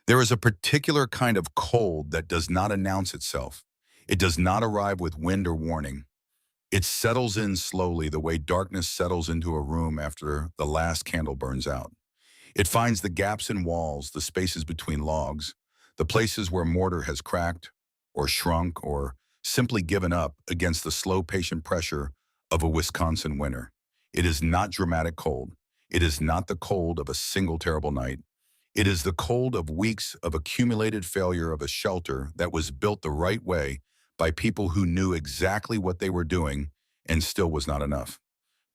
There is a particular kind of cold that does not announce itself. It does not arrive with wind or warning. It settles in slowly the way darkness settles into a room after the last candle burns out. It finds the gaps in walls, the spaces between logs, the places where mortar has cracked or shrunk or simply given up against the slow, patient pressure of a Wisconsin winter. It is not dramatic cold. It is not the cold of a single terrible night. It is the cold of weeks of accumulated failure of a shelter that was built the right way by people who knew exactly what they were doing and still was not enough.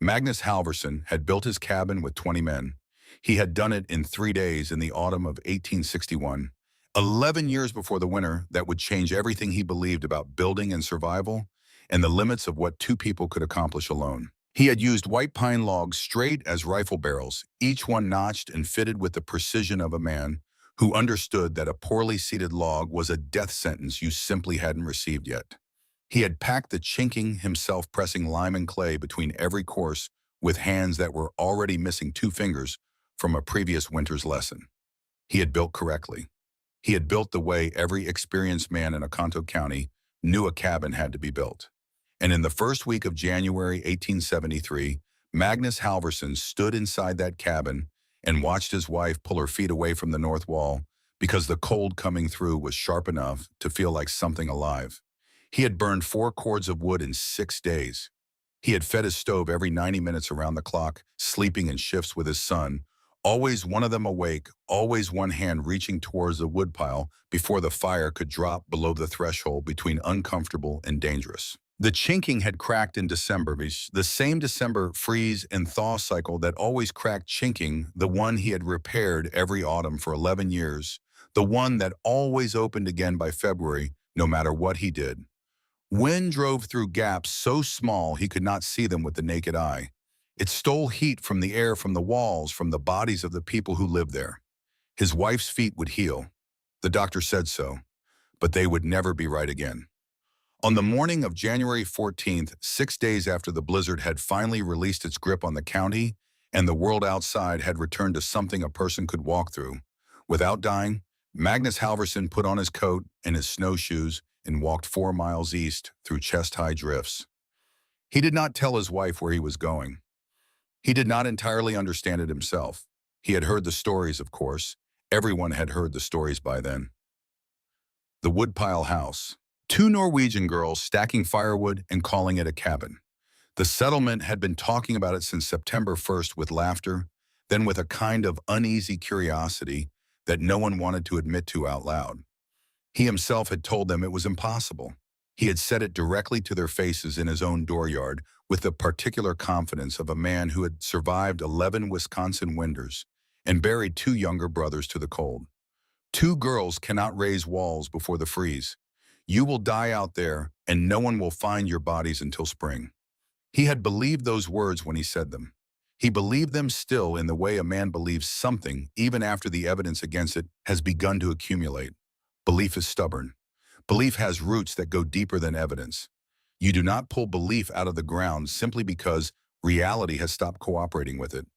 Magnus Halverson had built his cabin with 20 men. He had done it in 3 days in the autumn of 1861, 11 years before the winter that would change everything he believed about building and survival and the limits of what two people could accomplish alone. He had used white pine logs straight as rifle barrels, each one notched and fitted with the precision of a man who understood that a poorly seated log was a death sentence you simply hadn't received yet. He had packed the chinking himself, pressing lime and clay between every course with hands that were already missing 2 fingers from a previous winter's lesson. He had built correctly. He had built the way every experienced man in Oconto County knew a cabin had to be built. And in the first week of January 1873, Magnus Halverson stood inside that cabin and watched his wife pull her feet away from the north wall because the cold coming through was sharp enough to feel like something alive. He had burned 4 cords of wood in 6 days. He had fed his stove every 90 minutes around the clock, sleeping in shifts with his son, always one of them awake, always one hand reaching towards the woodpile before the fire could drop below the threshold between uncomfortable and dangerous. The chinking had cracked in December, the same December freeze and thaw cycle that always cracked chinking, the one he had repaired every autumn for 11 years, the one that always opened again by February, no matter what he did. Wind drove through gaps so small he could not see them with the naked eye. It stole heat from the air, from the walls, from the bodies of the people who lived there. His wife's feet would heal. The doctor said so, but they would never be right again. On the morning of January 14th, 6 days after the blizzard had finally released its grip on the county and the world outside had returned to something a person could walk through, without dying, Magnus Halverson put on his coat and his snowshoes and walked 4 miles east through chest-high drifts. He did not tell his wife where he was going. He did not entirely understand it himself. He had heard the stories, of course. Everyone had heard the stories by then. The Woodpile House. 2 Norwegian girls stacking firewood and calling it a cabin. The settlement had been talking about it since September 1st with laughter, then with a kind of uneasy curiosity that no one wanted to admit to out loud. He himself had told them it was impossible. He had said it directly to their faces in his own dooryard with the particular confidence of a man who had survived 11 Wisconsin winters and buried 2 younger brothers to the cold. 2 girls cannot raise walls before the freeze. You will die out there, and no one will find your bodies until spring. He had believed those words when he said them. He believed them still in the way a man believes something even after the evidence against it has begun to accumulate. Belief is stubborn. Belief has roots that go deeper than evidence. You do not pull belief out of the ground simply because reality has stopped cooperating with it.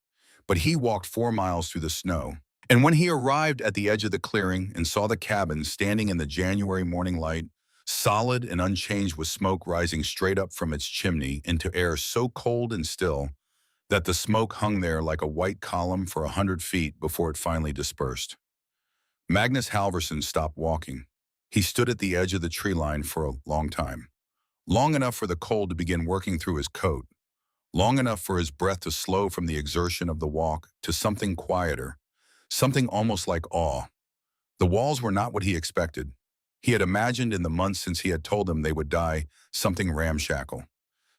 But he walked 4 miles through the snow, and when he arrived at the edge of the clearing and saw the cabin standing in the January morning light, solid and unchanged with smoke rising straight up from its chimney into air so cold and still that the smoke hung there like a white column for 100 feet before it finally dispersed. Magnus Halverson stopped walking. He stood at the edge of the tree line for a long time. Long enough for the cold to begin working through his coat. Long enough for his breath to slow from the exertion of the walk to something quieter, something almost like awe. The walls were not what he expected. He had imagined in the months since he had told them they would die something ramshackle,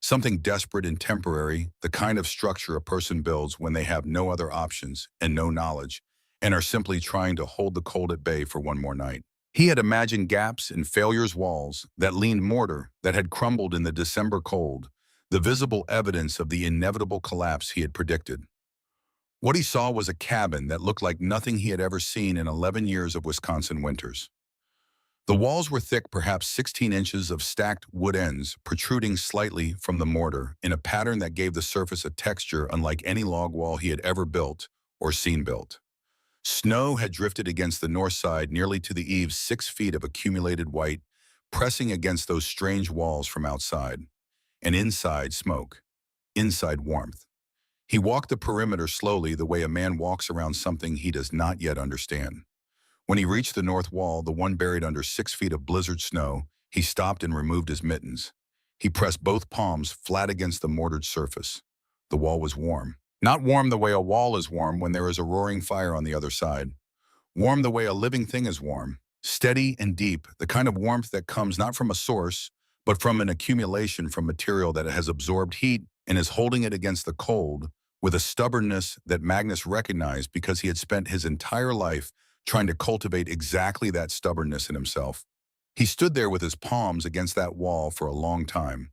something desperate and temporary, the kind of structure a person builds when they have no other options and no knowledge, and are simply trying to hold the cold at bay for one more night. He had imagined gaps in failure's walls that leaned mortar that had crumbled in the December cold, the visible evidence of the inevitable collapse he had predicted. What he saw was a cabin that looked like nothing he had ever seen in 11 years of Wisconsin winters. The walls were thick, perhaps 16 inches of stacked wood ends protruding slightly from the mortar in a pattern that gave the surface a texture unlike any log wall he had ever built or seen built. Snow had drifted against the north side nearly to the eaves, 6 feet of accumulated white, pressing against those strange walls from outside. And inside, smoke. Inside, warmth. He walked the perimeter slowly, the way a man walks around something he does not yet understand. When he reached the north wall, the one buried under 6 feet of blizzard snow, he stopped and removed his mittens. He pressed both palms flat against the mortared surface. The wall was warm. Not warm the way a wall is warm when there is a roaring fire on the other side. Warm the way a living thing is warm. Steady and deep, the kind of warmth that comes not from a source, but from an accumulation from material that has absorbed heat and is holding it against the cold with a stubbornness that Magnus recognized because he had spent his entire life trying to cultivate exactly that stubbornness in himself. He stood there with his palms against that wall for a long time.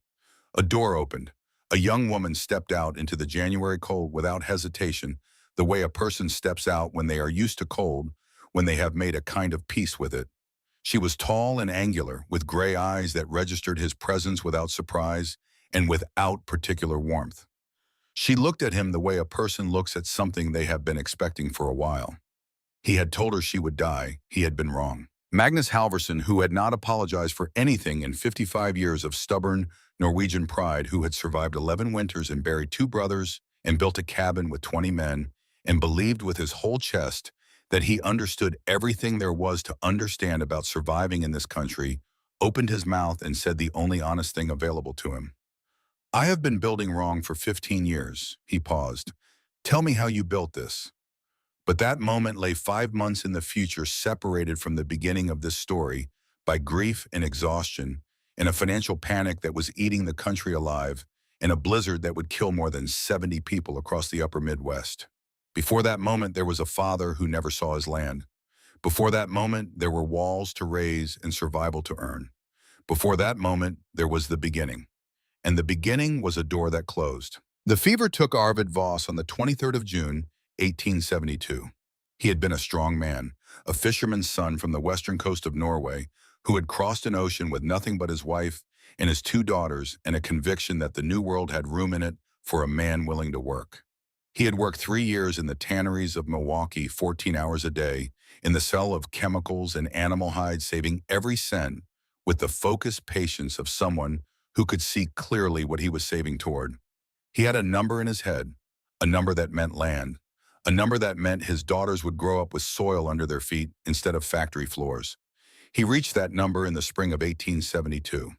A door opened. A young woman stepped out into the January cold without hesitation, the way a person steps out when they are used to cold, when they have made a kind of peace with it. She was tall and angular, with gray eyes that registered his presence without surprise and without particular warmth. She looked at him the way a person looks at something they have been expecting for a while. He had told her she would die. He had been wrong. Magnus Halvorsen, who had not apologized for anything in 55 years of stubborn Norwegian pride, who had survived 11 winters and buried 2 brothers and built a cabin with 20 men, and believed with his whole chest that he understood everything there was to understand about surviving in this country, opened his mouth and said the only honest thing available to him. "I have been building wrong for 15 years, he paused. "Tell me how you built this." But that moment lay 5 months in the future, separated from the beginning of this story by grief and exhaustion, and a financial panic that was eating the country alive, and a blizzard that would kill more than 70 people across the upper Midwest. Before that moment, there was a father who never saw his land. Before that moment, there were walls to raise and survival to earn. Before that moment, there was the beginning. And the beginning was a door that closed. The fever took Arvid Voss on the 23rd of June, 1872. He had been a strong man, a fisherman's son from the western coast of Norway, who had crossed an ocean with nothing but his wife and his 2 daughters and a conviction that the New World had room in it for a man willing to work. He had worked 3 years in the tanneries of Milwaukee, 14 hours a day, in the cell of chemicals and animal hides, saving every cent with the focused patience of someone who could see clearly what he was saving toward. He had a number in his head, a number that meant land, a number that meant his daughters would grow up with soil under their feet instead of factory floors. He reached that number in the spring of 1872.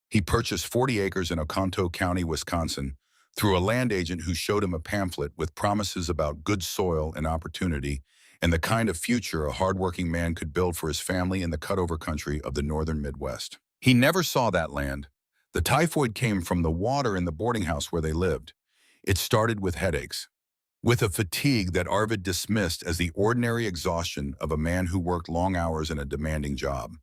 He purchased 40 acres in Oconto County, Wisconsin, through a land agent who showed him a pamphlet with promises about good soil and opportunity and the kind of future a hardworking man could build for his family in the cutover country of the northern Midwest. He never saw that land. The typhoid came from the water in the boarding house where they lived. It started with headaches, with a fatigue that Arvid dismissed as the ordinary exhaustion of a man who worked long hours in a demanding job.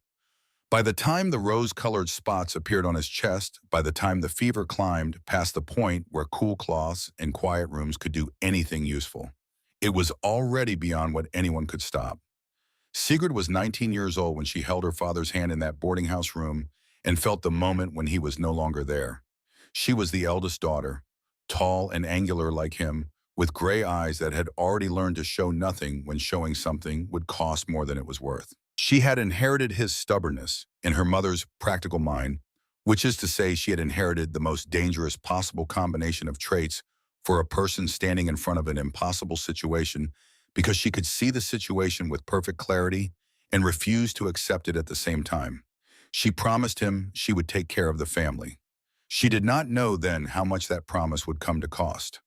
By the time the rose-colored spots appeared on his chest, by the time the fever climbed past the point where cool cloths and quiet rooms could do anything useful, it was already beyond what anyone could stop. Sigrid was 19 years old when she held her father's hand in that boarding house room and felt the moment when he was no longer there. She was the eldest daughter, tall and angular like him, with gray eyes that had already learned to show nothing when showing something would cost more than it was worth. She had inherited his stubbornness in her mother's practical mind, which is to say she had inherited the most dangerous possible combination of traits for a person standing in front of an impossible situation, because she could see the situation with perfect clarity and refused to accept it at the same time. She promised him she would take care of the family. She did not know then how much that promise would come to cost.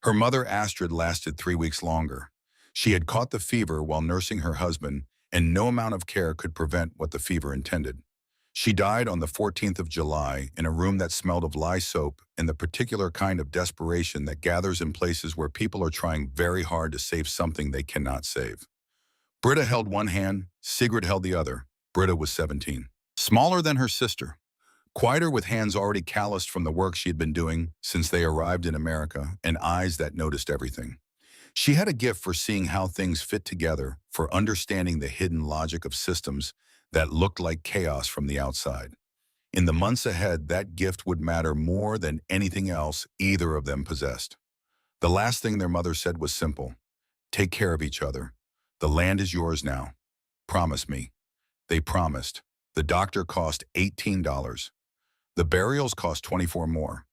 Her mother Astrid lasted 3 weeks longer. She had caught the fever while nursing her husband, and no amount of care could prevent what the fever intended. She died on the 14th of July in a room that smelled of lye soap and the particular kind of desperation that gathers in places where people are trying very hard to save something they cannot save. Britta held one hand, Sigrid held the other. Britta was 17. Smaller than her sister, quieter, with hands already calloused from the work she had been doing since they arrived in America, and eyes that noticed everything. She had a gift for seeing how things fit together, for understanding the hidden logic of systems that looked like chaos from the outside. In the months ahead, that gift would matter more than anything else either of them possessed. The last thing their mother said was simple: take care of each other. The land is yours now. Promise me. They promised. The doctor cost $18. The burials cost 24 more.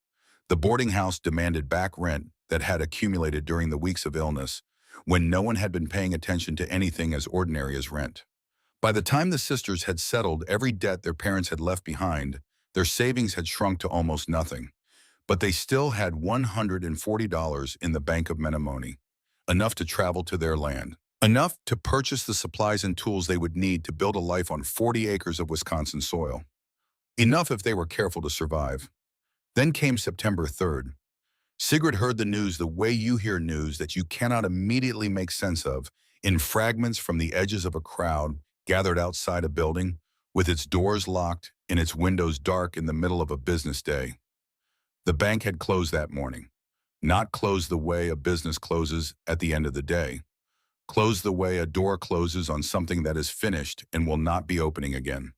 The boarding house demanded back rent that had accumulated during the weeks of illness, when no one had been paying attention to anything as ordinary as rent. By the time the sisters had settled every debt their parents had left behind, their savings had shrunk to almost nothing. But they still had $140 in the Bank of Menomonee, enough to travel to their land, enough to purchase the supplies and tools they would need to build a life on 40 acres of Wisconsin soil. Enough if they were careful to survive. Then came September 3rd. Sigrid heard the news the way you hear news that you cannot immediately make sense of, in fragments from the edges of a crowd gathered outside a building, with its doors locked and its windows dark in the middle of a business day. The bank had closed that morning. Not closed the way a business closes at the end of the day. Closed the way a door closes on something that is finished and will not be opening again.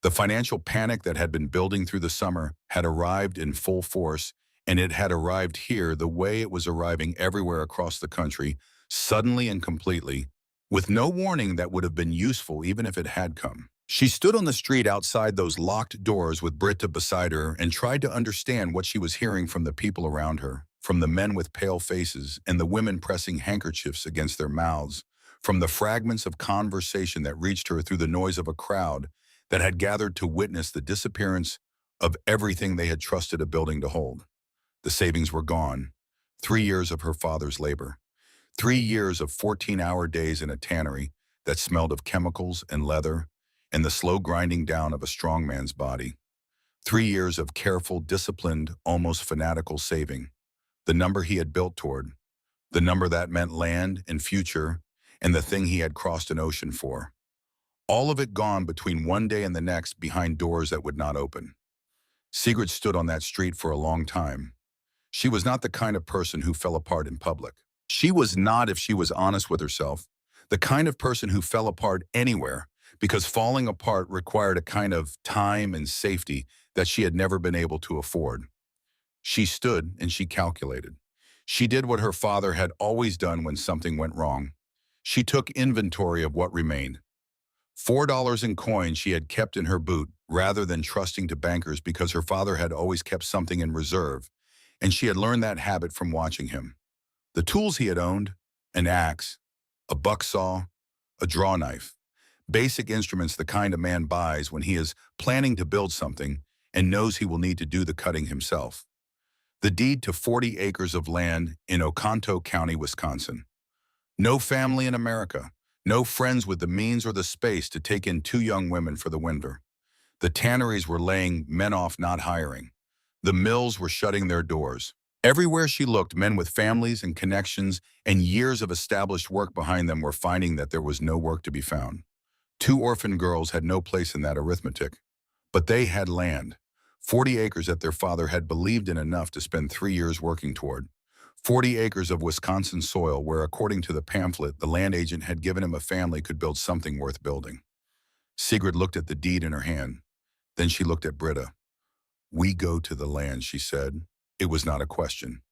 The financial panic that had been building through the summer had arrived in full force, and it had arrived here the way it was arriving everywhere across the country, suddenly and completely, with no warning that would have been useful even if it had come. She stood on the street outside those locked doors with Britta beside her and tried to understand what she was hearing from the people around her, from the men with pale faces and the women pressing handkerchiefs against their mouths, from the fragments of conversation that reached her through the noise of a crowd that had gathered to witness the disappearance of everything they had trusted a building to hold. The savings were gone. 3 years of her father's labor. 3 years of 14-hour days in a tannery that smelled of chemicals and leather and the slow grinding down of a strong man's body. 3 years of careful, disciplined, almost fanatical saving. The number he had built toward. The number that meant land and future and the thing he had crossed an ocean for. All of it gone between one day and the next behind doors that would not open. Sigrid stood on that street for a long time. She was not the kind of person who fell apart in public. She was not, if she was honest with herself, the kind of person who fell apart anywhere, because falling apart required a kind of time and safety that she had never been able to afford. She stood and she calculated. She did what her father had always done when something went wrong. She took inventory of what remained. $4 in coin she had kept in her boot rather than trusting to bankers because her father had always kept something in reserve, and she had learned that habit from watching him. The tools he had owned, an axe, a buck saw, a draw knife, basic instruments the kind a man buys when he is planning to build something and knows he will need to do the cutting himself. The deed to 40 acres of land in Oconto County, Wisconsin. No family in America. No friends with the means or the space to take in 2 young women for the winter. The tanneries were laying men off not hiring. The mills were shutting their doors. Everywhere she looked, men with families and connections and years of established work behind them were finding that there was no work to be found. 2 orphan girls had no place in that arithmetic. But they had land. 40 acres that their father had believed in enough to spend 3 years working toward. 40 acres of Wisconsin soil where, according to the pamphlet, the land agent had given him a family could build something worth building. Sigrid looked at the deed in her hand. Then she looked at Britta. "We go to the land," she said. It was not a question.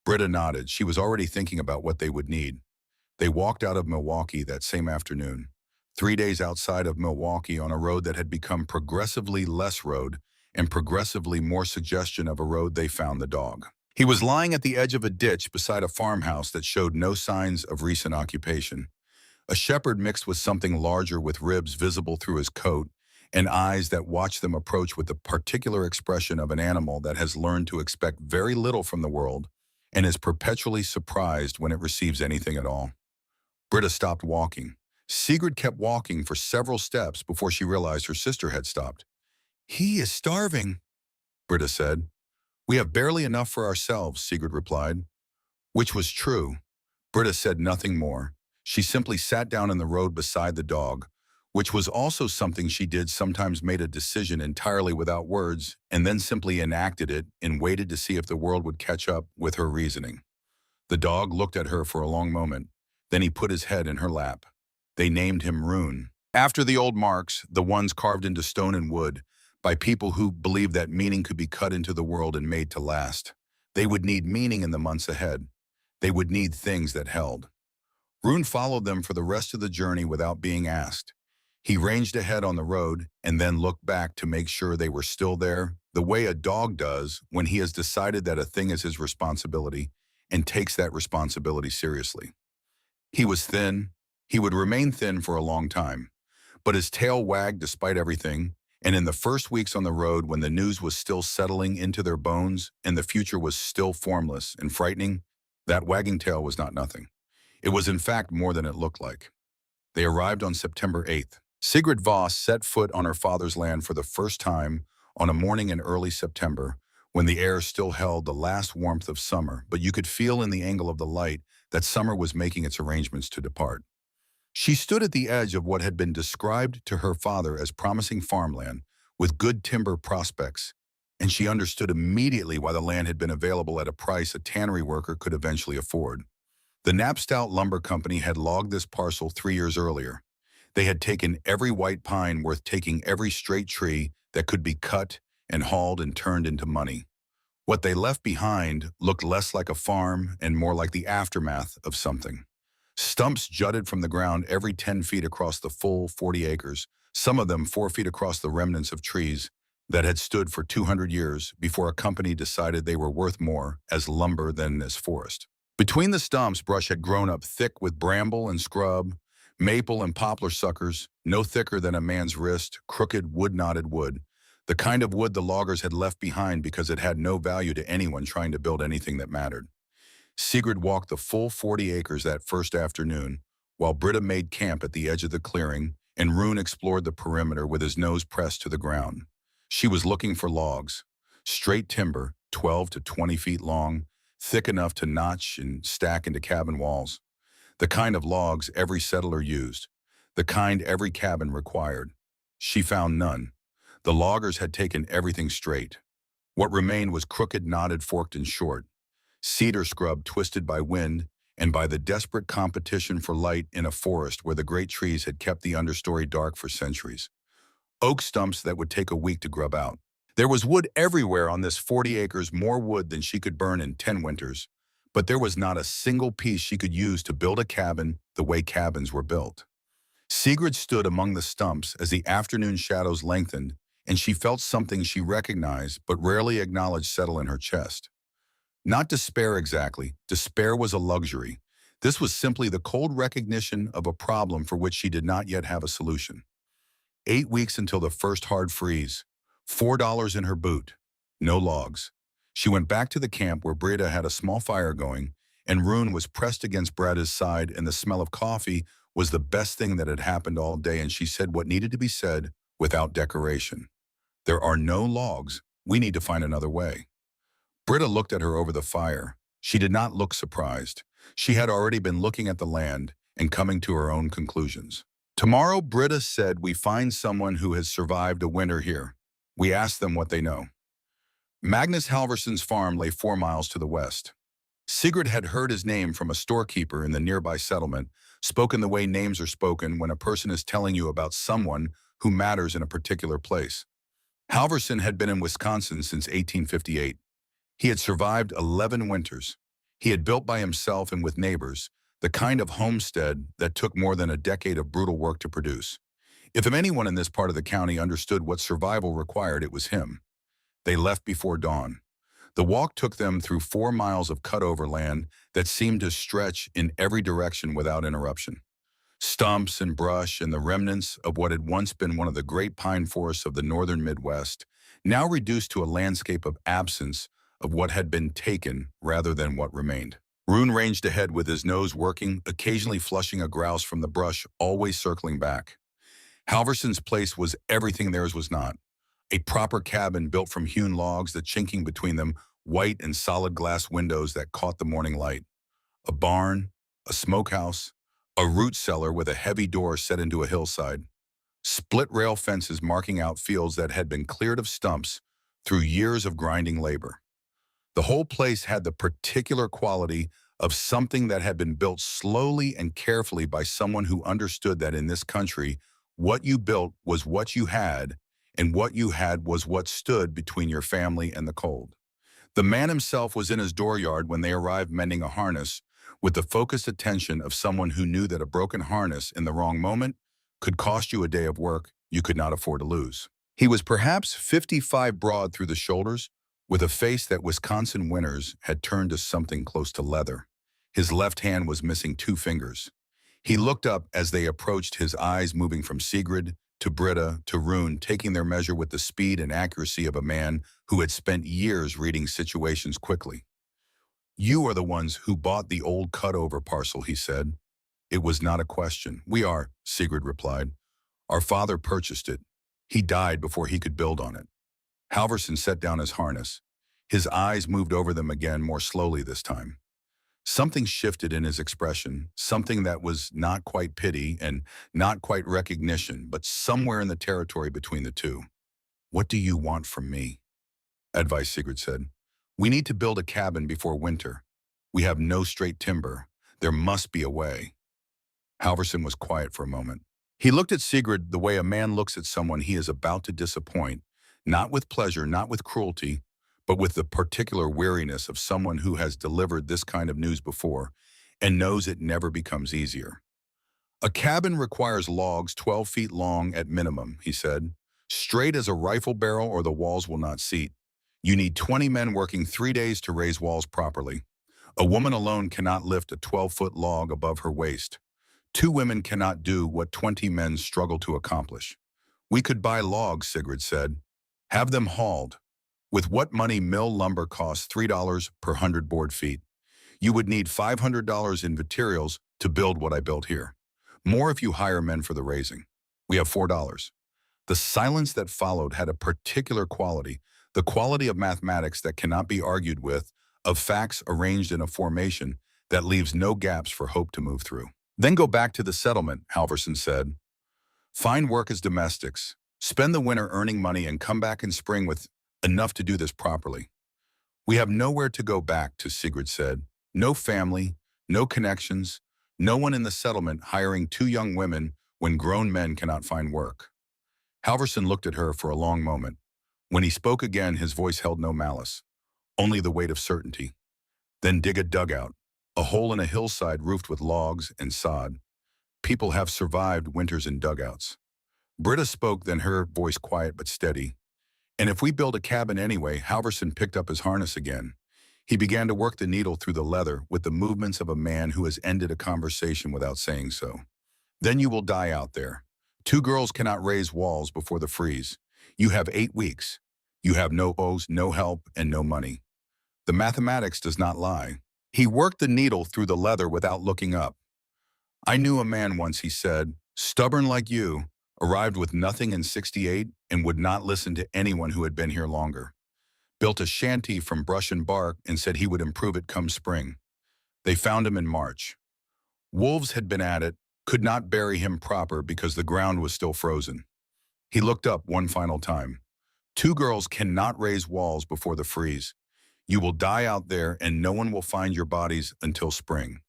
Britta nodded. She was already thinking about what they would need. They walked out of Milwaukee that same afternoon. 3 days outside of Milwaukee on a road that had become progressively less road and progressively more suggestion of a road, they found the dog. He was lying at the edge of a ditch beside a farmhouse that showed no signs of recent occupation. A shepherd mixed with something larger with ribs visible through his coat and eyes that watched them approach with the particular expression of an animal that has learned to expect very little from the world and is perpetually surprised when it receives anything at all. Britta stopped walking. Sigrid kept walking for several steps before she realized her sister had stopped. "He is starving," Britta said. "We have barely enough for ourselves," Sigrid replied. Which was true. Britta said nothing more. She simply sat down in the road beside the dog, which was also something she did sometimes, made a decision entirely without words, and then simply enacted it and waited to see if the world would catch up with her reasoning. The dog looked at her for a long moment. Then he put his head in her lap. They named him Rune, after the old marks, the ones carved into stone and wood, by people who believed that meaning could be cut into the world and made to last. They would need meaning in the months ahead. They would need things that held. Rune followed them for the rest of the journey without being asked. He ranged ahead on the road and then looked back to make sure they were still there, the way a dog does when he has decided that a thing is his responsibility and takes that responsibility seriously. He was thin. He would remain thin for a long time, but his tail wagged despite everything, and in the first weeks on the road when the news was still settling into their bones and the future was still formless and frightening, that wagging tail was not nothing. It was in fact more than it looked like. They arrived on September 8th. Sigrid Voss set foot on her father's land for the first time on a morning in early September, when the air still held the last warmth of summer, but you could feel in the angle of the light that summer was making its arrangements to depart. She stood at the edge of what had been described to her father as promising farmland, with good timber prospects, and she understood immediately why the land had been available at a price a tannery worker could eventually afford. The Knapstout Lumber Company had logged this parcel 3 years earlier. They had taken every white pine worth taking every straight tree that could be cut and hauled and turned into money. What they left behind looked less like a farm and more like the aftermath of something. Stumps jutted from the ground every 10 feet across the full 40 acres, some of them 4 feet across the remnants of trees that had stood for 200 years before a company decided they were worth more as lumber than as forest. Between the stumps, brush had grown up thick with bramble and scrub, maple and poplar suckers, no thicker than a man's wrist, crooked wood-knotted wood, the kind of wood the loggers had left behind because it had no value to anyone trying to build anything that mattered. Sigrid walked the full 40 acres that first afternoon, while Britta made camp at the edge of the clearing, and Rune explored the perimeter with his nose pressed to the ground. She was looking for logs, straight timber, 12 to 20 feet long, thick enough to notch and stack into cabin walls. The kind of logs every settler used, the kind every cabin required. She found none. The loggers had taken everything straight. What remained was crooked, knotted, forked, and short. Cedar scrub twisted by wind and by the desperate competition for light in a forest where the great trees had kept the understory dark for centuries. Oak stumps that would take a week to grub out. There was wood everywhere on this 40 acres, more wood than she could burn in 10 winters, but there was not a single piece she could use to build a cabin the way cabins were built. Sigrid stood among the stumps as the afternoon shadows lengthened, and she felt something she recognized but rarely acknowledged settle in her chest. Not despair exactly. Despair was a luxury. This was simply the cold recognition of a problem for which she did not yet have a solution. 8 weeks until the first hard freeze. $4 in her boot. No logs. She went back to the camp where Breda had a small fire going, and Rune was pressed against Breda's side, and the smell of coffee was the best thing that had happened all day, and she said what needed to be said without decoration. There are no logs. We need to find another way. Britta looked at her over the fire. She did not look surprised. She had already been looking at the land and coming to her own conclusions. Tomorrow, Britta said, we find someone who has survived a winter here. We ask them what they know. Magnus Halverson's farm lay 4 miles to the west. Sigrid had heard his name from a storekeeper in the nearby settlement, spoken the way names are spoken when a person is telling you about someone who matters in a particular place. Halverson had been in Wisconsin since 1858. He had survived 11 winters. He had built by himself and with neighbors, the kind of homestead that took more than a decade of brutal work to produce. If anyone in this part of the county understood what survival required, it was him. They left before dawn. The walk took them through 4 miles of cut-over land that seemed to stretch in every direction without interruption. Stumps and brush and the remnants of what had once been one of the great pine forests of the northern Midwest, now reduced to a landscape of absence of what had been taken rather than what remained. Rune ranged ahead with his nose working, occasionally flushing a grouse from the brush, always circling back. Halverson's place was everything theirs was not. A proper cabin built from hewn logs, the chinking between them, white and solid glass windows that caught the morning light. A barn, a smokehouse, a root cellar with a heavy door set into a hillside. Split rail fences marking out fields that had been cleared of stumps through years of grinding labor. The whole place had the particular quality of something that had been built slowly and carefully by someone who understood that in this country, what you built was what you had, and what you had was what stood between your family and the cold. The man himself was in his dooryard when they arrived mending a harness, with the focused attention of someone who knew that a broken harness in the wrong moment could cost you a day of work you could not afford to lose. He was perhaps 55 broad through the shoulders, with a face that Wisconsin winters had turned to something close to leather. His left hand was missing two fingers. He looked up as they approached, his eyes moving from Sigrid to Britta to Rune, taking their measure with the speed and accuracy of a man who had spent years reading situations quickly. "You are the ones who bought the old cut-over parcel," he said. It was not a question. "We are," Sigrid replied. "Our father purchased it. He died before he could build on it." Halverson set down his harness. His eyes moved over them again, more slowly this time. Something shifted in his expression, something that was not quite pity and not quite recognition, but somewhere in the territory between the two. "What do you want from me?" advised Sigrid said. "We need to build a cabin before winter. We have no straight timber. There must be a way." Halverson was quiet for a moment. He looked at Sigrid the way a man looks at someone he is about to disappoint, not with pleasure, not with cruelty, but with the particular weariness of someone who has delivered this kind of news before and knows it never becomes easier. "A cabin requires logs 12 feet long at minimum," he said. "Straight as a rifle barrel or the walls will not seat. You need 20 men working 3 days to raise walls properly. A woman alone cannot lift a 12-foot log above her waist. 2 women cannot do what 20 men struggle to accomplish." "We could buy logs," Sigrid said. "Have them hauled. With what money mill lumber costs $3 per 100 board feet. You would need $500 in materials to build what I built here. More if you hire men for the raising. We have $4. The silence that followed had a particular quality, the quality of mathematics that cannot be argued with, of facts arranged in a formation that leaves no gaps for hope to move through. "Then go back to the settlement," Halverson said. "Find work as domestics. Spend the winter earning money and come back in spring with enough to do this properly." "We have nowhere to go back to," Sigrid said. "No family, no connections, no one in the settlement hiring 2 young women when grown men cannot find work." Halverson looked at her for a long moment. When he spoke again, his voice held no malice, only the weight of certainty. "Then dig a dugout, a hole in a hillside roofed with logs and sod. People have survived winters in dugouts." Britta spoke, then her voice quiet but steady. "And if we build a cabin anyway," Halverson picked up his harness again. He began to work the needle through the leather with the movements of a man who has ended a conversation without saying so. "Then you will die out there. 2 girls cannot raise walls before the freeze. You have 8 weeks. You have no bows, no help, and no money. The mathematics does not lie." He worked the needle through the leather without looking up. "I knew a man once," he said, "stubborn like you, arrived with nothing in '68 and would not listen to anyone who had been here longer. Built a shanty from brush and bark and said he would improve it come spring. They found him in March. Wolves had been at it, could not bury him proper because the ground was still frozen. He looked up one final time. 2 girls cannot raise walls before the freeze. You will die out there and no one will find your bodies until spring."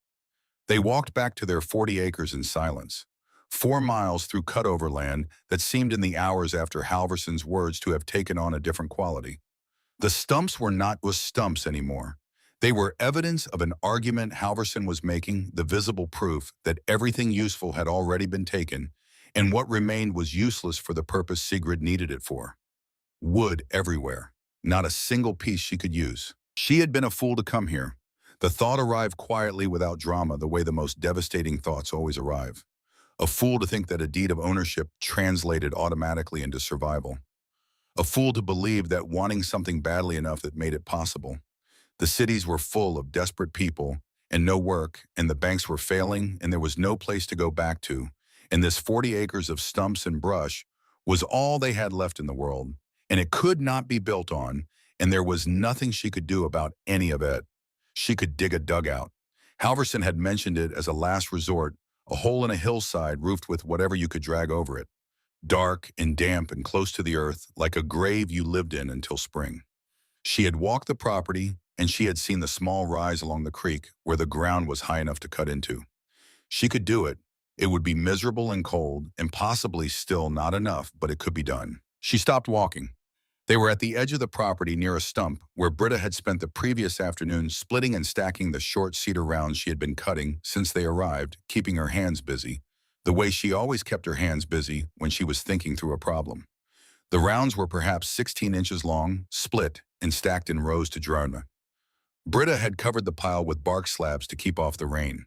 They walked back to their 40 acres in silence. 4 miles through cut-over land that seemed in the hours after Halverson's words to have taken on a different quality. The stumps were not stumps anymore. They were evidence of an argument Halverson was making, the visible proof that everything useful had already been taken, and what remained was useless for the purpose Sigrid needed it for. Wood everywhere. Not a single piece she could use. She had been a fool to come here. The thought arrived quietly without drama, the way the most devastating thoughts always arrive. A fool to think that a deed of ownership translated automatically into survival. A fool to believe that wanting something badly enough that made it possible. The cities were full of desperate people and no work, and the banks were failing, and there was no place to go back to, and this 40 acres of stumps and brush was all they had left in the world, and it could not be built on, and there was nothing she could do about any of it. She could dig a dugout. Halverson had mentioned it as a last resort, a hole in a hillside roofed with whatever you could drag over it. Dark and damp and close to the earth, like a grave you lived in until spring. She had walked the property, and she had seen the small rise along the creek where the ground was high enough to cut into. She could do it. It would be miserable and cold, and possibly still not enough, but it could be done. She stopped walking. They were at the edge of the property near a stump where Britta had spent the previous afternoon splitting and stacking the short cedar rounds she had been cutting since they arrived, keeping her hands busy, the way she always kept her hands busy when she was thinking through a problem. The rounds were perhaps 16 inches long, split, and stacked in rows to dry. Britta had covered the pile with bark slabs to keep off the rain.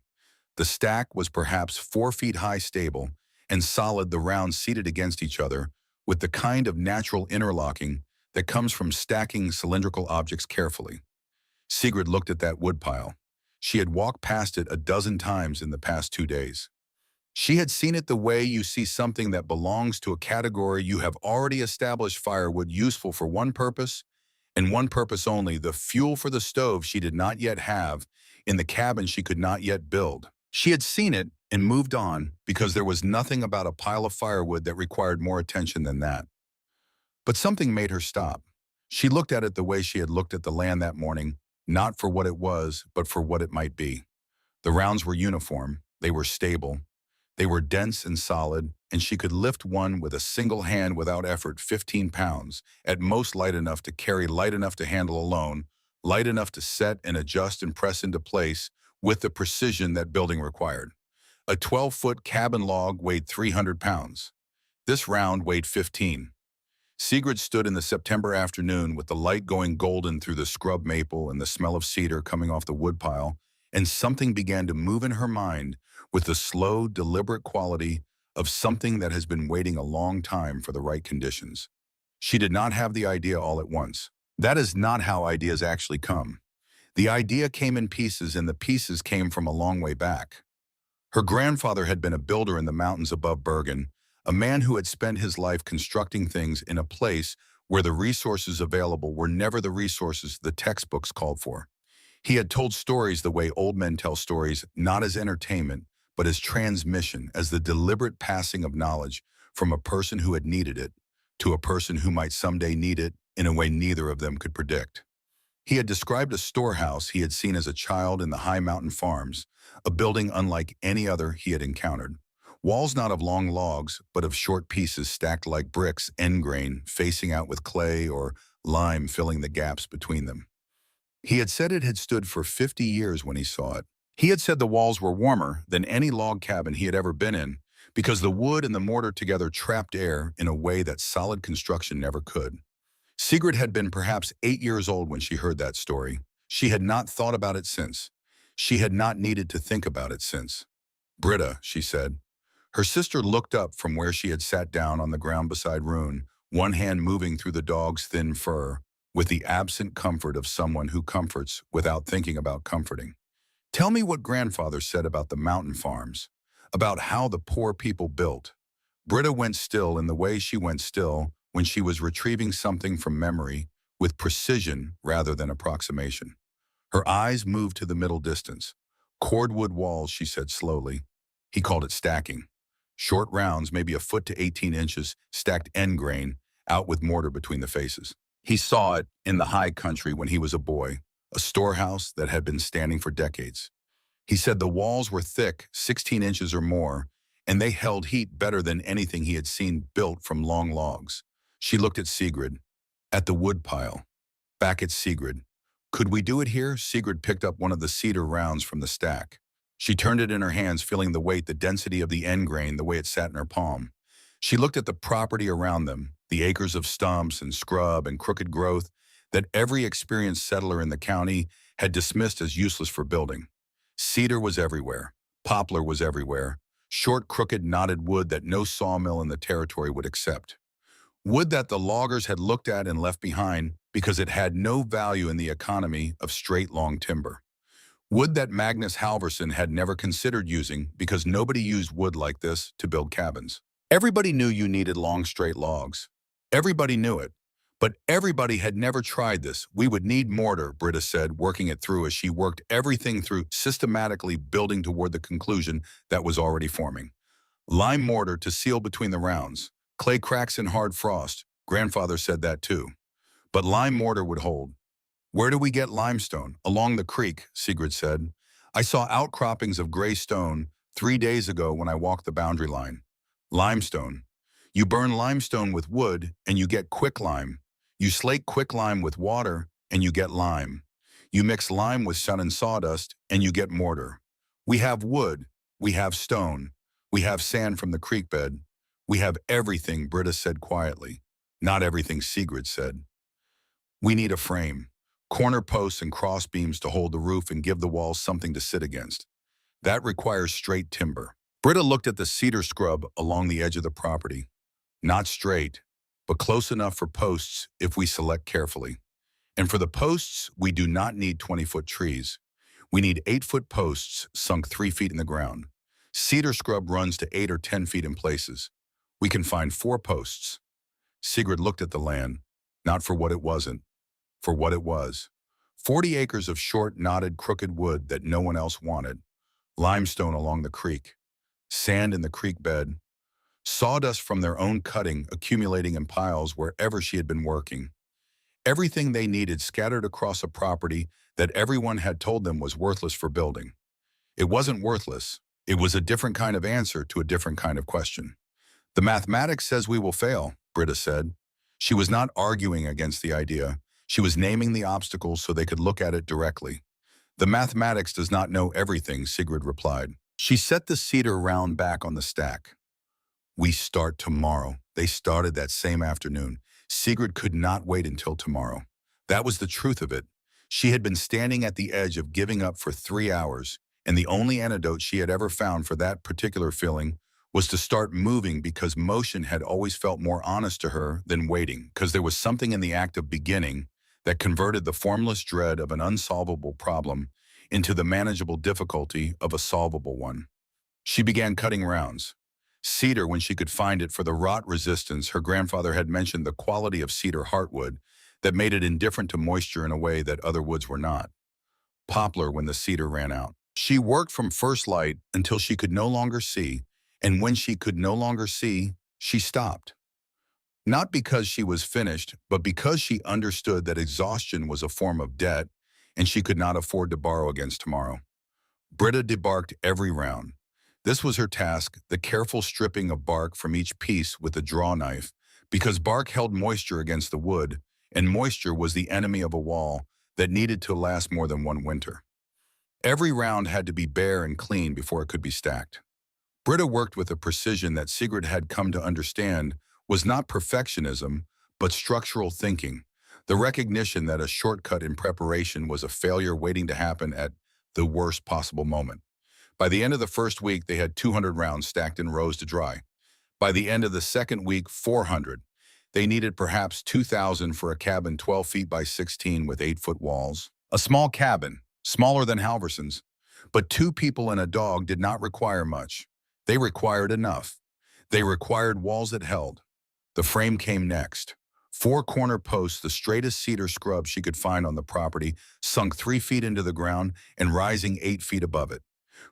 The stack was perhaps 4 feet high, stable, and solid, the rounds seated against each other, with the kind of natural interlocking that comes from stacking cylindrical objects carefully. Sigrid looked at that woodpile. She had walked past it a dozen times in the past 2 days. She had seen it the way you see something that belongs to a category you have already established: firewood useful for one purpose, and one purpose only: the fuel for the stove she did not yet have, in the cabin she could not yet build. She had seen it and moved on because there was nothing about a pile of firewood that required more attention than that. But something made her stop. She looked at it the way she had looked at the land that morning, not for what it was, but for what it might be. The rounds were uniform, they were stable, they were dense and solid, and she could lift one with a single hand without effort: 15 pounds, at most light enough to carry, light enough to handle alone, light enough to set and adjust and press into place with the precision that building required. A 12-foot cabin log weighed 300 pounds. This round weighed 15. Sigrid stood in the September afternoon with the light going golden through the scrub maple and the smell of cedar coming off the woodpile, and something began to move in her mind with the slow, deliberate quality of something that has been waiting a long time for the right conditions. She did not have the idea all at once. That is not how ideas actually come. The idea came in pieces, and the pieces came from a long way back. Her grandfather had been a builder in the mountains above Bergen, a man who had spent his life constructing things in a place where the resources available were never the resources the textbooks called for. He had told stories the way old men tell stories, not as entertainment, but as transmission, as the deliberate passing of knowledge from a person who had needed it to a person who might someday need it in a way neither of them could predict. He had described a storehouse he had seen as a child in the high mountain farms, a building unlike any other he had encountered. Walls not of long logs, but of short pieces stacked like bricks, end grain, facing out with clay or lime filling the gaps between them. He had said it had stood for 50 years when he saw it. He had said the walls were warmer than any log cabin he had ever been in, because the wood and the mortar together trapped air in a way that solid construction never could. Sigrid had been perhaps 8 years old when she heard that story. She had not thought about it since. She had not needed to think about it since. "Britta," she said. Her sister looked up from where she had sat down on the ground beside Rune, one hand moving through the dog's thin fur, with the absent comfort of someone who comforts without thinking about comforting. "Tell me what grandfather said about the mountain farms, about how the poor people built." Britta went still in the way she went still when she was retrieving something from memory, with precision rather than approximation. Her eyes moved to the middle distance. "Cordwood walls," she said slowly. He called it stacking. Short rounds, maybe a foot to 18 inches, stacked end grain, out with mortar between the faces. He saw it in the high country when he was a boy, a storehouse that had been standing for decades. He said the walls were thick, 16 inches or more, and they held heat better than anything he had seen built from long logs. She looked at Sigrid, at the wood pile, back at Sigrid. "Could we do it here?" Sigrid picked up one of the cedar rounds from the stack. She turned it in her hands, feeling the weight, the density of the end grain, the way it sat in her palm. She looked at the property around them, the acres of stumps and scrub and crooked growth that every experienced settler in the county had dismissed as useless for building. Cedar was everywhere. Poplar was everywhere. Short, crooked, knotted wood that no sawmill in the territory would accept. Wood that the loggers had looked at and left behind because it had no value in the economy of straight, long timber. Wood that Magnus Halverson had never considered using because nobody used wood like this to build cabins. Everybody knew you needed long, straight logs. Everybody knew it. But everybody had never tried this. "We would need mortar," Britta said, working it through as she worked everything through, systematically building toward the conclusion that was already forming. "Lime mortar to seal between the rounds. Clay cracks and hard frost." Grandfather said that too. But lime mortar would hold. "Where do we get limestone?" "Along the creek," Sigrid said. "I saw outcroppings of gray stone 3 days ago when I walked the boundary line." "Limestone. You burn limestone with wood and you get quicklime. You slake quicklime with water, and you get lime. You mix lime with sun and sawdust, and you get mortar. We have wood, we have stone, we have sand from the creek bed. We have everything, Britta said quietly. Not everything, Sigrid said. We need a frame, corner posts and cross beams to hold the roof and give the walls something to sit against. That requires straight timber. Britta looked at the cedar scrub along the edge of the property. Not straight, but close enough for posts if we select carefully. And for the posts, we do not need 20-foot trees. We need 8-foot posts sunk 3 feet in the ground. Cedar scrub runs to 8 or 10 feet in places. We can find 4 posts. Sigrid looked at the land, not for what it wasn't, for what it was. 40 acres of short, knotted, crooked wood that no one else wanted. Limestone along the creek. Sand in the creek bed. Sawdust from their own cutting accumulating in piles wherever she had been working. Everything they needed scattered across a property that everyone had told them was worthless for building. It wasn't worthless. It was a different kind of answer to a different kind of question. The mathematics says we will fail, Britta said. She was not arguing against the idea. She was naming the obstacles so they could look at it directly. The mathematics does not know everything, Sigrid replied. She set the cedar round back on the stack. We start tomorrow. They started that same afternoon. Sigrid could not wait until tomorrow. That was the truth of it. She had been standing at the edge of giving up for 3 hours, and the only antidote she had ever found for that particular feeling was to start moving because motion had always felt more honest to her than waiting, because there was something in the act of beginning that converted the formless dread of an unsolvable problem into the manageable difficulty of a solvable one. She began cutting rounds. Cedar when she could find it for the rot resistance her grandfather had mentioned the quality of cedar heartwood that made it indifferent to moisture in a way that other woods were not. Poplar when the cedar ran out. She worked from first light until she could no longer see, and when she could no longer see, she stopped. Not because she was finished, but because she understood that exhaustion was a form of debt and she could not afford to borrow against tomorrow. Britta debarked every round. This was her task, the careful stripping of bark from each piece with a draw knife, because bark held moisture against the wood, and moisture was the enemy of a wall that needed to last more than one winter. Every round had to be bare and clean before it could be stacked. Britta worked with a precision that Sigrid had come to understand was not perfectionism, but structural thinking, the recognition that a shortcut in preparation was a failure waiting to happen at the worst possible moment. By the end of the first week, they had 200 rounds stacked in rows to dry. By the end of the second week, 400. They needed perhaps 2,000 for a cabin 12 feet by 16 with 8-foot walls. A small cabin, smaller than Halverson's. But 2 people and a dog did not require much. They required enough. They required walls that held. The frame came next. 4 corner posts, the straightest cedar scrub she could find on the property, sunk 3 feet into the ground and rising 8 feet above it.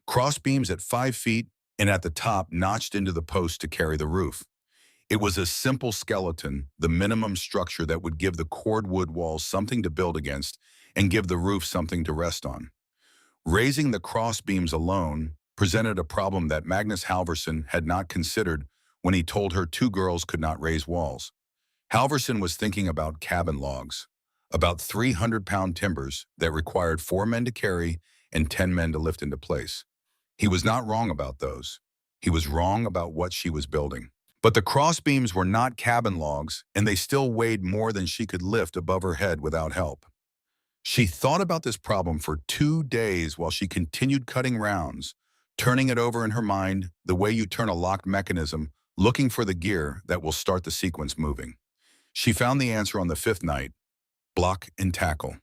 Cross beams at 5 feet and at the top notched into the post to carry the roof. It was a simple skeleton, the minimum structure that would give the cordwood walls something to build against and give the roof something to rest on. Raising the cross beams alone presented a problem that Magnus Halverson had not considered when he told her 2 girls could not raise walls. Halverson was thinking about cabin logs, about 300-pound timbers that required 4 men to carry and 10 men to lift into place. He was not wrong about those. He was wrong about what she was building. But the cross beams were not cabin logs, and they still weighed more than she could lift above her head without help. She thought about this problem for 2 days while she continued cutting rounds, turning it over in her mind the way you turn a locked mechanism, looking for the gear that will start the sequence moving. She found the answer on the 5th night: block and tackle.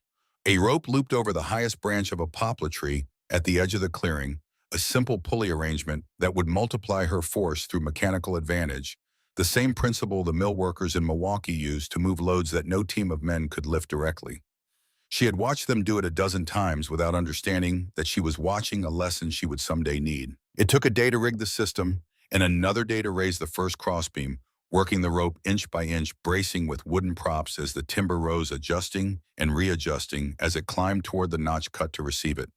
A rope looped over the highest branch of a poplar tree at the edge of the clearing, a simple pulley arrangement that would multiply her force through mechanical advantage, the same principle the mill workers in Milwaukee used to move loads that no team of men could lift directly. She had watched them do it a dozen times without understanding that she was watching a lesson she would someday need. It took a day to rig the system and another day to raise the first crossbeam, working the rope inch by inch, bracing with wooden props as the timber rose, adjusting and readjusting as it climbed toward the notch cut to receive it.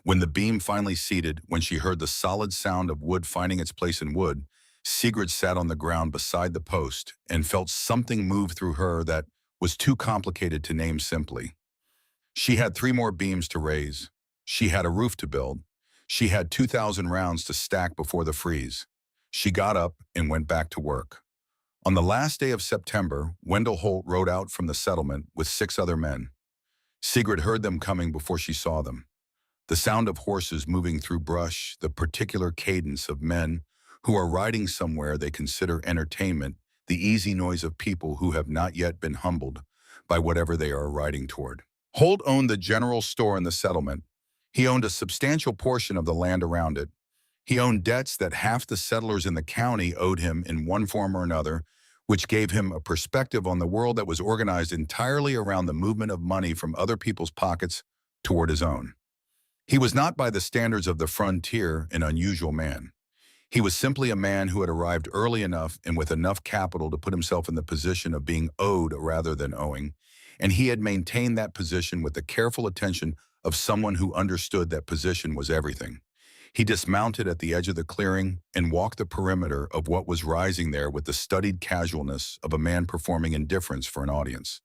When the beam finally seated, when she heard the solid sound of wood finding its place in wood, Sigrid sat on the ground beside the post and felt something move through her that was too complicated to name simply. She had 3 more beams to raise. She had a roof to build. She had 2,000 rounds to stack before the freeze. She got up and went back to work. On the last day of September, Wendell Holt rode out from the settlement with 6 other men. Sigrid heard them coming before she saw them. The sound of horses moving through brush, the particular cadence of men who are riding somewhere they consider entertainment, the easy noise of people who have not yet been humbled by whatever they are riding toward. Holt owned the general store in the settlement. He owned a substantial portion of the land around it. He owned debts that half the settlers in the county owed him in one form or another, which gave him a perspective on the world that was organized entirely around the movement of money from other people's pockets toward his own. He was not by the standards of the frontier an unusual man. He was simply a man who had arrived early enough and with enough capital to put himself in the position of being owed rather than owing, and he had maintained that position with the careful attention of someone who understood that position was everything. He dismounted at the edge of the clearing and walked the perimeter of what was rising there with the studied casualness of a man performing indifference for an audience.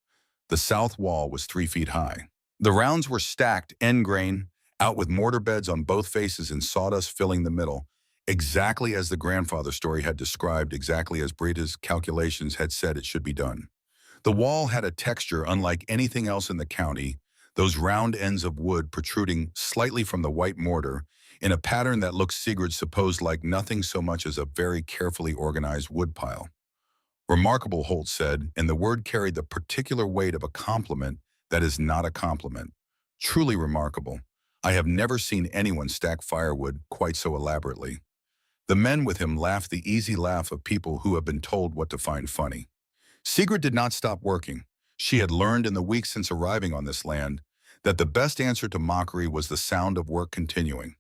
The south wall was 3 feet high. The rounds were stacked end grain, out with mortar beds on both faces and sawdust filling the middle, exactly as the grandfather story had described, exactly as Brita's calculations had said it should be done. The wall had a texture unlike anything else in the county, those round ends of wood protruding slightly from the white mortar, in a pattern that looked Sigurd supposed like nothing so much as a very carefully organized woodpile. Remarkable, Holt said, and the word carried the particular weight of a compliment that is not a compliment. Truly remarkable. I have never seen anyone stack firewood quite so elaborately. The men with him laughed the easy laugh of people who have been told what to find funny. Sigrid did not stop working. She had learned in the weeks since arriving on this land that the best answer to mockery was the sound of work continuing.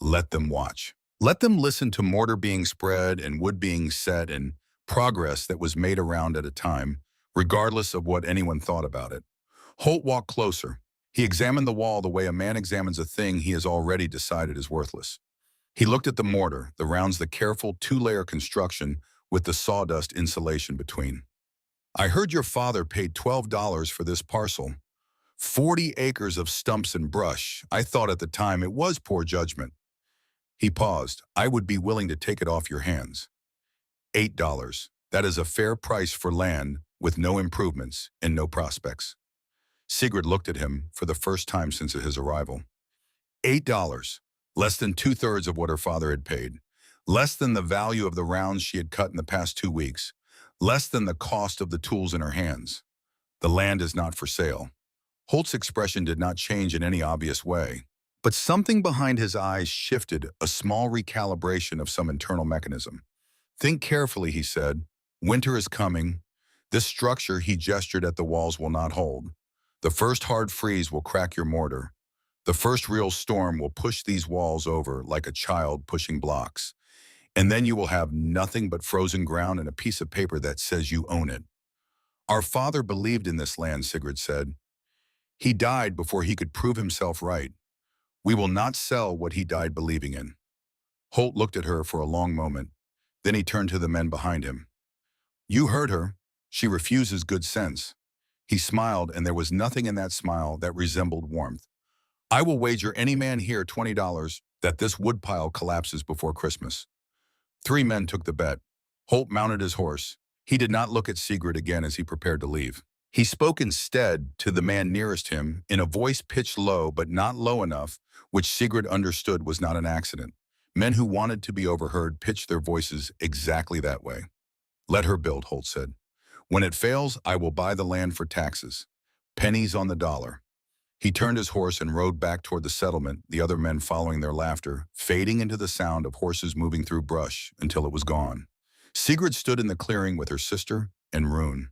Let them watch. Let them listen to mortar being spread and wood being set and progress that was made around at a time, regardless of what anyone thought about it. Holt walked closer. He examined the wall the way a man examines a thing he has already decided is worthless. He looked at the mortar, the rounds, the careful 2-layer construction with the sawdust insulation between. I heard your father paid $12 for this parcel. 40 acres of stumps and brush. I thought at the time it was poor judgment. He paused. I would be willing to take it off your hands. $8. That is a fair price for land with no improvements and no prospects. Sigrid looked at him for the first time since his arrival. $8. Less than 2/3 of what her father had paid. Less than the value of the rounds she had cut in the past 2 weeks. Less than the cost of the tools in her hands. The land is not for sale. Holt's expression did not change in any obvious way, but something behind his eyes shifted, a small recalibration of some internal mechanism. Think carefully, he said. Winter is coming. This structure, he gestured at the walls, will not hold. The first hard freeze will crack your mortar. The first real storm will push these walls over like a child pushing blocks. And then you will have nothing but frozen ground and a piece of paper that says you own it. Our father believed in this land, Sigrid said. He died before he could prove himself right. We will not sell what he died believing in. Holt looked at her for a long moment. Then he turned to the men behind him. You heard her. She refuses good sense. He smiled, and there was nothing in that smile that resembled warmth. I will wager any man here $20 that this woodpile collapses before Christmas. 3 men took the bet. Holt mounted his horse. He did not look at Sigrid again as he prepared to leave. He spoke instead to the man nearest him in a voice pitched low but not low enough, which Sigrid understood was not an accident. Men who wanted to be overheard pitched their voices exactly that way. Let her build, Holt said. When it fails, I will buy the land for taxes. Pennies on the dollar. He turned his horse and rode back toward the settlement, the other men following their laughter, fading into the sound of horses moving through brush until it was gone. Sigrid stood in the clearing with her sister and Rune.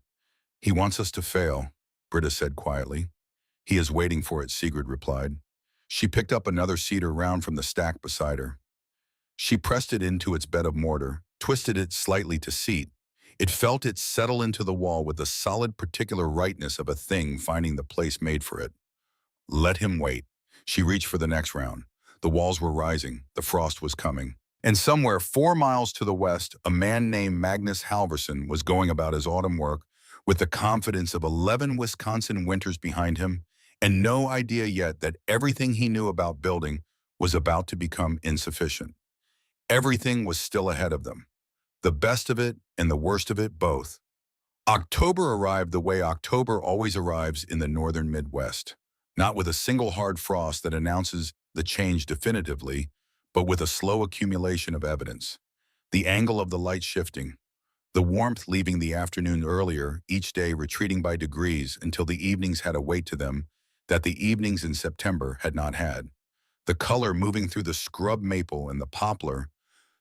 He wants us to fail, Britta said quietly. He is waiting for it, Sigrid replied. She picked up another cedar round from the stack beside her. She pressed it into its bed of mortar, twisted it slightly to seat. It felt it settle into the wall with the solid particular rightness of a thing finding the place made for it. Let him wait. She reached for the next round. The walls were rising. The frost was coming. And somewhere 4 miles to the west, a man named Magnus Halverson was going about his autumn work with the confidence of 11 Wisconsin winters behind him, and no idea yet that everything he knew about building was about to become insufficient. Everything was still ahead of them, the best of it and the worst of it both. October arrived the way October always arrives in the northern Midwest, not with a single hard frost that announces the change definitively, but with a slow accumulation of evidence. The angle of the light shifting, the warmth leaving the afternoon earlier, each day retreating by degrees until the evenings had a weight to them that the evenings in September had not had. The color moving through the scrub maple and the poplar,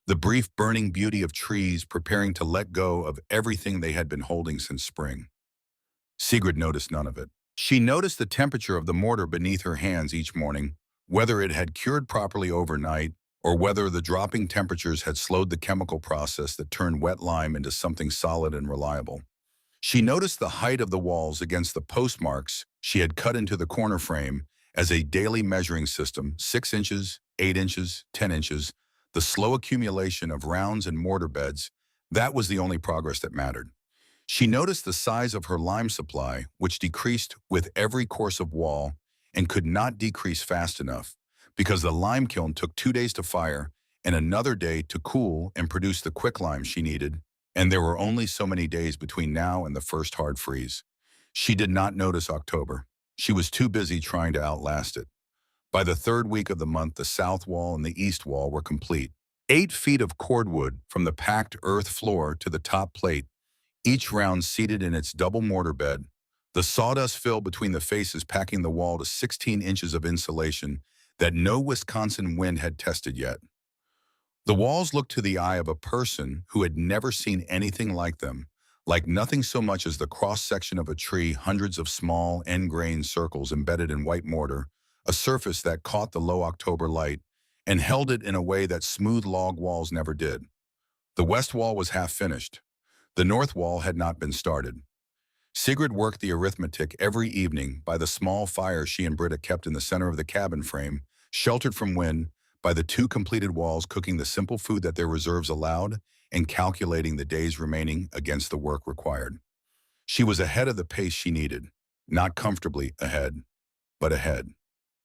the brief burning beauty of trees preparing to let go of everything they had been holding since spring. Sigrid noticed none of it. She noticed the temperature of the mortar beneath her hands each morning, whether it had cured properly overnight or whether the dropping temperatures had slowed the chemical process that turned wet lime into something solid and reliable. She noticed the height of the walls against the postmarks she had cut into the corner frame as a daily measuring system, 6 inches, 8 inches, 10 inches, the slow accumulation of rounds and mortar beds. That was the only progress that mattered. She noticed the size of her lime supply, which decreased with every course of wall and could not decrease fast enough because the lime kiln took 2 days to fire and another day to cool and produce the quicklime she needed, and there were only so many days between now and the first hard freeze. She did not notice October. She was too busy trying to outlast it. By the third week of the month, the south wall and the east wall were complete. 8 feet of cordwood from the packed earth floor to the top plate, each round seated in its double mortar bed, the sawdust fill between the faces packing the wall to 16 inches of insulation that no Wisconsin wind had tested yet. The walls looked to the eye of a person who had never seen anything like them, like nothing so much as the cross-section of a tree, hundreds of small, end-grained circles embedded in white mortar, a surface that caught the low October light and held it in a way that smooth log walls never did. The west wall was half finished. The north wall had not been started. Sigrid worked the arithmetic every evening by the small fire she and Britta kept in the center of the cabin frame, sheltered from wind by the 2 completed walls, cooking the simple food that their reserves allowed and calculating the days remaining against the work required. She was ahead of the pace she needed, not comfortably ahead, but ahead.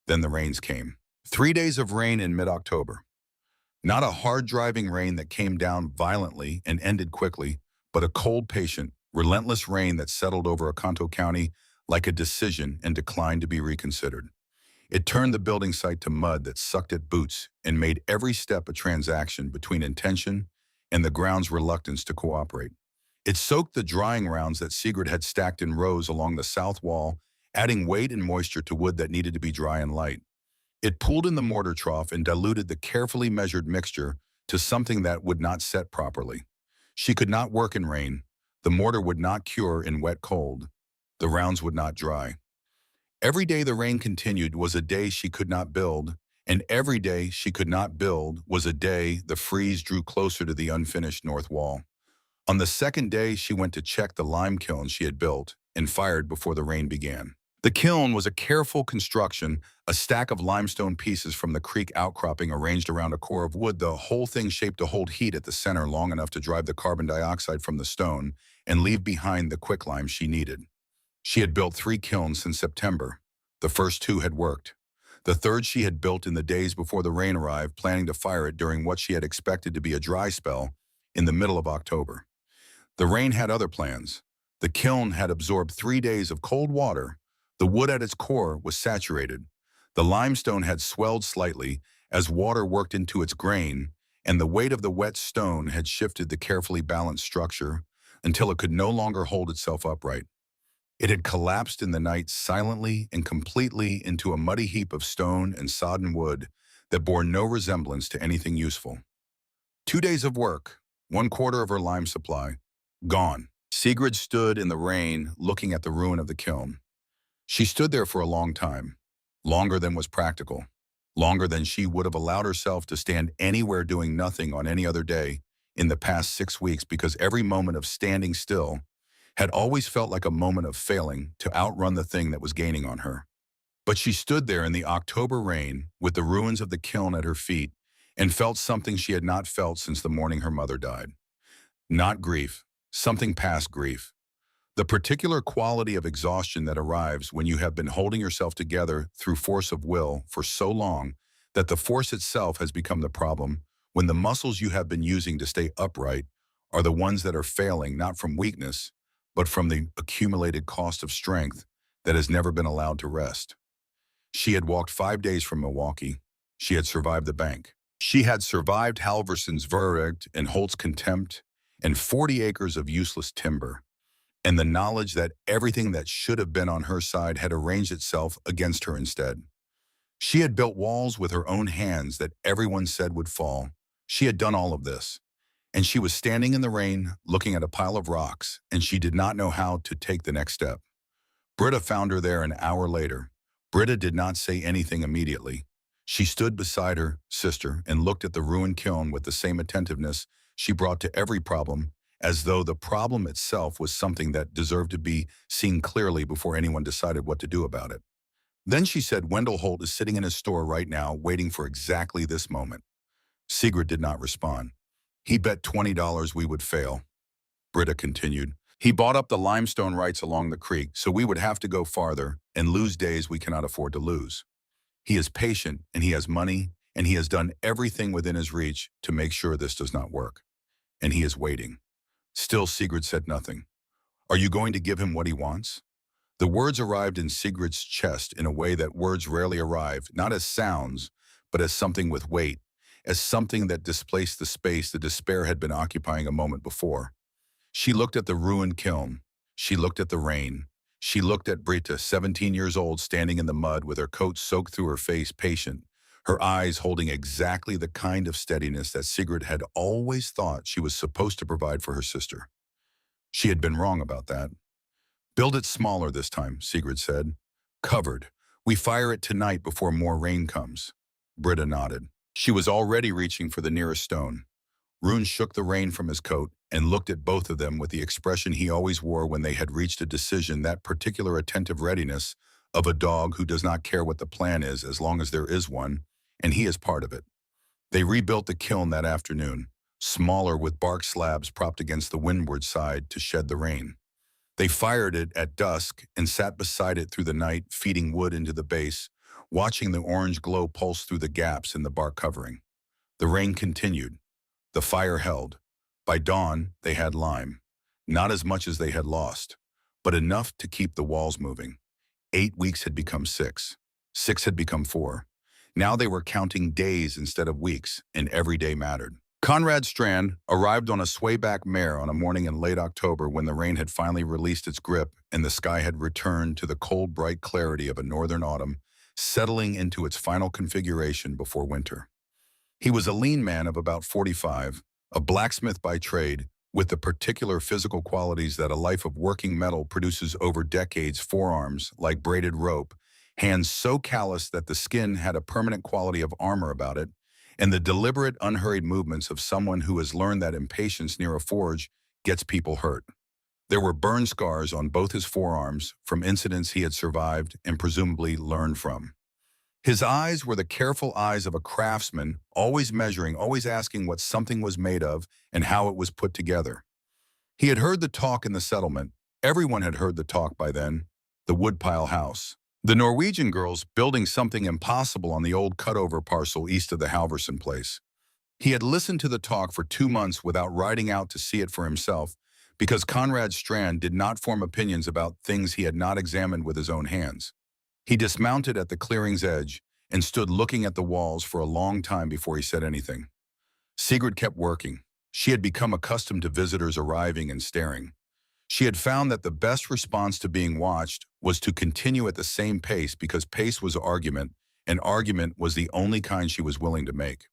Then the rains came. 3 days of rain in mid-October. Not a hard-driving rain that came down violently and ended quickly, but a cold, patient, relentless rain that settled over Oconto County like a decision and declined to be reconsidered. It turned the building site to mud that sucked at boots and made every step a transaction between intention and the ground's reluctance to cooperate. It soaked the drying rounds that Sigrid had stacked in rows along the south wall, adding weight and moisture to wood that needed to be dry and light. It pooled in the mortar trough and diluted the carefully measured mixture to something that would not set properly. She could not work in rain. The mortar would not cure in wet cold. The rounds would not dry. Every day the rain continued was a day she could not build, and every day she could not build was a day the freeze drew closer to the unfinished north wall. On the second day, she went to check the lime kiln she had built and fired before the rain began. The kiln was a careful construction, a stack of limestone pieces from the creek outcropping arranged around a core of wood, the whole thing shaped to hold heat at the center long enough to drive the carbon dioxide from the stone and leave behind the quicklime she needed. She had built 3 kilns since September. The first 2 had worked. The third she had built in the days before the rain arrived, planning to fire it during what she had expected to be a dry spell in the middle of October. The rain had other plans. The kiln had absorbed 3 days of cold water. The wood at its core was saturated. The limestone had swelled slightly as water worked into its grain, and the weight of the wet stone had shifted the carefully balanced structure until it could no longer hold itself upright. It had collapsed in the night silently and completely into a muddy heap of stone and sodden wood that bore no resemblance to anything useful. 2 days of work, 1/4 of her lime supply, gone. Sigrid stood in the rain looking at the ruin of the kiln. She stood there for a long time, longer than was practical, longer than she would have allowed herself to stand anywhere doing nothing on any other day in the past 6 weeks, because every moment of standing still had always felt like a moment of failing to outrun the thing that was gaining on her. But she stood there in the October rain with the ruins of the kiln at her feet and felt something she had not felt since the morning her mother died. Not grief, something past grief. The particular quality of exhaustion that arrives when you have been holding yourself together through force of will for so long that the force itself has become the problem, when the muscles you have been using to stay upright are the ones that are failing not from weakness, but from the accumulated cost of strength that has never been allowed to rest. She had walked 5 days from Milwaukee. She had survived the bank. She had survived Halverson's verdict and Holt's contempt and 40 acres of useless timber, and the knowledge that everything that should have been on her side had arranged itself against her instead. She had built walls with her own hands that everyone said would fall. She had done all of this, and she was standing in the rain looking at a pile of rocks, and she did not know how to take the next step. Britta found her there an hour later. Britta did not say anything immediately. She stood beside her sister and looked at the ruined kiln with the same attentiveness she brought to every problem, as though the problem itself was something that deserved to be seen clearly before anyone decided what to do about it. Then she said, "Wendell Holt is sitting in his store right now waiting for exactly this moment." Sigrid did not respond. "He bet $20 we would fail," Britta continued. "He bought up the limestone rights along the creek, so we would have to go farther and lose days we cannot afford to lose. He is patient, and he has money, and he has done everything within his reach to make sure this does not work. And he is waiting." Still, Sigrid said nothing. "Are you going to give him what he wants?" The words arrived in Sigrid's chest in a way that words rarely arrive, not as sounds, but as something with weight, as something that displaced the space the despair had been occupying a moment before. She looked at the ruined kiln. She looked at the rain. She looked at Britta, 17 years old, standing in the mud with her coat soaked through her face, patient, her eyes holding exactly the kind of steadiness that Sigrid had always thought she was supposed to provide for her sister. She had been wrong about that. "Build it smaller this time," Sigrid said. "Covered. We fire it tonight before more rain comes." Britta nodded. She was already reaching for the nearest stone. Rune shook the rain from his coat and looked at both of them with the expression he always wore when they had reached a decision, that particular attentive readiness of a dog who does not care what the plan is as long as there is one, and he is part of it. They rebuilt the kiln that afternoon, smaller with bark slabs propped against the windward side to shed the rain. They fired it at dusk and sat beside it through the night, feeding wood into the base, watching the orange glow pulse through the gaps in the bark covering. The rain continued. The fire held. By dawn, they had lime. Not as much as they had lost, but enough to keep the walls moving. 8 weeks had become 6. 6 had become 4. Now they were counting days instead of weeks, and every day mattered. Conrad Strand arrived on a swayback mare on a morning in late October when the rain had finally released its grip and the sky had returned to the cold, bright clarity of a northern autumn, settling into its final configuration before winter. He was a lean man of about 45, a blacksmith by trade, with the particular physical qualities that a life of working metal produces over decades: forearms like braided rope, hands so calloused that the skin had a permanent quality of armor about it, and the deliberate, unhurried movements of someone who has learned that impatience near a forge gets people hurt. There were burn scars on both his forearms from incidents he had survived and presumably learned from. His eyes were the careful eyes of a craftsman, always measuring, always asking what something was made of and how it was put together. He had heard the talk in the settlement. Everyone had heard the talk by then. The woodpile house. The Norwegian girls building something impossible on the old cutover parcel east of the Halverson place. He had listened to the talk for 2 months without riding out to see it for himself, because Conrad Strand did not form opinions about things he had not examined with his own hands. He dismounted at the clearing's edge and stood looking at the walls for a long time before he said anything. Sigrid kept working. She had become accustomed to visitors arriving and staring. She had found that the best response to being watched was to continue at the same pace, because pace was argument, and argument was the only kind she was willing to make.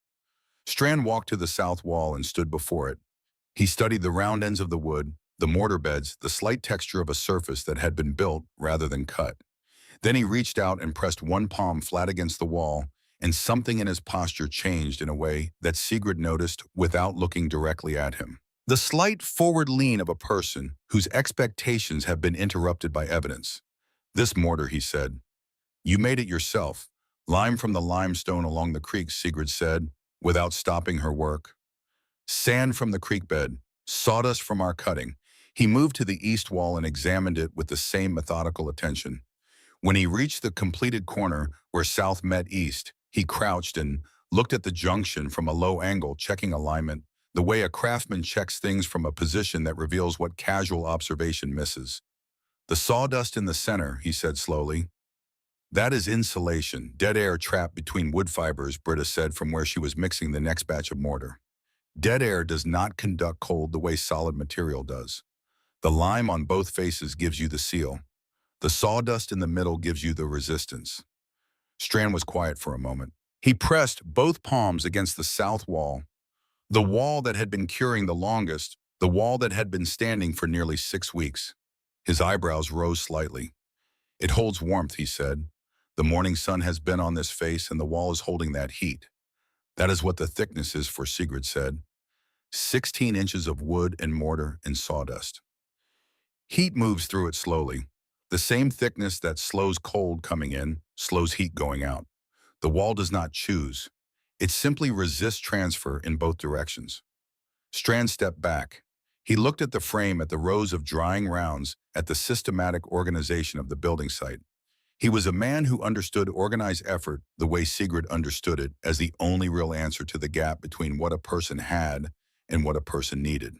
Strand walked to the south wall and stood before it. He studied the round ends of the wood, the mortar beds, the slight texture of a surface that had been built rather than cut. Then he reached out and pressed one palm flat against the wall, and something in his posture changed in a way that Sigrid noticed without looking directly at him. The slight forward lean of a person whose expectations have been interrupted by evidence. "This mortar," he said. "You made it yourself. Lime from the limestone along the creek," Sigrid said, without stopping her work. "Sand from the creek bed, sawdust from our cutting." He moved to the east wall and examined it with the same methodical attention. When he reached the completed corner where south met east, he crouched and looked at the junction from a low angle, checking alignment, the way a craftsman checks things from a position that reveals what casual observation misses. The sawdust in the center, he said slowly. That is insulation, dead air trapped between wood fibers, Britta said from where she was mixing the next batch of mortar. Dead air does not conduct cold the way solid material does. The lime on both faces gives you the seal. The sawdust in the middle gives you the resistance. Strand was quiet for a moment. He pressed both palms against the south wall, the wall that had been curing the longest, the wall that had been standing for nearly 6 weeks. His eyebrows rose slightly. It holds warmth, he said. The morning sun has been on this face and the wall is holding that heat. That is what the thickness is for, Sigrid said. 16 inches of wood and mortar and sawdust. Heat moves through it slowly. The same thickness that slows cold coming in, slows heat going out. The wall does not choose. It simply resists transfer in both directions. Strand stepped back. He looked at the frame, at the rows of drying rounds, at the systematic organization of the building site. He was a man who understood organized effort the way Sigrid understood it as the only real answer to the gap between what a person had and what a person needed.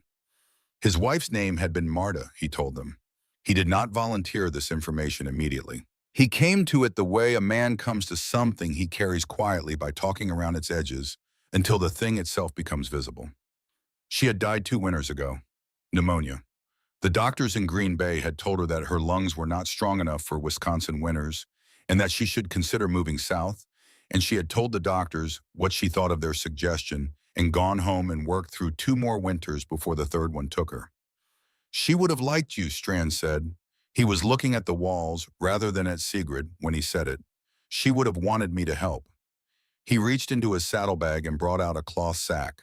His wife's name had been Marta, he told them. He did not volunteer this information immediately. He came to it the way a man comes to something he carries quietly by talking around its edges until the thing itself becomes visible. She had died 2 winters ago. Pneumonia. The doctors in Green Bay had told her that her lungs were not strong enough for Wisconsin winters and that she should consider moving south, and she had told the doctors what she thought of their suggestion and gone home and worked through 2 more winters before the 3rd one took her. She would have liked you, Strand said. He was looking at the walls rather than at Sigrid when he said it. She would have wanted me to help. He reached into his saddlebag and brought out a cloth sack.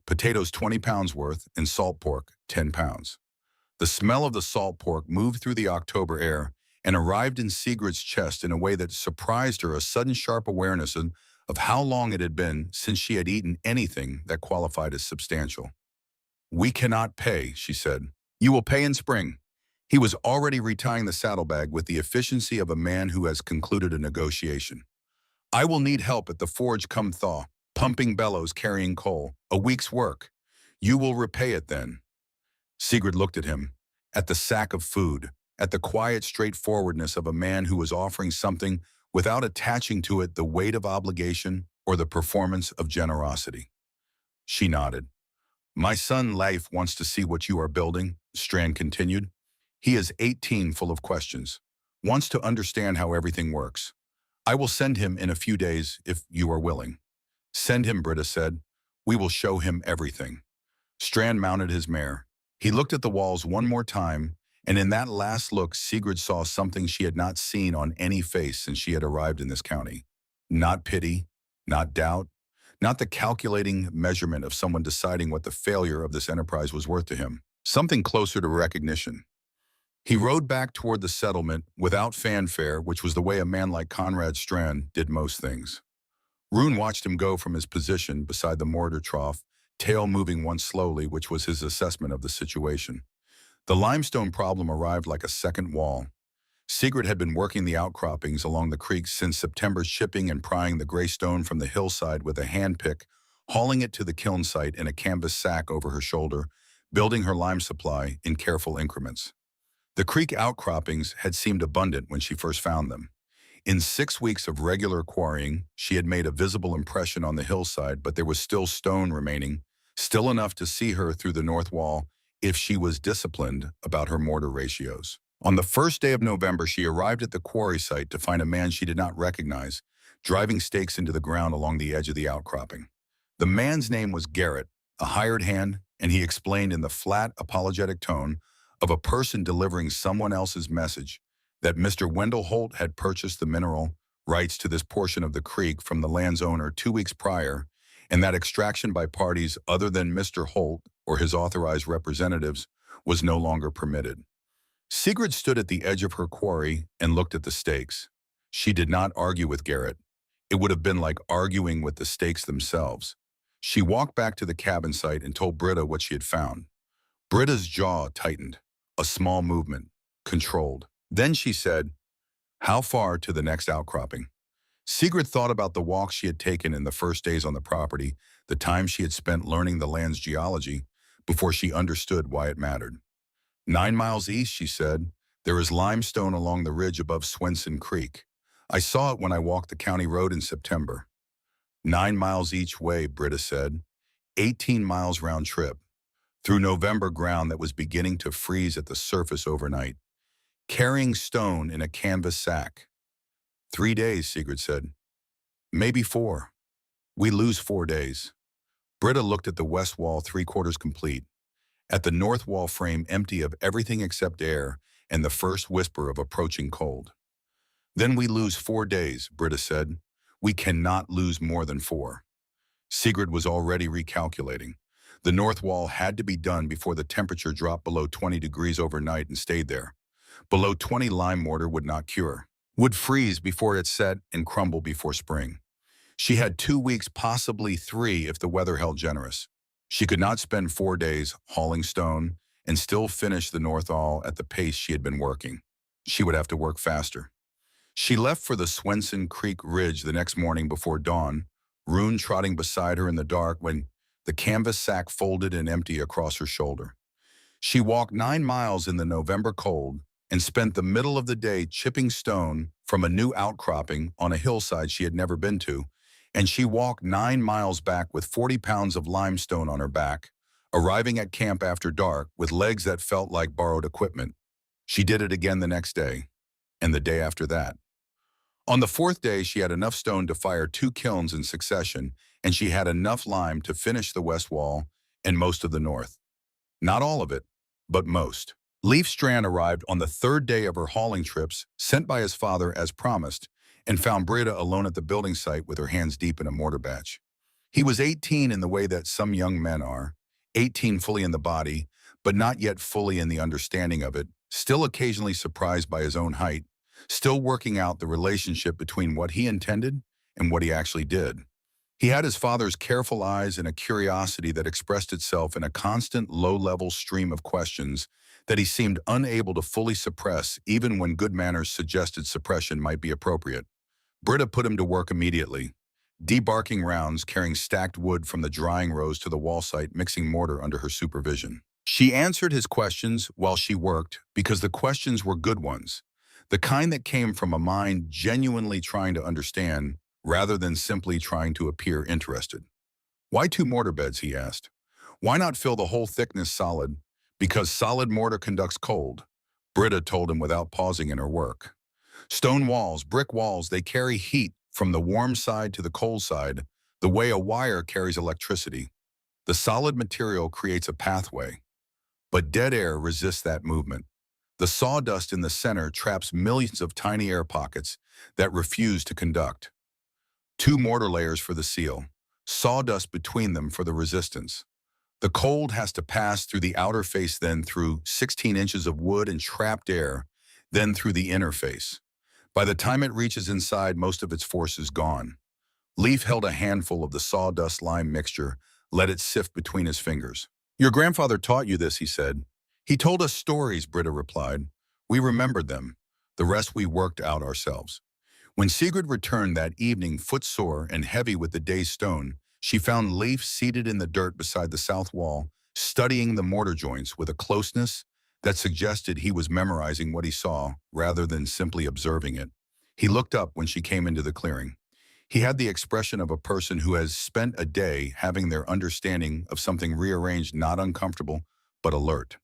Potatoes 20 pounds worth and salt pork 10 pounds. The smell of the salt pork moved through the October air and arrived in Sigrid's chest in a way that surprised her, a sudden sharp awareness of how long it had been since she had eaten anything that qualified as substantial. We cannot pay, she said. You will pay in spring. He was already retying the saddlebag with the efficiency of a man who has concluded a negotiation. I will need help at the forge come thaw, pumping bellows, carrying coal, a week's work. You will repay it then. Sigrid looked at him, at the sack of food, at the quiet straightforwardness of a man who was offering something without attaching to it the weight of obligation or the performance of generosity. She nodded. My son Leif wants to see what you are building, Strand continued. He is 18, full of questions, wants to understand how everything works. I will send him in a few days if you are willing. Send him, Britta said. We will show him everything. Strand mounted his mare. He looked at the walls one more time, and in that last look, Sigrid saw something she had not seen on any face since she had arrived in this county. Not pity, not doubt, not the calculating measurement of someone deciding what the failure of this enterprise was worth to him. Something closer to recognition. He rode back toward the settlement without fanfare, which was the way a man like Conrad Strand did most things. Rune watched him go from his position beside the mortar trough, tail moving once slowly, which was his assessment of the situation. The limestone problem arrived like a second wall. Sigrid had been working the outcroppings along the creek since September, chipping and prying the gray stone from the hillside with a hand pick, hauling it to the kiln site in a canvas sack over her shoulder, building her lime supply in careful increments. The creek outcroppings had seemed abundant when she first found them. In 6 weeks of regular quarrying, she had made a visible impression on the hillside, but there was still stone remaining, still enough to see her through the north wall if she was disciplined about her mortar ratios. On the first day of November, she arrived at the quarry site to find a man she did not recognize, driving stakes into the ground along the edge of the outcropping. The man's name was Garrett, a hired hand, and he explained in the flat, apologetic tone of a person delivering someone else's message that Mr. Wendell Holt had purchased the mineral rights to this portion of the creek from the land's owner 2 weeks prior, and that extraction by parties other than Mr. Holt or his authorized representatives was no longer permitted. Sigrid stood at the edge of her quarry and looked at the stakes. She did not argue with Garrett. It would have been like arguing with the stakes themselves. She walked back to the cabin site and told Britta what she had found. Britta's jaw tightened. a small movement, controlled. Then she said, "How far to the next outcropping?" Sigrid thought about the walks she had taken in the first days on the property, the time she had spent learning the land's geology, before she understood why it mattered. 9 miles east, she said, there is limestone along the ridge above Swenson Creek. I saw it when I walked the county road in September. 9 miles each way, Britta said. 18 miles round trip, through November ground that was beginning to freeze at the surface overnight. Carrying stone in a canvas sack. 3 days, Sigrid said. Maybe 4. We lose 4 days. Britta looked at the west wall 3/4 complete, at the north wall frame empty of everything except air and the first whisper of approaching cold. Then we lose 4 days, Britta said. We cannot lose more than 4. Sigrid was already recalculating. The north wall had to be done before the temperature dropped below 20 degrees overnight and stayed there. Below 20, lime mortar would not cure, would freeze before it set and crumble before spring. She had 2 weeks, possibly 3 if the weather held generous. She could not spend 4 days hauling stone and still finish the north wall at the pace she had been working. She would have to work faster. She left for the Swenson Creek Ridge the next morning before dawn, Rune trotting beside her in the dark when the canvas sack folded and empty across her shoulder. She walked 9 miles in the November cold and spent the middle of the day chipping stone from a new outcropping on a hillside she had never been to, and she walked 9 miles back with 40 pounds of limestone on her back, arriving at camp after dark with legs that felt like borrowed equipment. She did it again the next day, and the day after that. On the 4th day, she had enough stone to fire 2 kilns in succession, and she had enough lime to finish the west wall and most of the north. Not all of it, but most. Leif Strand arrived on the 3rd day of her hauling trips, sent by his father as promised, and found Britta alone at the building site with her hands deep in a mortar batch. He was 18 in the way that some young men are, 18 fully in the body, but not yet fully in the understanding of it, still occasionally surprised by his own height, still working out the relationship between what he intended and what he actually did. He had his father's careful eyes and a curiosity that expressed itself in a constant low-level stream of questions that he seemed unable to fully suppress even when good manners suggested suppression might be appropriate. Britta put him to work immediately, debarking rounds, carrying stacked wood from the drying rows to the wall site, mixing mortar under her supervision. She answered his questions while she worked because the questions were good ones, the kind that came from a mind genuinely trying to understand rather than simply trying to appear interested. "Why 2 mortar beds?" he asked. "Why not fill the whole thickness solid?" "Because solid mortar conducts cold," Britta told him without pausing in her work. "Stone walls, brick walls, they carry heat from the warm side to the cold side, the way a wire carries electricity. The solid material creates a pathway, but dead air resists that movement. The sawdust in the center traps millions of tiny air pockets that refuse to conduct. 2 mortar layers for the seal, sawdust between them for the resistance. The cold has to pass through the outer face, then through 16 inches of wood and trapped air, then through the inner face. By the time it reaches inside, most of its force is gone." Leif held a handful of the sawdust lime mixture, let it sift between his fingers. "Your grandfather taught you this," he said. "He told us stories," Britta replied. "We remembered them. The rest we worked out ourselves." When Sigrid returned that evening, footsore and heavy with the day's stone, she found Leif seated in the dirt beside the south wall, studying the mortar joints with a closeness that suggested he was memorizing what he saw rather than simply observing it. He looked up when she came into the clearing. He had the expression of a person who has spent a day having their understanding of something rearranged, not uncomfortable, but alert.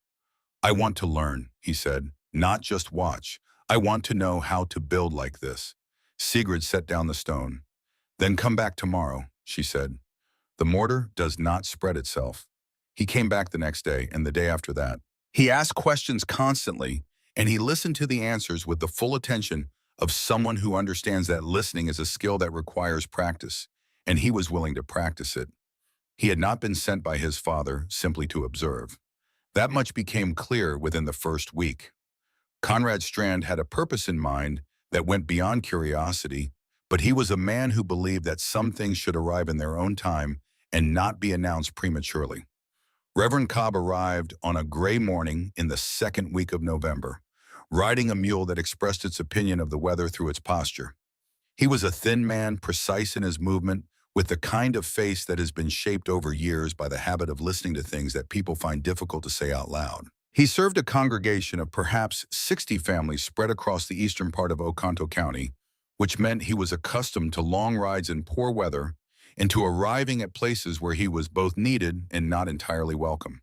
"I want to learn," he said, "not just watch. I want to know how to build like this." Sigrid set down the stone. "Then come back tomorrow," she said. "The mortar does not spread itself." He came back the next day and the day after that. He asked questions constantly, and he listened to the answers with the full attention of someone who understands that listening is a skill that requires practice, and he was willing to practice it. He had not been sent by his father simply to observe. That much became clear within the first week. Conrad Strand had a purpose in mind that went beyond curiosity, but he was a man who believed that some things should arrive in their own time and not be announced prematurely. Reverend Cobb arrived on a gray morning in the second week of November, riding a mule that expressed its opinion of the weather through its posture. He was a thin man, precise in his movement, with the kind of face that has been shaped over years by the habit of listening to things that people find difficult to say out loud. He served a congregation of perhaps 60 families spread across the eastern part of Oconto County, which meant he was accustomed to long rides in poor weather and to arriving at places where he was both needed and not entirely welcome.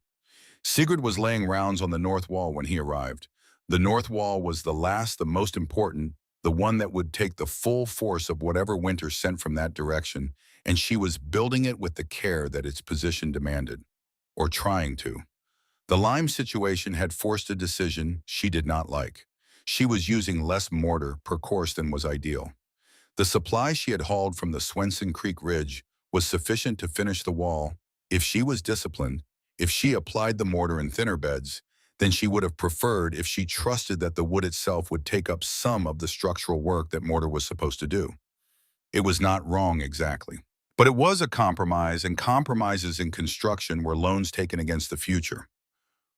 Sigurd was laying rounds on the north wall when he arrived. The north wall was the last, the most important, the one that would take the full force of whatever winter sent from that direction, and she was building it with the care that its position demanded, or trying to. The lime situation had forced a decision she did not like. She was using less mortar per course than was ideal. The supply she had hauled from the Swenson Creek Ridge was sufficient to finish the wall. If she was disciplined, if she applied the mortar in thinner beds, then she would have preferred if she trusted that the wood itself would take up some of the structural work that mortar was supposed to do. It was not wrong exactly. But it was a compromise, and compromises in construction were loans taken against the future.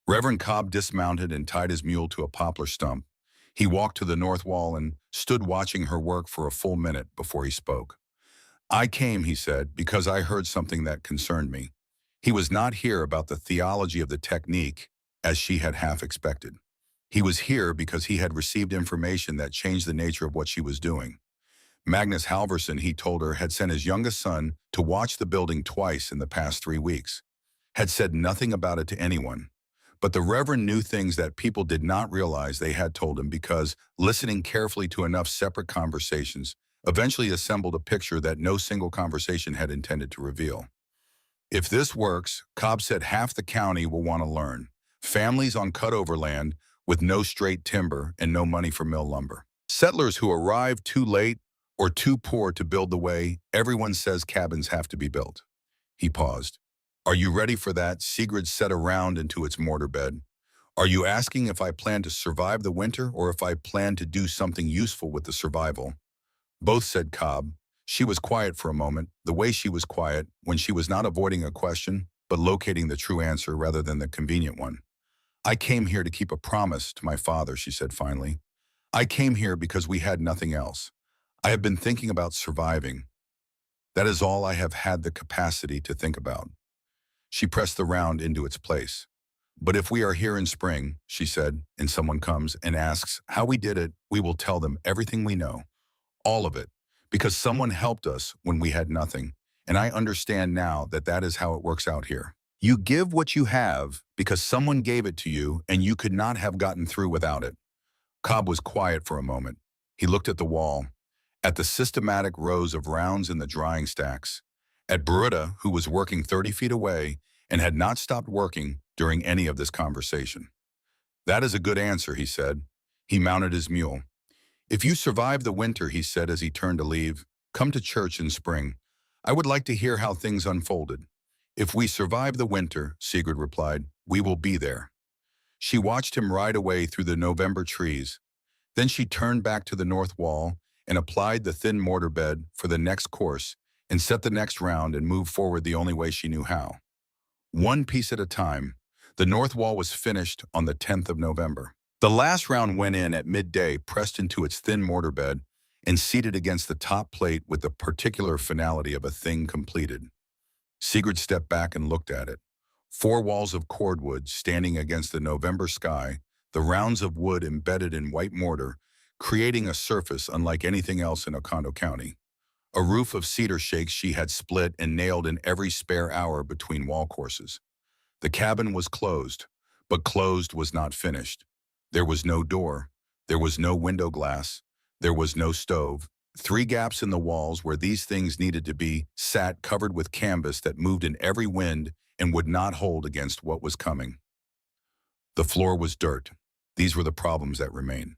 Reverend Cobb dismounted and tied his mule to a poplar stump. He walked to the north wall and stood watching her work for a full minute before he spoke. "I came," he said, "because I heard something that concerned me." He was not here about the theology of the technique, as she had half expected. He was here because he had received information that changed the nature of what she was doing. Magnus Halverson, he told her, had sent his youngest son to watch the building twice in the past 3 weeks, had said nothing about it to anyone. But the Reverend knew things that people did not realize they had told him because, listening carefully to enough separate conversations, eventually assembled a picture that no single conversation had intended to reveal. If this works, Cobb said, half the county will want to learn. Families on cutover land with no straight timber and no money for mill lumber. Settlers who arrive too late or too poor to build the way everyone says cabins have to be built. He paused. "Are you ready for that?" Sigrid set a round into its mortar bed. "Are you asking if I plan to survive the winter or if I plan to do something useful with the survival?" "Both," said Cobb. She was quiet for a moment, the way she was quiet when she was not avoiding a question, but locating the true answer rather than the convenient one. "I came here to keep a promise to my father," she said finally. "I came here because we had nothing else. I have been thinking about surviving. That is all I have had the capacity to think about." She pressed the round into its place. "But if we are here in spring," she said, "and someone comes and asks how we did it, we will tell them everything we know. All of it. Because someone helped us when we had nothing. And I understand now that that is how it works out here. You give what you have because someone gave it to you and you could not have gotten through without it." Cobb was quiet for a moment. He looked at the wall, at the systematic rows of rounds in the drying stacks, at Berutta, who was working 30 feet away and had not stopped working during any of this conversation. "That is a good answer," he said. He mounted his mule. "If you survive the winter," he said as he turned to leave, "come to church in spring. I would like to hear how things unfolded." "If we survive the winter," Sigurd replied, "we will be there." She watched him ride away through the November trees. Then she turned back to the north wall and applied the thin mortar bed for the next course and set the next round and moved forward the only way she knew how. One piece at a time, the north wall was finished on the 10th of November. The last round went in at midday, pressed into its thin mortar bed, and seated against the top plate with the particular finality of a thing completed. Sigurd stepped back and looked at it. 4 walls of cordwood standing against the November sky, the rounds of wood embedded in white mortar, creating a surface unlike anything else in Oconto County. A roof of cedar shakes she had split and nailed in every spare hour between wall courses. The cabin was closed, but closed was not finished. There was no door. There was no window glass. There was no stove. 3 gaps in the walls where these things needed to be sat covered with canvas that moved in every wind and would not hold against what was coming. The floor was dirt. These were the problems that remained.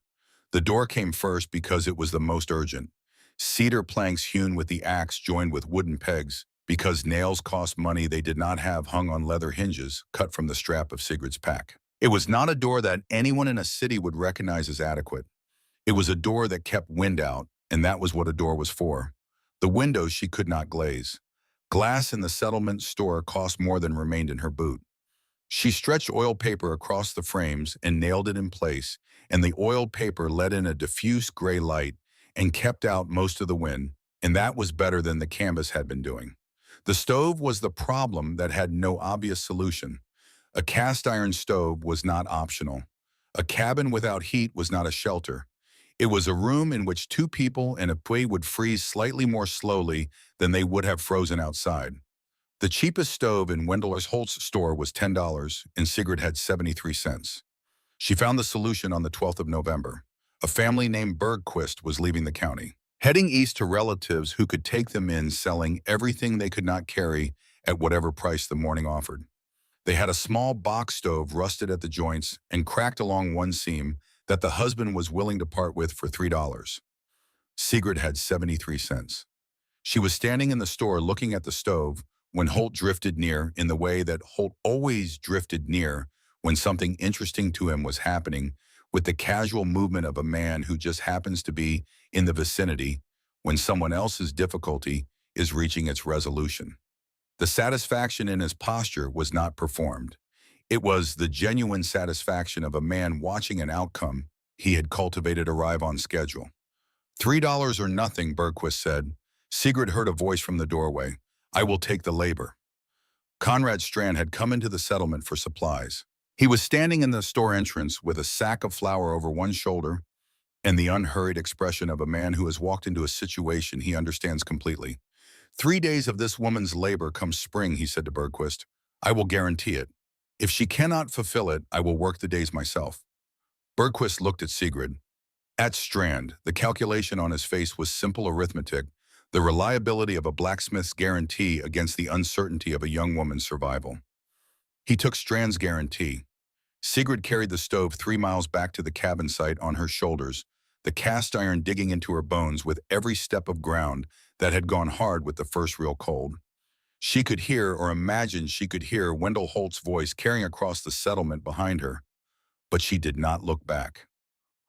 The door came first because it was the most urgent. Cedar planks hewn with the axe joined with wooden pegs, because nails cost money they did not have hung on leather hinges cut from the strap of Sigurd's pack. It was not a door that anyone in a city would recognize as adequate. It was a door that kept wind out, and that was what a door was for. The windows she could not glaze. Glass in the settlement store cost more than remained in her boot. She stretched oil paper across the frames and nailed it in place, and the oiled paper let in a diffuse gray light and kept out most of the wind, and that was better than the canvas had been doing. The stove was the problem that had no obvious solution. A cast iron stove was not optional. A cabin without heat was not a shelter. It was a room in which two people and a pui would freeze slightly more slowly than they would have frozen outside. The cheapest stove in Wendell Holt's store was $10, and Sigrid had 73 cents. She found the solution on the 12th of November. A family named Bergquist was leaving the county, heading east to relatives who could take them in, selling everything they could not carry at whatever price the morning offered. They had a small box stove rusted at the joints and cracked along one seam that the husband was willing to part with for $3. Sigrid had 73 cents. She was standing in the store looking at the stove when Holt drifted near in the way that Holt always drifted near when something interesting to him was happening, with the casual movement of a man who just happens to be in the vicinity when someone else's difficulty is reaching its resolution. The satisfaction in his posture was not performed. It was the genuine satisfaction of a man watching an outcome he had cultivated arrive on schedule. $3 or nothing, Bergquist said. Sigrid heard a voice from the doorway. I will take the labor. Conrad Strand had come into the settlement for supplies. He was standing in the store entrance with a sack of flour over one shoulder and the unhurried expression of a man who has walked into a situation he understands completely. 3 days of this woman's labor come spring, he said to Bergquist. I will guarantee it. If she cannot fulfill it, I will work the days myself. Bergquist looked at Sigrid. At Strand, the calculation on his face was simple arithmetic, the reliability of a blacksmith's guarantee against the uncertainty of a young woman's survival. He took Strand's guarantee. Sigrid carried the stove 3 miles back to the cabin site on her shoulders, the cast iron digging into her bones with every step of ground that had gone hard with the first real cold. She could hear, or imagined she could hear, Wendell Holt's voice carrying across the settlement behind her, but she did not look back.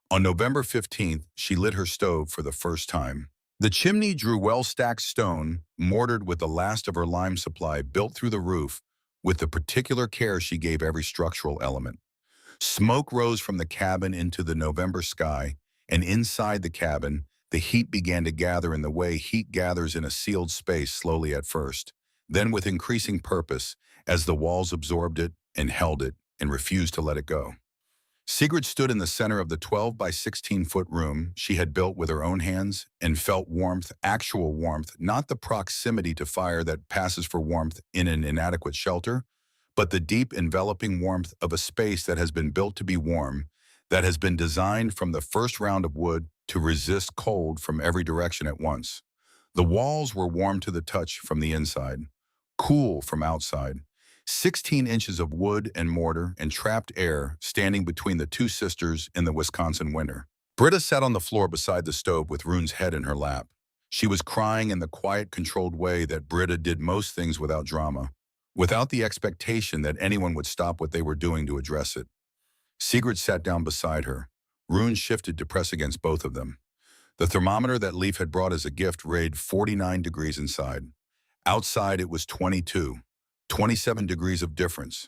On November 15th, she lit her stove for the first time. The chimney drew well-stacked stone, mortared with the last of her lime supply, built through the roof with the particular care she gave every structural element. Smoke rose from the cabin into the November sky, and inside the cabin, the heat began to gather in the way heat gathers in a sealed space, slowly at first, then with increasing purpose as the walls absorbed it and held it and refused to let it go. Sigrid stood in the center of the 12 by 16-foot room she had built with her own hands and felt warmth, actual warmth, not the proximity to fire that passes for warmth in an inadequate shelter, but the deep enveloping warmth of a space that has been built to be warm, that has been designed from the first round of wood to resist cold from every direction at once. The walls were warm to the touch from the inside, cool from outside. 16 inches of wood and mortar and trapped air standing between the two sisters in the Wisconsin winter. Britta sat on the floor beside the stove with Rune's head in her lap. She was crying in the quiet, controlled way that Britta did most things without drama, without the expectation that anyone would stop what they were doing to address it. Sigrid sat down beside her. Rune shifted to press against both of them. The thermometer that Leif had brought as a gift read 49 degrees inside. Outside it was 22. 27 degrees of difference,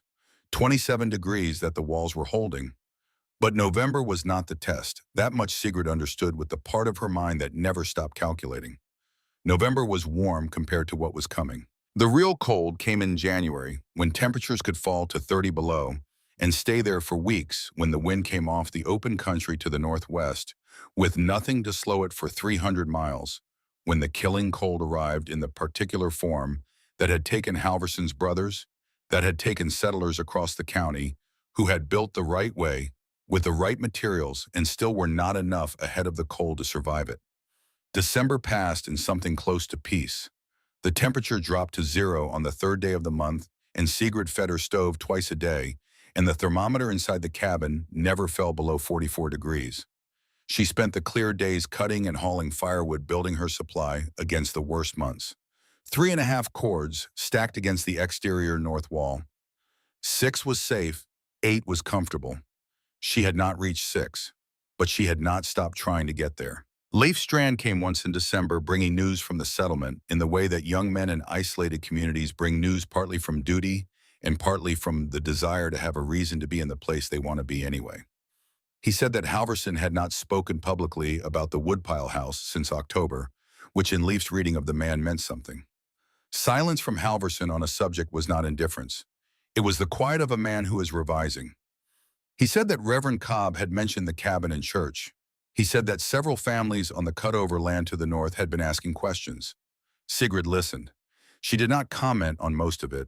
27 degrees that the walls were holding. But November was not the test. That much Sigrid understood with the part of her mind that never stopped calculating. November was warm compared to what was coming. The real cold came in January, when temperatures could fall to 30 below, and stay there for weeks when the wind came off the open country to the northwest, with nothing to slow it for 300 miles, when the killing cold arrived in the particular form that had taken Halverson's brothers, that had taken settlers across the county, who had built the right way, with the right materials, and still were not enough ahead of the cold to survive it. December passed in something close to peace. The temperature dropped to 0 on the 3rd day of the month, and Sigrid fed her stove twice a day, and the thermometer inside the cabin never fell below 44 degrees. She spent the clear days cutting and hauling firewood, building her supply against the worst months. 3.5 cords stacked against the exterior north wall. 6 was safe, 8 was comfortable. She had not reached 6, but she had not stopped trying to get there. Leif Strand came once in December, bringing news from the settlement in the way that young men in isolated communities bring news, partly from duty and partly from the desire to have a reason to be in the place they want to be anyway. He said that Halverson had not spoken publicly about the Woodpile house since October, which in Leaf's reading of the man meant something. Silence from Halverson on a subject was not indifference. It was the quiet of a man who is revising. He said that Reverend Cobb had mentioned the cabin in church. He said that several families on the cutover land to the north had been asking questions. Sigrid listened. She did not comment on most of it,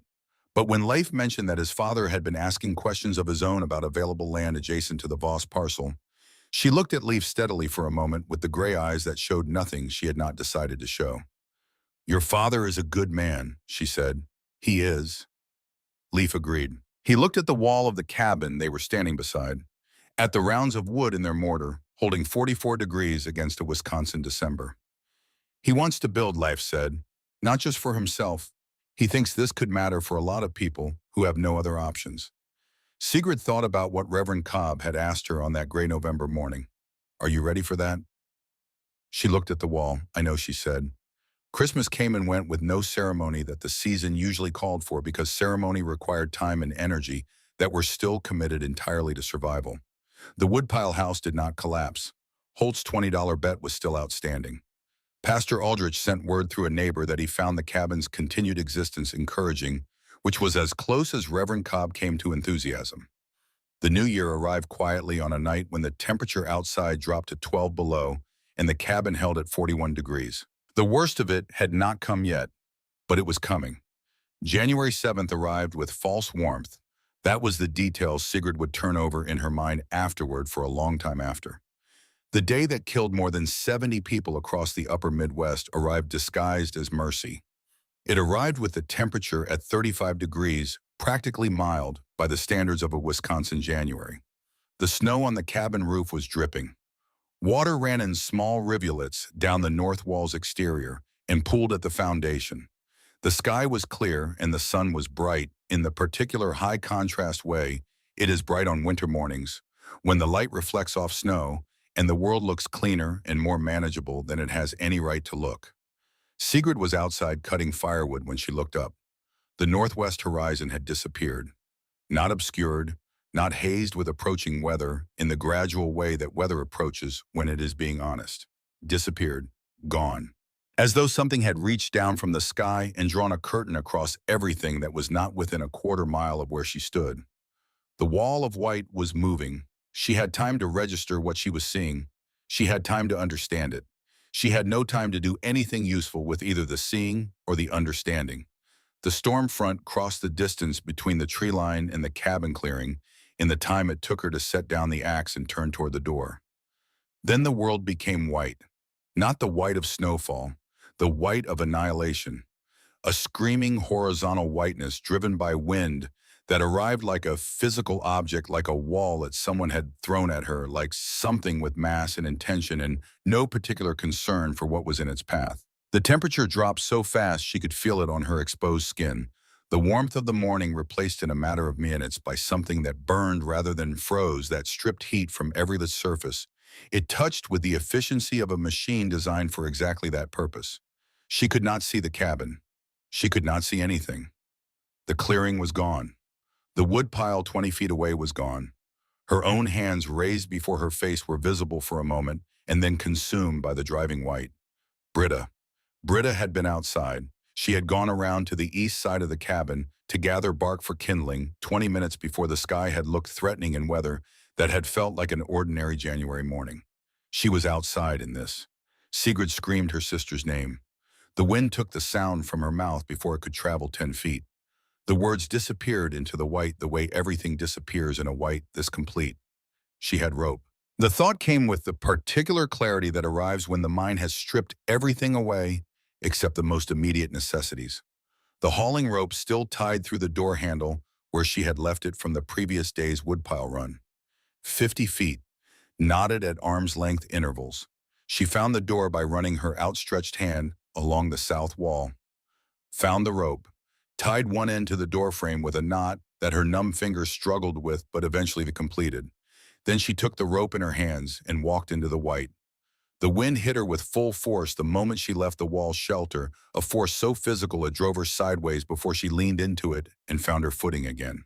but when Leif mentioned that his father had been asking questions of his own about available land adjacent to the Voss parcel, she looked at Leif steadily for a moment with the gray eyes that showed nothing she had not decided to show. "Your father is a good man," she said. "He is." Leif agreed. He looked at the wall of the cabin they were standing beside, at the rounds of wood in their mortar, holding 44 degrees against a Wisconsin December. "He wants to build," Leif said, "not just for himself. He thinks this could matter for a lot of people who have no other options." Sigrid thought about what Reverend Cobb had asked her on that gray November morning. "Are you ready for that?" She looked at the wall. "I know," she said. Christmas came and went with no ceremony that the season usually called for because ceremony required time and energy that were still committed entirely to survival. The Woodpile house did not collapse. Holt's $20 bet was still outstanding. Pastor Aldrich sent word through a neighbor that he found the cabin's continued existence encouraging, which was as close as Reverend Cobb came to enthusiasm. The new year arrived quietly on a night when the temperature outside dropped to 12 below and the cabin held at 41 degrees. The worst of it had not come yet, but it was coming. January 7th arrived with false warmth. That was the details Sigrid would turn over in her mind afterward for a long time after. The day that killed more than 70 people across the upper Midwest arrived disguised as mercy. It arrived with the temperature at 35 degrees, practically mild by the standards of a Wisconsin January. The snow on the cabin roof was dripping. Water ran in small rivulets down the north wall's exterior and pooled at the foundation. The sky was clear and the sun was bright in the particular high-contrast way it is bright on winter mornings, when the light reflects off snow and the world looks cleaner and more manageable than it has any right to look. Sigrid was outside cutting firewood when she looked up. The northwest horizon had disappeared, not obscured, not hazed with approaching weather in the gradual way that weather approaches when it is being honest. Disappeared, gone. As though something had reached down from the sky and drawn a curtain across everything that was not within a quarter mile of where she stood. The wall of white was moving. She had time to register what she was seeing. She had time to understand it. She had no time to do anything useful with either the seeing or the understanding. The storm front crossed the distance between the tree line and the cabin clearing in the time it took her to set down the axe and turn toward the door. Then the world became white. Not the white of snowfall, the white of annihilation. A screaming horizontal whiteness driven by wind that arrived like a physical object, like a wall that someone had thrown at her, like something with mass and intention and no particular concern for what was in its path. The temperature dropped so fast she could feel it on her exposed skin. The warmth of the morning replaced in a matter of minutes by something that burned rather than froze, that stripped heat from every lit surface. It touched with the efficiency of a machine designed for exactly that purpose. She could not see the cabin. She could not see anything. The clearing was gone. The woodpile 20 feet away was gone. Her own hands raised before her face were visible for a moment and then consumed by the driving white. Britta. Britta had been outside. She had gone around to the east side of the cabin to gather bark for kindling 20 minutes before the sky had looked threatening in weather that had felt like an ordinary January morning. She was outside in this. Sigrid screamed her sister's name. The wind took the sound from her mouth before it could travel 10 feet. The words disappeared into the white the way everything disappears in a white this complete. She had rope. The thought came with the particular clarity that arrives when the mind has stripped everything away except the most immediate necessities. The hauling rope still tied through the door handle where she had left it from the previous day's woodpile run. 50 feet, knotted at arm's length intervals. She found the door by running her outstretched hand along the south wall. Found the rope, tied one end to the doorframe with a knot that her numb fingers struggled with but eventually completed. Then she took the rope in her hands and walked into the white. The wind hit her with full force the moment she left the wall's shelter, a force so physical it drove her sideways before she leaned into it and found her footing again.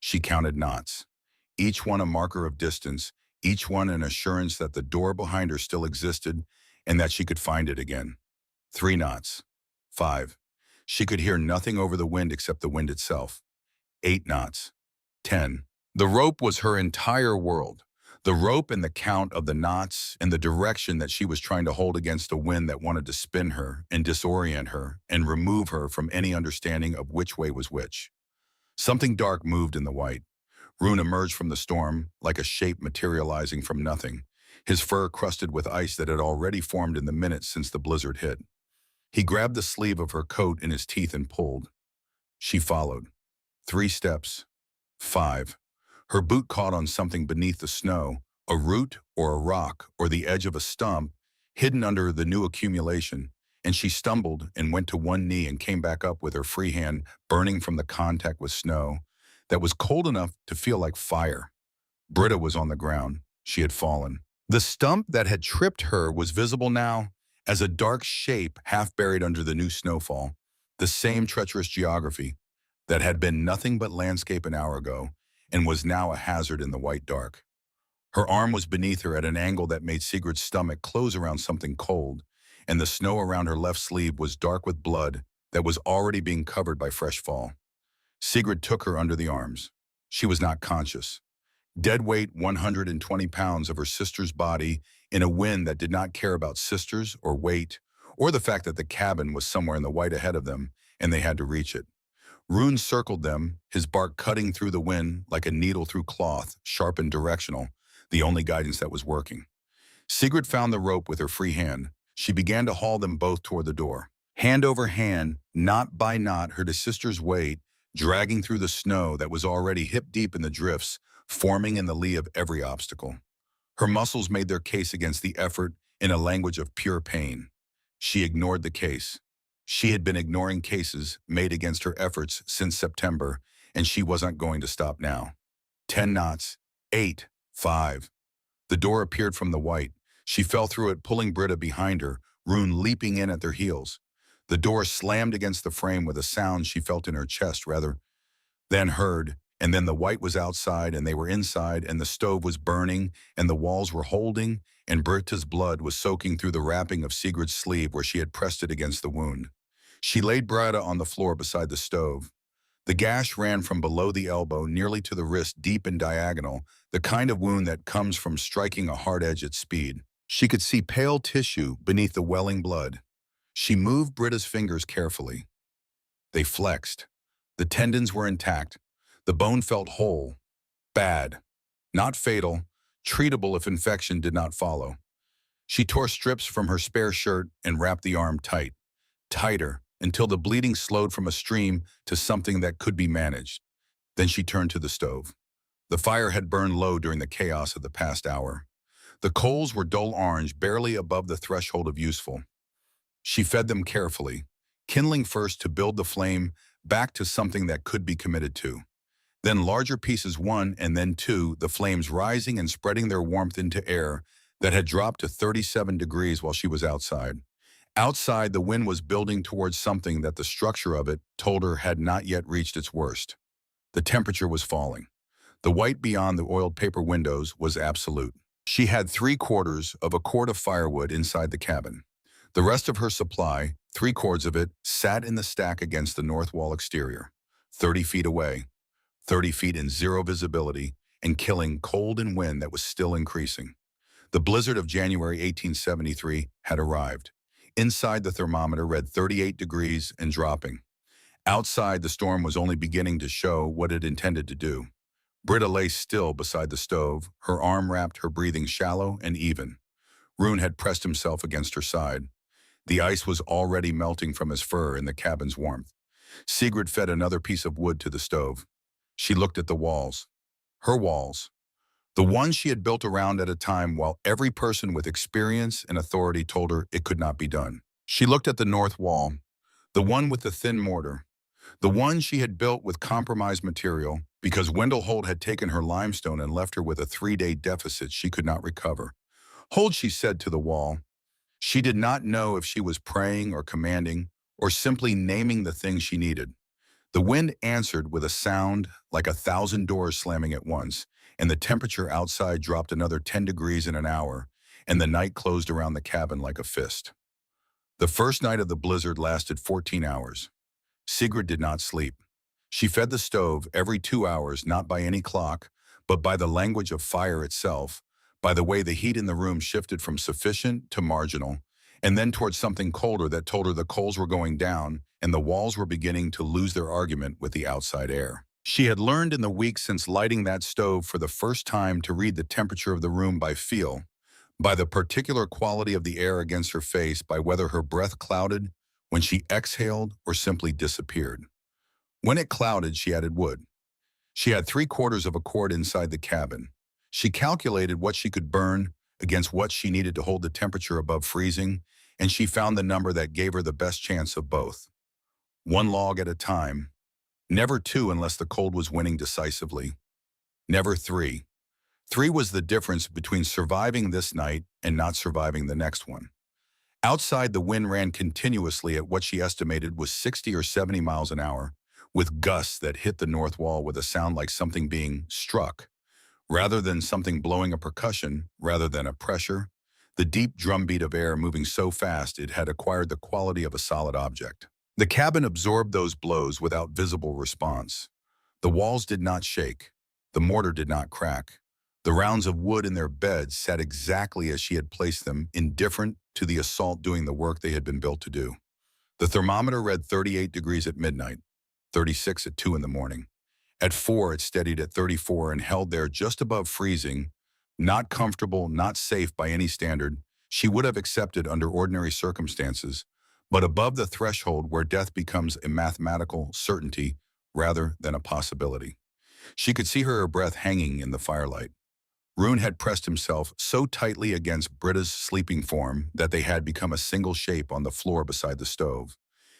She counted knots, each one a marker of distance, each one an assurance that the door behind her still existed and that she could find it again. 3 knots. 5. She could hear nothing over the wind except the wind itself. 8 knots. 10. The rope was her entire world. The rope and the count of the knots and the direction that she was trying to hold against a wind that wanted to spin her and disorient her and remove her from any understanding of which way was which. Something dark moved in the white. Rune emerged from the storm like a shape materializing from nothing, his fur crusted with ice that had already formed in the minutes since the blizzard hit. He grabbed the sleeve of her coat in his teeth and pulled. She followed. 3 steps. 5. Her boot caught on something beneath the snow, a root or a rock or the edge of a stump hidden under the new accumulation, and she stumbled and went to one knee and came back up with her free hand burning from the contact with snow that was cold enough to feel like fire. Britta was on the ground. She had fallen. The stump that had tripped her was visible now as a dark shape half buried under the new snowfall, the same treacherous geography that had been nothing but landscape an hour ago and was now a hazard in the white dark. Her arm was beneath her at an angle that made Sigurd's stomach close around something cold, and the snow around her left sleeve was dark with blood that was already being covered by fresh fall. Sigurd took her under the arms. She was not conscious. Dead weight 120 pounds of her sister's body in a wind that did not care about sisters or weight, or the fact that the cabin was somewhere in the white ahead of them and they had to reach it. Rune circled them, his bark cutting through the wind like a needle through cloth, sharp and directional, the only guidance that was working. Sigrid found the rope with her free hand. She began to haul them both toward the door. Hand over hand, knot by knot, her sister's weight, dragging through the snow that was already hip-deep in the drifts, forming in the lee of every obstacle. Her muscles made their case against the effort in a language of pure pain. She ignored the case. She had been ignoring cases made against her efforts since September, and she wasn't going to stop now. 10 knots. 8. 5. The door appeared from the white. She fell through it, pulling Britta behind her, Rune leaping in at their heels. The door slammed against the frame with a sound she felt in her chest rather than heard, and then the white was outside and they were inside, and the stove was burning and the walls were holding, and Britta's blood was soaking through the wrapping of Sigurd's sleeve where she had pressed it against the wound. She laid Britta on the floor beside the stove. The gash ran from below the elbow nearly to the wrist, deep and diagonal, the kind of wound that comes from striking a hard edge at speed. She could see pale tissue beneath the welling blood. She moved Britta's fingers carefully. They flexed. The tendons were intact. The bone felt whole. Bad. Not fatal. Treatable if infection did not follow. She tore strips from her spare shirt and wrapped the arm tight. Tighter, until the bleeding slowed from a stream to something that could be managed. Then she turned to the stove. The fire had burned low during the chaos of the past hour. The coals were dull orange, barely above the threshold of useful. She fed them carefully, kindling first to build the flame back to something that could be committed to. Then larger pieces 1 and then 2, the flames rising and spreading their warmth into air that had dropped to 37 degrees while she was outside. Outside, the wind was building towards something that the structure of it told her had not yet reached its worst. The temperature was falling. The white beyond the oiled paper windows was absolute. She had 3/4 of a cord of firewood inside the cabin. The rest of her supply, 3/4 of it, sat in the stack against the north wall exterior, 30 feet away, 30 feet in zero visibility, and killing cold and wind that was still increasing. The blizzard of January 1873 had arrived. Inside, the thermometer read 38 degrees and dropping. Outside, the storm was only beginning to show what it intended to do. Britta lay still beside the stove, her arm wrapped, her breathing shallow and even. Rune had pressed himself against her side. The ice was already melting from his fur in the cabin's warmth. Sigrid fed another piece of wood to the stove. She looked at the walls. Her walls. The ones she had built around at a time while every person with experience and authority told her it could not be done. She looked at the north wall, the one with the thin mortar, the one she had built with compromised material because Wendell Holt had taken her limestone and left her with a 3-day deficit she could not recover. Hold, she said to the wall. She did not know if she was praying or commanding or simply naming the thing she needed. The wind answered with a sound like 1,000 doors slamming at once, and the temperature outside dropped another 10 degrees in an hour, and the night closed around the cabin like a fist. The first night of the blizzard lasted 14 hours. Sigrid did not sleep. She fed the stove every 2 hours, not by any clock, but by the language of fire itself, by the way the heat in the room shifted from sufficient to marginal, and then towards something colder that told her the coals were going down and the walls were beginning to lose their argument with the outside air. She had learned in the weeks since lighting that stove for the first time to read the temperature of the room by feel, by the particular quality of the air against her face, by whether her breath clouded when she exhaled or simply disappeared. When it clouded, she added wood. She had 3/4 of a cord inside the cabin. She calculated what she could burn against what she needed to hold the temperature above freezing, and she found the number that gave her the best chance of both. One log at a time. Never two unless the cold was winning decisively. Never three. Three was the difference between surviving this night and not surviving the next one. Outside, the wind ran continuously at what she estimated was 60 or 70 miles an hour, with gusts that hit the north wall with a sound like something being struck. Rather than something blowing a percussion, rather than a pressure, the deep drumbeat of air moving so fast it had acquired the quality of a solid object. The cabin absorbed those blows without visible response. The walls did not shake. The mortar did not crack. The rounds of wood in their beds sat exactly as she had placed them, indifferent to the assault doing the work they had been built to do. The thermometer read 38 degrees at midnight, 36 at 2 in the morning. At 4, it steadied at 34 and held there just above freezing, not comfortable, not safe by any standard she would have accepted under ordinary circumstances, but above the threshold where death becomes a mathematical certainty rather than a possibility. She could see her breath hanging in the firelight. Rune had pressed himself so tightly against Britta's sleeping form that they had become a single shape on the floor beside the stove.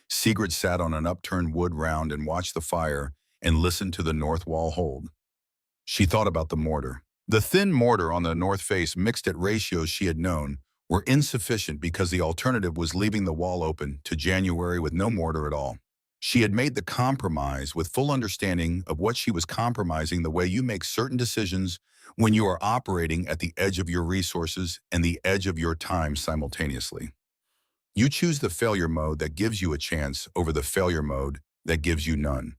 Sigrid sat on an upturned wood round and watched the fire and listened to the north wall hold. She thought about the mortar. The thin mortar on the north face, mixed at ratios she had known, were insufficient because the alternative was leaving the wall open to January with no mortar at all. She had made the compromise with full understanding of what she was compromising, the way you make certain decisions when you are operating at the edge of your resources and the edge of your time simultaneously. You choose the failure mode that gives you a chance over the failure mode that gives you none.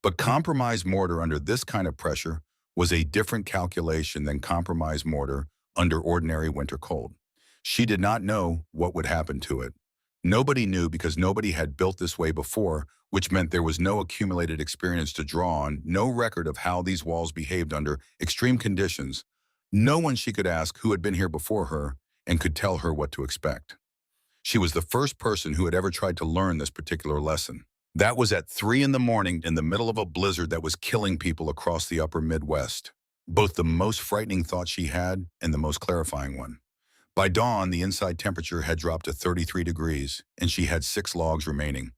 But compromise mortar under this kind of pressure was a different calculation than compromise mortar under ordinary winter cold. She did not know what would happen to it. Nobody knew because nobody had built this way before, which meant there was no accumulated experience to draw on, no record of how these walls behaved under extreme conditions. No one she could ask who had been here before her and could tell her what to expect. She was the first person who had ever tried to learn this particular lesson. That was at 3 in the morning in the middle of a blizzard that was killing people across the upper Midwest. Both the most frightening thought she had and the most clarifying one. By dawn, the inside temperature had dropped to 33 degrees, and she had 6 logs remaining.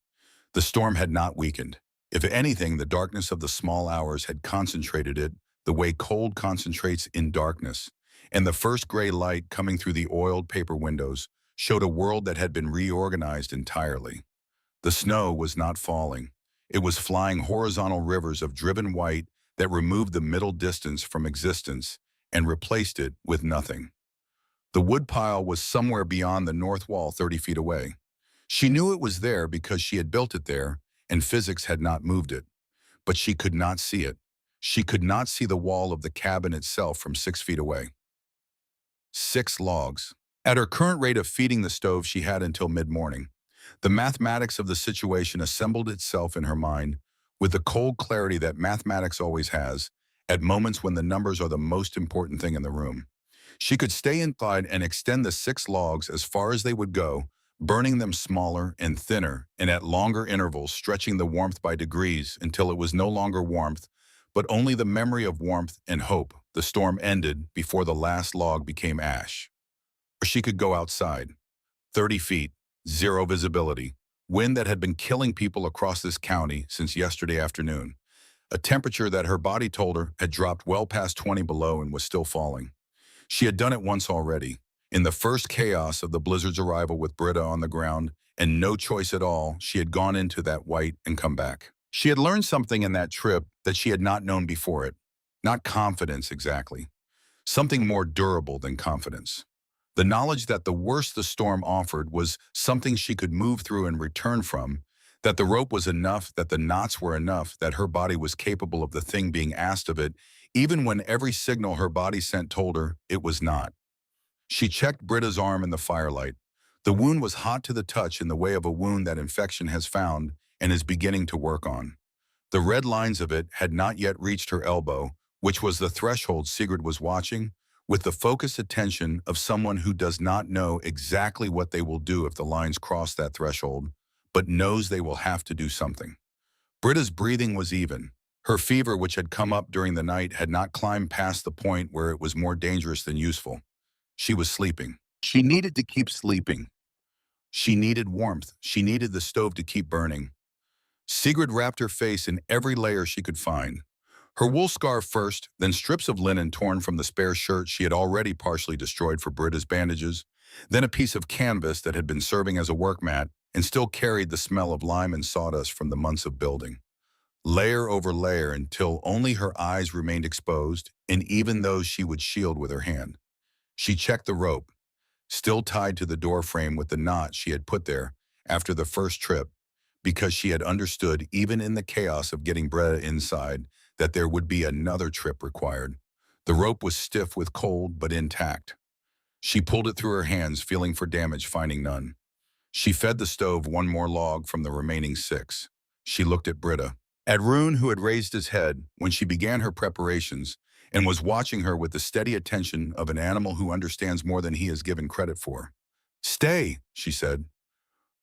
The storm had not weakened. If anything, the darkness of the small hours had concentrated it the way cold concentrates in darkness, and the first gray light coming through the oiled paper windows showed a world that had been reorganized entirely. The snow was not falling. It was flying horizontal rivers of driven white that removed the middle distance from existence and replaced it with nothing. The woodpile was somewhere beyond the north wall 30 feet away. She knew it was there because she had built it there, and physics had not moved it. But she could not see it. She could not see the wall of the cabin itself from 6 feet away. 6 logs. At her current rate of feeding the stove, she had until mid-morning. The mathematics of the situation assembled itself in her mind with the cold clarity that mathematics always has at moments when the numbers are the most important thing in the room. She could stay inside and extend the 6 logs as far as they would go, burning them smaller and thinner and at longer intervals, stretching the warmth by degrees until it was no longer warmth, but only the memory of warmth and hope. The storm ended before the last log became ash. Or she could go outside. 30 feet, zero visibility, wind that had been killing people across this county since yesterday afternoon, a temperature that her body told her had dropped well past 20 below and was still falling. She had done it once already. In the first chaos of the blizzard's arrival with Britta on the ground and no choice at all, she had gone into that white and come back. She had learned something in that trip that she had not known before it. Not confidence exactly. Something more durable than confidence. The knowledge that the worst the storm offered was something she could move through and return from, that the rope was enough, that the knots were enough, that her body was capable of the thing being asked of it, even when every signal her body sent told her it was not. She checked Britta's arm in the firelight. The wound was hot to the touch in the way of a wound that infection has found and is beginning to work on. The red lines of it had not yet reached her elbow, which was the threshold Sigrid was watching, with the focused attention of someone who does not know exactly what they will do if the lines cross that threshold, but knows they will have to do something. Britta's breathing was even. Her fever, which had come up during the night, had not climbed past the point where it was more dangerous than useful. She was sleeping. She needed to keep sleeping. She needed warmth. She needed the stove to keep burning. Sigrid wrapped her face in every layer she could find. Her wool scarf first, then strips of linen torn from the spare shirt she had already partially destroyed for Britta's bandages, then a piece of canvas that had been serving as a work mat and still carried the smell of lime and sawdust from the months of building. Layer over layer until only her eyes remained exposed, and even those she would shield with her hand. She checked the rope, still tied to the door frame with the knot she had put there after the first trip, because she had understood, even in the chaos of getting Britta inside, that there would be another trip required. The rope was stiff with cold, but intact. She pulled it through her hands, feeling for damage, finding none. She fed the stove one more log from the remaining 6. She looked at Britta, at Rune, who had raised his head when she began her preparations and was watching her with the steady attention of an animal who understands more than he is given credit for. "Stay," she said.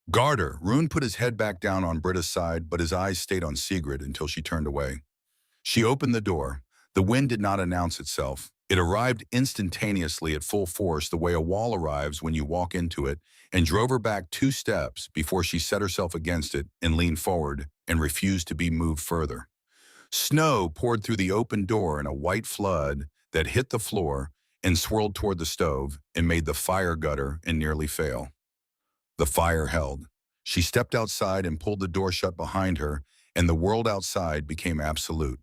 "Garter." Rune put his head back down on Britta's side, but his eyes stayed on Sigrid until she turned away. She opened the door. The wind did not announce itself. It arrived instantaneously at full force, the way a wall arrives when you walk into it, and drove her back 2 steps before she set herself against it and leaned forward and refused to be moved further. Snow poured through the open door in a white flood that hit the floor and swirled toward the stove and made the fire gutter and nearly fail. The fire held. She stepped outside and pulled the door shut behind her, and the world outside became absolute.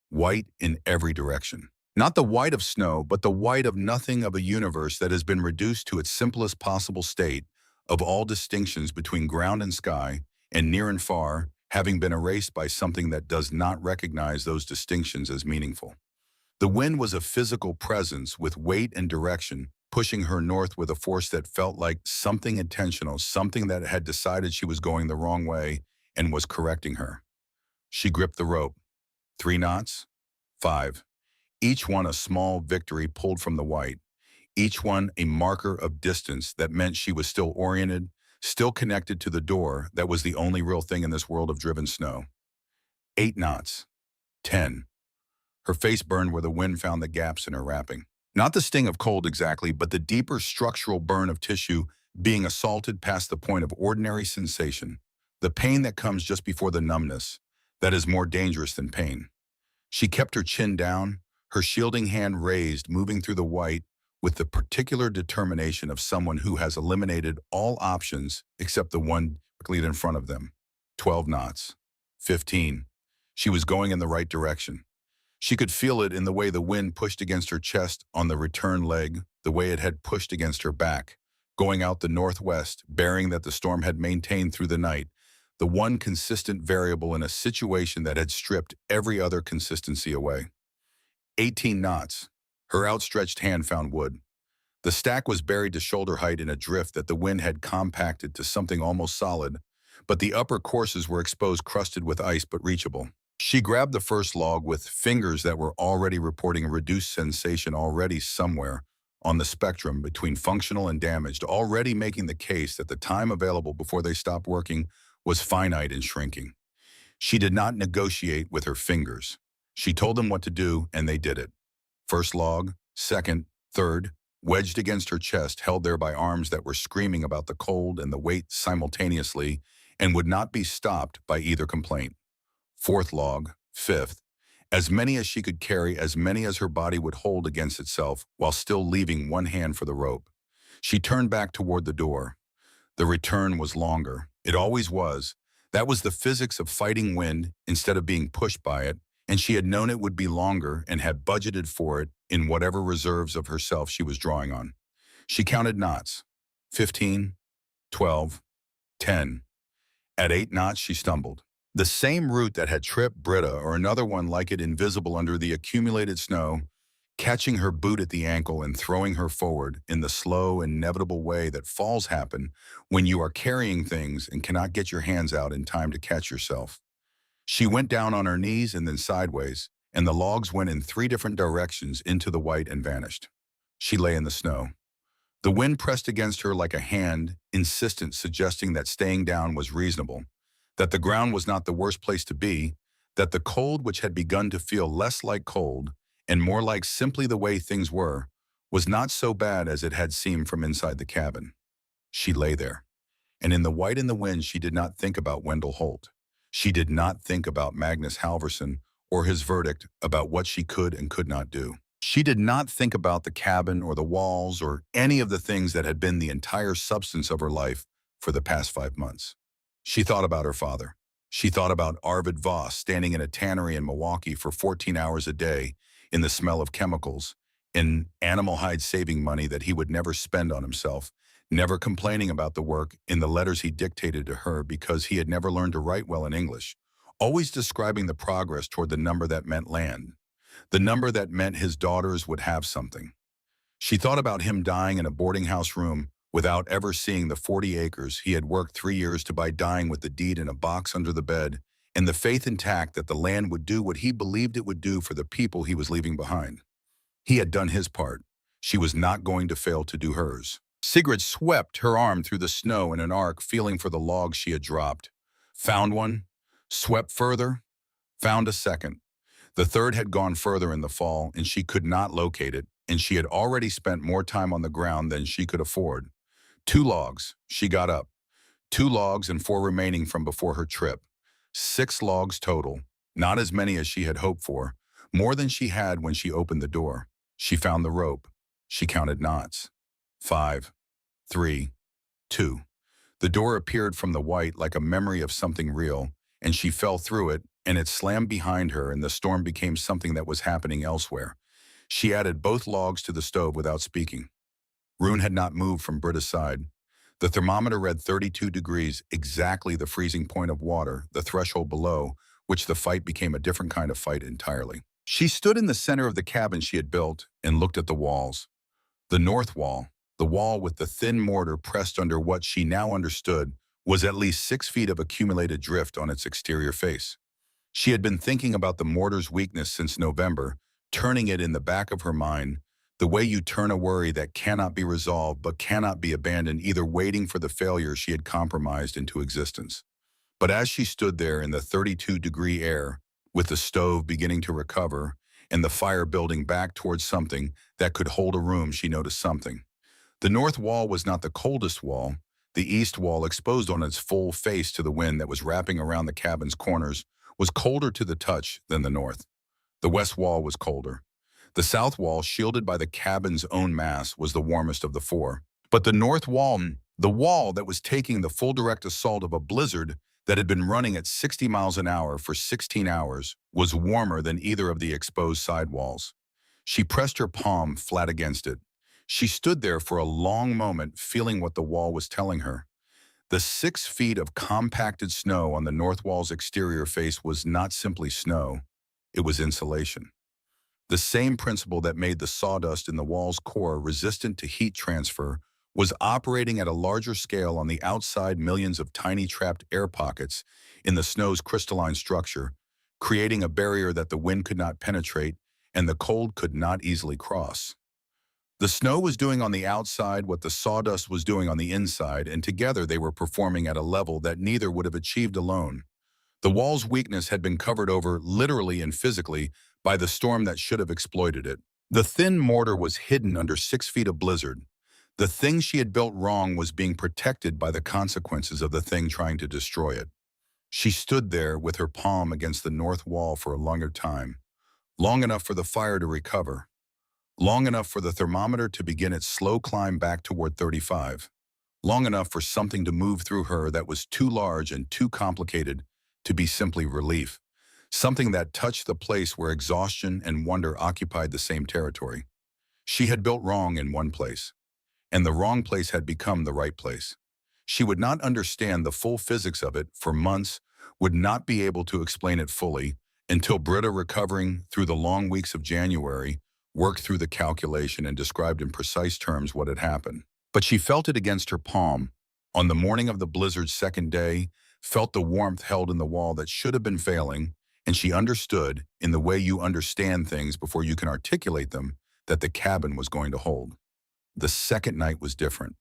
White in every direction. Not the white of snow, but the white of nothing, of a universe that has been reduced to its simplest possible state, of all distinctions between ground and sky, and near and far, having been erased by something that does not recognize those distinctions as meaningful. The wind was a physical presence with weight and direction, pushing her north with a force that felt like something intentional, something that had decided she was going the wrong way and was correcting her. She gripped the rope. 3 knots, 5. Each one a small victory pulled from the white. Each one a marker of distance that meant she was still oriented, still connected to the door that was the only real thing in this world of driven snow. 8 knots, 10. Her face burned where the wind found the gaps in her wrapping. Not the sting of cold exactly, but the deeper structural burn of tissue being assaulted past the point of ordinary sensation. The pain that comes just before the numbness, that is more dangerous than pain. She kept her chin down, her shielding hand raised, moving through the white with the particular determination of someone who has eliminated all options except the one directly in front of them. 12 knots. 15. She was going in the right direction. She could feel it in the way the wind pushed against her chest on the return leg, the way it had pushed against her back, going out the northwest, bearing that the storm had maintained through the night, the one consistent variable in a situation that had stripped every other consistency away. 18 knots. Her outstretched hand found wood. The stack was buried to shoulder height in a drift that the wind had compacted to something almost solid, but the upper courses were exposed, crusted with ice but reachable. She grabbed the first log with fingers that were already reporting a reduced sensation, already somewhere on the spectrum between functional and damaged, already making the case that the time available before they stopped working was finite and shrinking. She did not negotiate with her fingers. She told them what to do, and they did it. First log, second, third, wedged against her chest, held there by arms that were screaming about the cold and the weight simultaneously, and would not be stopped by either complaint. Fourth log, fifth, as many as she could carry, as many as her body would hold against itself, while still leaving one hand for the rope. She turned back toward the door. The return was longer. It always was. That was the physics of fighting wind instead of being pushed by it, and she had known it would be longer and had budgeted for it in whatever reserves of herself she was drawing on. She counted knots. 15, 12, 10. At 8 knots, she stumbled. The same route that had tripped Britta or another one like it invisible under the accumulated snow, catching her boot at the ankle and throwing her forward in the slow, inevitable way that falls happen when you are carrying things and cannot get your hands out in time to catch yourself. She went down on her knees and then sideways, and the logs went in 3 different directions into the white and vanished. She lay in the snow. The wind pressed against her like a hand, insistent, suggesting that staying down was reasonable, that the ground was not the worst place to be, that the cold, which had begun to feel less like cold and more like simply the way things were, was not so bad as it had seemed from inside the cabin. She lay there, and in the white and the wind she did not think about Wendell Holt. She did not think about Magnus Halverson or his verdict about what she could and could not do. She did not think about the cabin or the walls or any of the things that had been the entire substance of her life for the past 5 months. She thought about her father. She thought about Arvid Voss standing in a tannery in Milwaukee for 14 hours a day in the smell of chemicals, in animal hide saving money that he would never spend on himself, never complaining about the work in the letters he dictated to her because he had never learned to write well in English, always describing the progress toward the number that meant land, the number that meant his daughters would have something. She thought about him dying in a boarding house room without ever seeing the 40 acres he had worked 3 years to buy, dying with the deed in a box under the bed, and the faith intact that the land would do what he believed it would do for the people he was leaving behind. He had done his part. She was not going to fail to do hers. Sigrid swept her arm through the snow in an arc, feeling for the log she had dropped. Found one, swept further, found a second. The third had gone further in the fall, and she could not locate it, and she had already spent more time on the ground than she could afford. 2 logs. She got up. 2 logs and 4 remaining from before her trip. 6 logs total, not as many as she had hoped for, more than she had when she opened the door. She found the rope. She counted knots. 5, 3, 2. The door appeared from the white like a memory of something real, and she fell through it, and it slammed behind her, and the storm became something that was happening elsewhere. She added both logs to the stove without speaking. Rune had not moved from Britta's side. The thermometer read 32 degrees, exactly the freezing point of water, the threshold below, which the fight became a different kind of fight entirely. She stood in the center of the cabin she had built and looked at the walls. The north wall, the wall with the thin mortar pressed under what she now understood was at least 6 feet of accumulated drift on its exterior face. She had been thinking about the mortar's weakness since November, turning it in the back of her mind, the way you turn a worry that cannot be resolved but cannot be abandoned, either waiting for the failure she had compromised into existence. But as she stood there in the 32-degree air, with the stove beginning to recover and the fire building back towards something that could hold a room, she noticed something. The north wall was not the coldest wall. The east wall, exposed on its full face to the wind that was wrapping around the cabin's corners, was colder to the touch than the north. The west wall was colder. The south wall, shielded by the cabin's own mass, was the warmest of the 4. But the north wall, the wall that was taking the full direct assault of a blizzard that had been running at 60 miles an hour for 16 hours, was warmer than either of the exposed side walls. She pressed her palm flat against it. She stood there for a long moment, feeling what the wall was telling her. The 6 feet of compacted snow on the north wall's exterior face was not simply snow, it was insulation. The same principle that made the sawdust in the wall's core resistant to heat transfer was operating at a larger scale on the outside. Millions of tiny trapped air pockets in the snow's crystalline structure, creating a barrier that the wind could not penetrate and the cold could not easily cross. The snow was doing on the outside what the sawdust was doing on the inside, and together they were performing at a level that neither would have achieved alone. The wall's weakness had been covered over, literally and physically, by the storm that should have exploited it. The thin mortar was hidden under 6 feet of blizzard. The thing she had built wrong was being protected by the consequences of the thing trying to destroy it. She stood there with her palm against the north wall for a longer time, long enough for the fire to recover, long enough for the thermometer to begin its slow climb back toward 35, long enough for something to move through her that was too large and too complicated to be simply relief, something that touched the place where exhaustion and wonder occupied the same territory. She had built wrong in one place, and the wrong place had become the right place. She would not understand the full physics of it for months, would not be able to explain it fully, until Britta, recovering through the long weeks of January, worked through the calculation and described in precise terms what had happened. But she felt it against her palm. On the morning of the blizzard's second day, felt the warmth held in the wall that should have been failing, and she understood, in the way you understand things before you can articulate them, that the cabin was going to hold. The second night was different.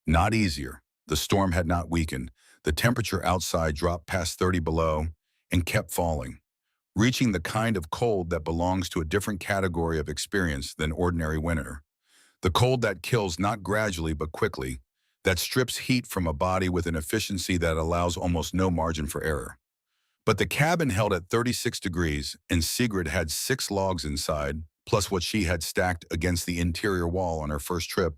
Not easier. The storm had not weakened. The temperature outside dropped past 30 below and kept falling, reaching the kind of cold that belongs to a different category of experience than ordinary winter. The cold that kills not gradually but quickly, that strips heat from a body with an efficiency that allows almost no margin for error. But the cabin held at 36 degrees, and Sigrid had 6 logs inside, plus what she had stacked against the interior wall on her first trip,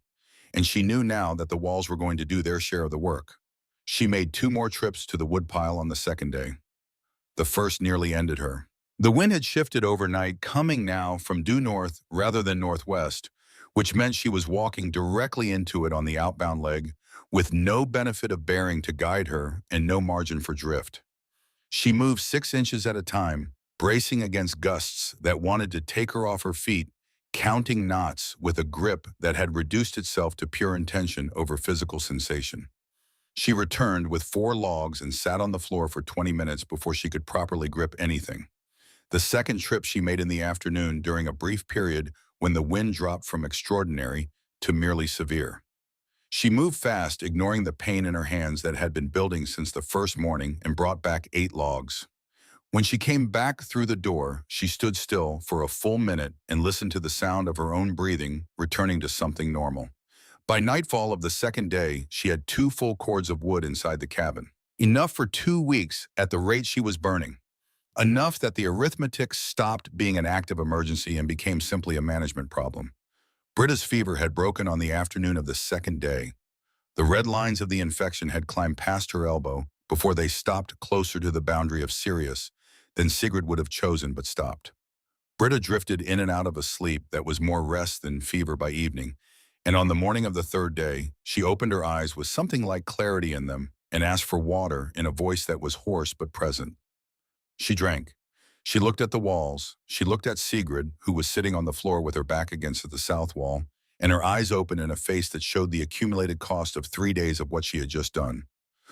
and she knew now that the walls were going to do their share of the work. She made 2 more trips to the woodpile on the second day. The first nearly ended her. The wind had shifted overnight, coming now from due north rather than northwest, which meant she was walking directly into it on the outbound leg, with no benefit of bearing to guide her and no margin for drift. She moved 6 inches at a time, bracing against gusts that wanted to take her off her feet, counting knots with a grip that had reduced itself to pure intention over physical sensation. She returned with 4 logs and sat on the floor for 20 minutes before she could properly grip anything. The second trip she made in the afternoon during a brief period when the wind dropped from extraordinary to merely severe. She moved fast, ignoring the pain in her hands that had been building since the first morning, and brought back 8 logs. When she came back through the door, she stood still for a full minute and listened to the sound of her own breathing, returning to something normal. By nightfall of the second day, she had 2 full cords of wood inside the cabin. Enough for 2 weeks at the rate she was burning. Enough that the arithmetic stopped being an active emergency and became simply a management problem. Britta's fever had broken on the afternoon of the second day. The red lines of the infection had climbed past her elbow before they stopped closer to the boundary of serious than Sigrid would have chosen but stopped. Britta drifted in and out of a sleep that was more rest than fever by evening, and on the morning of the third day, she opened her eyes with something like clarity in them and asked for water in a voice that was hoarse but present. She drank. She looked at the walls. She looked at Sigrid, who was sitting on the floor with her back against the south wall, and her eyes open in a face that showed the accumulated cost of 3 days of what she had just done.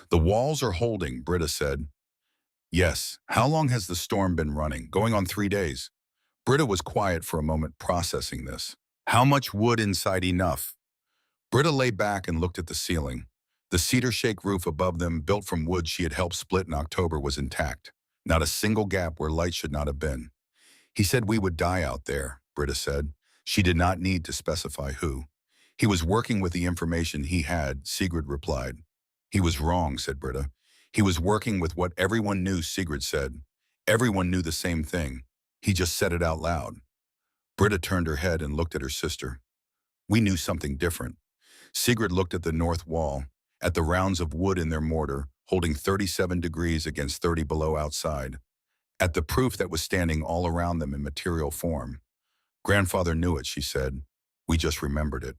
"The walls are holding," Britta said. "Yes. How long has the storm been running? Going on 3 days." Britta was quiet for a moment, processing this. "How much wood inside enough?" Britta lay back and looked at the ceiling. The cedar shake roof above them, built from wood she had helped split in October, was intact. Not a single gap where light should not have been. "He said we would die out there," Britta said. She did not need to specify who. "He was working with the information he had," Sigrid replied. "He was wrong," said Britta. "He was working with what everyone knew," Sigrid said. "Everyone knew the same thing. He just said it out loud." Britta turned her head and looked at her sister. "We knew something different." Sigrid looked at the north wall, at the rounds of wood in their mortar, holding 37 degrees against 30 below outside, at the proof that was standing all around them in material form. "Grandfather knew it," she said. "We just remembered it."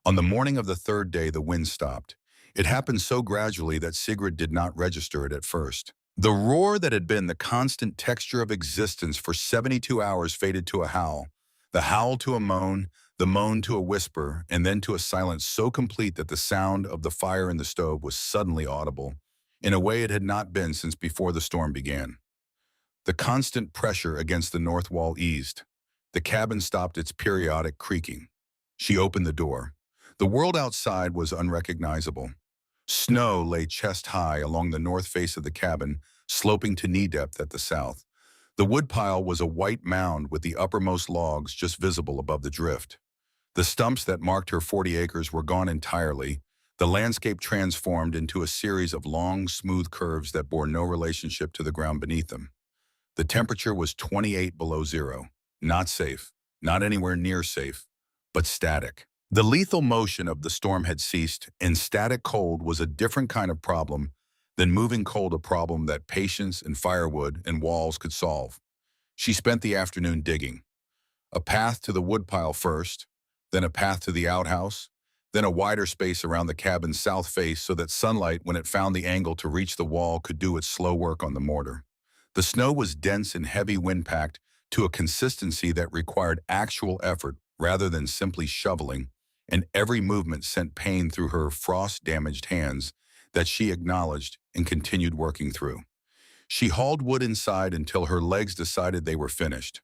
On the morning of the third day, the wind stopped. It happened so gradually that Sigrid did not register it at first. The roar that had been the constant texture of existence for 72 hours faded to a howl, the howl to a moan, the moan to a whisper, and then to a silence so complete that the sound of the fire in the stove was suddenly audible, in a way it had not been since before the storm began. The constant pressure against the north wall eased. The cabin stopped its periodic creaking. She opened the door. The world outside was unrecognizable. Snow lay chest high along the north face of the cabin, sloping to knee depth at the south. The woodpile was a white mound with the uppermost logs just visible above the drift. The stumps that marked her 40 acres were gone entirely, the landscape transformed into a series of long, smooth curves that bore no relationship to the ground beneath them. The temperature was 28 below zero. Not safe. Not anywhere near safe. but static. The lethal motion of the storm had ceased, and static cold was a different kind of problem than moving cold, a problem that patience and firewood and walls could solve. She spent the afternoon digging. A path to the woodpile first, then a path to the outhouse, then a wider space around the cabin's south face so that sunlight, when it found the angle to reach the wall, could do its slow work on the mortar. The snow was dense and heavy, wind-packed to a consistency that required actual effort rather than simply shoveling, and every movement sent pain through her frost-damaged hands that she acknowledged and continued working through. She hauled wood inside until her legs decided they were finished.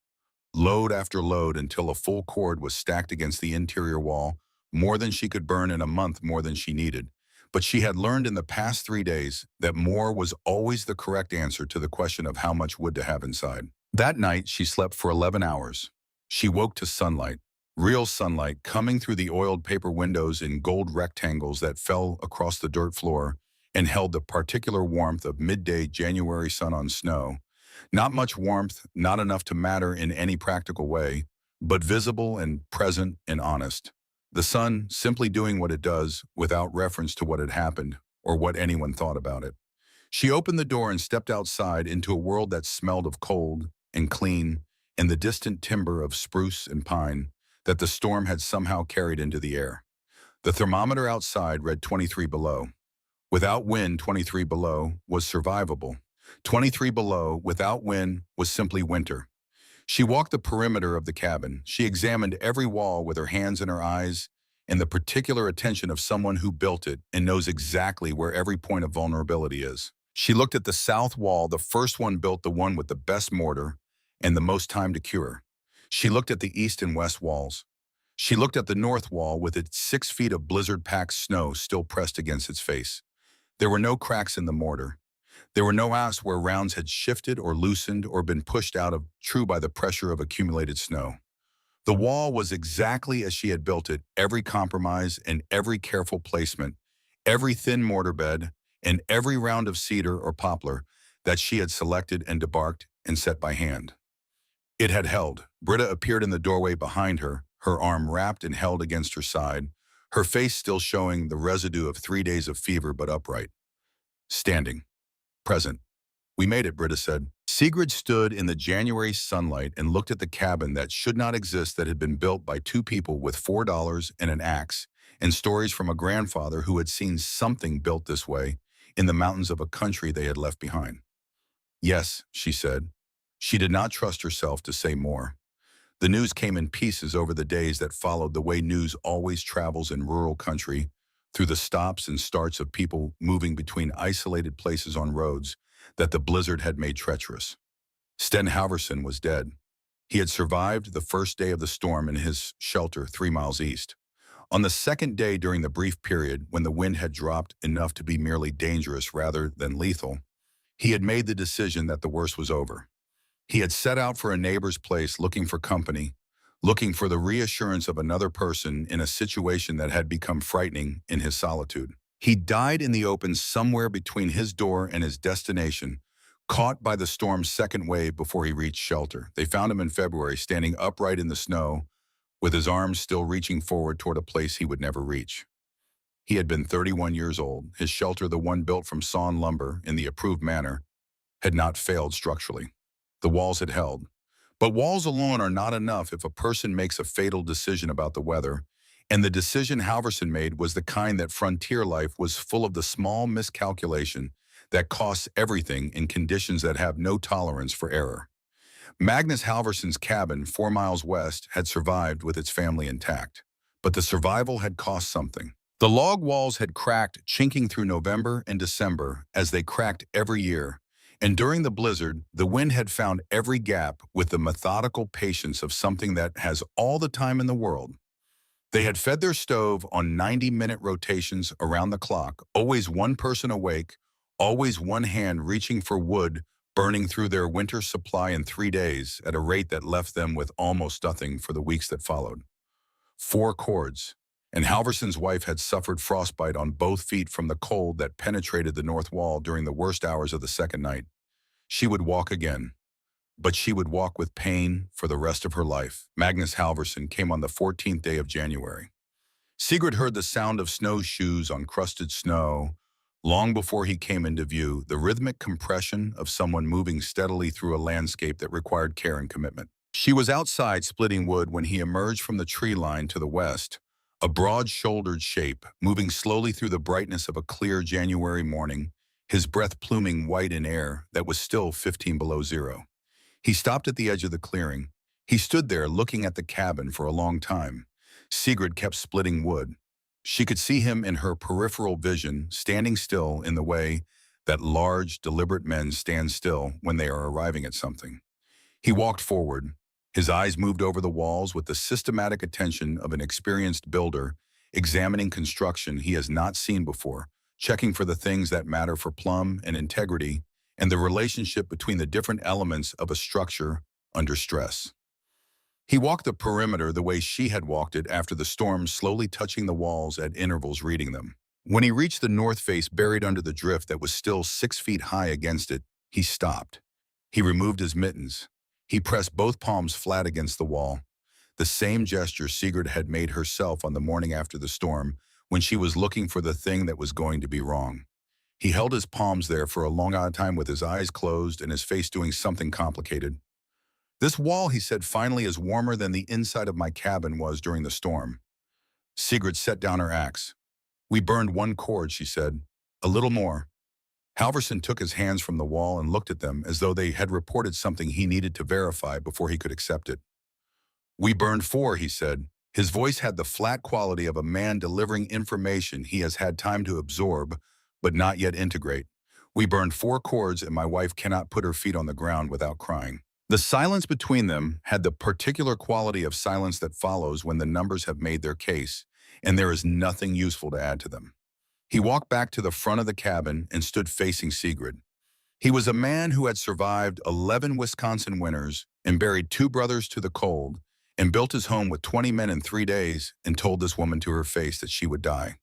Load after load until a full cord was stacked against the interior wall, more than she could burn in a month, more than she needed. But she had learned in the past 3 days that more was always the correct answer to the question of how much wood to have inside. That night, she slept for 11 hours. She woke to sunlight, real sunlight coming through the oiled paper windows in gold rectangles that fell across the dirt floor and held the particular warmth of midday January sun on snow. Not much warmth, not enough to matter in any practical way, but visible and present and honest. The sun simply doing what it does without reference to what had happened or what anyone thought about it. She opened the door and stepped outside into a world that smelled of cold and clean and the distant timber of spruce and pine that the storm had somehow carried into the air. The thermometer outside read 23 below. Without wind, 23 below was survivable. 23 below, without wind, was simply winter. She walked the perimeter of the cabin. She examined every wall with her hands in her eyes and the particular attention of someone who built it and knows exactly where every point of vulnerability is. She looked at the south wall, the first one built, the one with the best mortar and the most time to cure. She looked at the east and west walls. She looked at the north wall with its 6 feet of blizzard-packed snow still pressed against its face. There were no cracks in the mortar. There were no asks where rounds had shifted or loosened or been pushed out of true by the pressure of accumulated snow. The wall was exactly as she had built it, every compromise and every careful placement, every thin mortar bed, and every round of cedar or poplar that she had selected and debarked and set by hand. It had held. Britta appeared in the doorway behind her, her arm wrapped and held against her side, her face still showing the residue of 3 days of fever but upright. Standing. Present. We made it, Britta said. Sigrid stood in the January sunlight and looked at the cabin that should not exist, that had been built by 2 people with $4 and an axe, and stories from a grandfather who had seen something built this way in the mountains of a country they had left behind. Yes, she said. She did not trust herself to say more. The news came in pieces over the days that followed, the way news always travels in rural country, through the stops and starts of people moving between isolated places on roads that the blizzard had made treacherous. Sten Halverson was dead. He had survived the first day of the storm in his shelter 3 miles east. On the second day, during the brief period when the wind had dropped enough to be merely dangerous rather than lethal, he had made the decision that the worst was over. He had set out for a neighbor's place looking for company, looking for the reassurance of another person in a situation that had become frightening in his solitude. He died in the open somewhere between his door and his destination, caught by the storm's second wave before he reached shelter. They found him in February, standing upright in the snow, with his arms still reaching forward toward a place he would never reach. He had been 31 years old. His shelter, the one built from sawn lumber in the approved manner, had not failed structurally. The walls had held. But walls alone are not enough if a person makes a fatal decision about the weather, and the decision Halverson made was the kind that frontier life was full of, the small miscalculation that costs everything in conditions that have no tolerance for error. Magnus Halverson's cabin, 4 miles west, had survived with its family intact, but the survival had cost something. The log walls had cracked, chinking through November and December, as they cracked every year, and during the blizzard, the wind had found every gap with the methodical patience of something that has all the time in the world. They had fed their stove on 90-minute rotations around the clock, always one person awake, always one hand reaching for wood, burning through their winter supply in 3 days at a rate that left them with almost nothing for the weeks that followed. 4 cords, and Halverson's wife had suffered frostbite on both feet from the cold that penetrated the north wall during the worst hours of the second night. She would walk again. but she would walk with pain for the rest of her life. Magnus Halvorsen came on the 14th day of January. Sigrid heard the sound of snowshoes on crusted snow. Long before he came into view, the rhythmic compression of someone moving steadily through a landscape that required care and commitment. She was outside splitting wood when he emerged from the tree line to the west, a broad-shouldered shape, moving slowly through the brightness of a clear January morning, his breath pluming white in air that was still 15 below zero. He stopped at the edge of the clearing. He stood there looking at the cabin for a long time. Sigrid kept splitting wood. She could see him in her peripheral vision, standing still in the way that large, deliberate men stand still when they are arriving at something. He walked forward. His eyes moved over the walls with the systematic attention of an experienced builder, examining construction he has not seen before, checking for the things that matter for plumb and integrity, and the relationship between the different elements of a structure under stress. He walked the perimeter the way she had walked it after the storm, slowly touching the walls at intervals, reading them. When he reached the north face buried under the drift that was still 6 feet high against it, he stopped. He removed his mittens. He pressed both palms flat against the wall, the same gesture Sigrid had made herself on the morning after the storm when she was looking for the thing that was going to be wrong. He held his palms there for a long time with his eyes closed and his face doing something complicated. "This wall," he said finally, "is warmer than the inside of my cabin was during the storm." Sigrid set down her axe. "We burned one cord," she said. "A little more." Halvorsen took his hands from the wall and looked at them as though they had reported something he needed to verify before he could accept it. "We burned four," he said. His voice had the flat quality of a man delivering information he has had time to absorb, but not yet integrate. "We burned four cords, and my wife cannot put her feet on the ground without crying." The silence between them had the particular quality of silence that follows when the numbers have made their case, and there is nothing useful to add to them. He walked back to the front of the cabin and stood facing Sigrid. He was a man who had survived 11 Wisconsin winters and buried two brothers to the cold and built his home with 20 men in 3 days and told this woman to her face that she would die.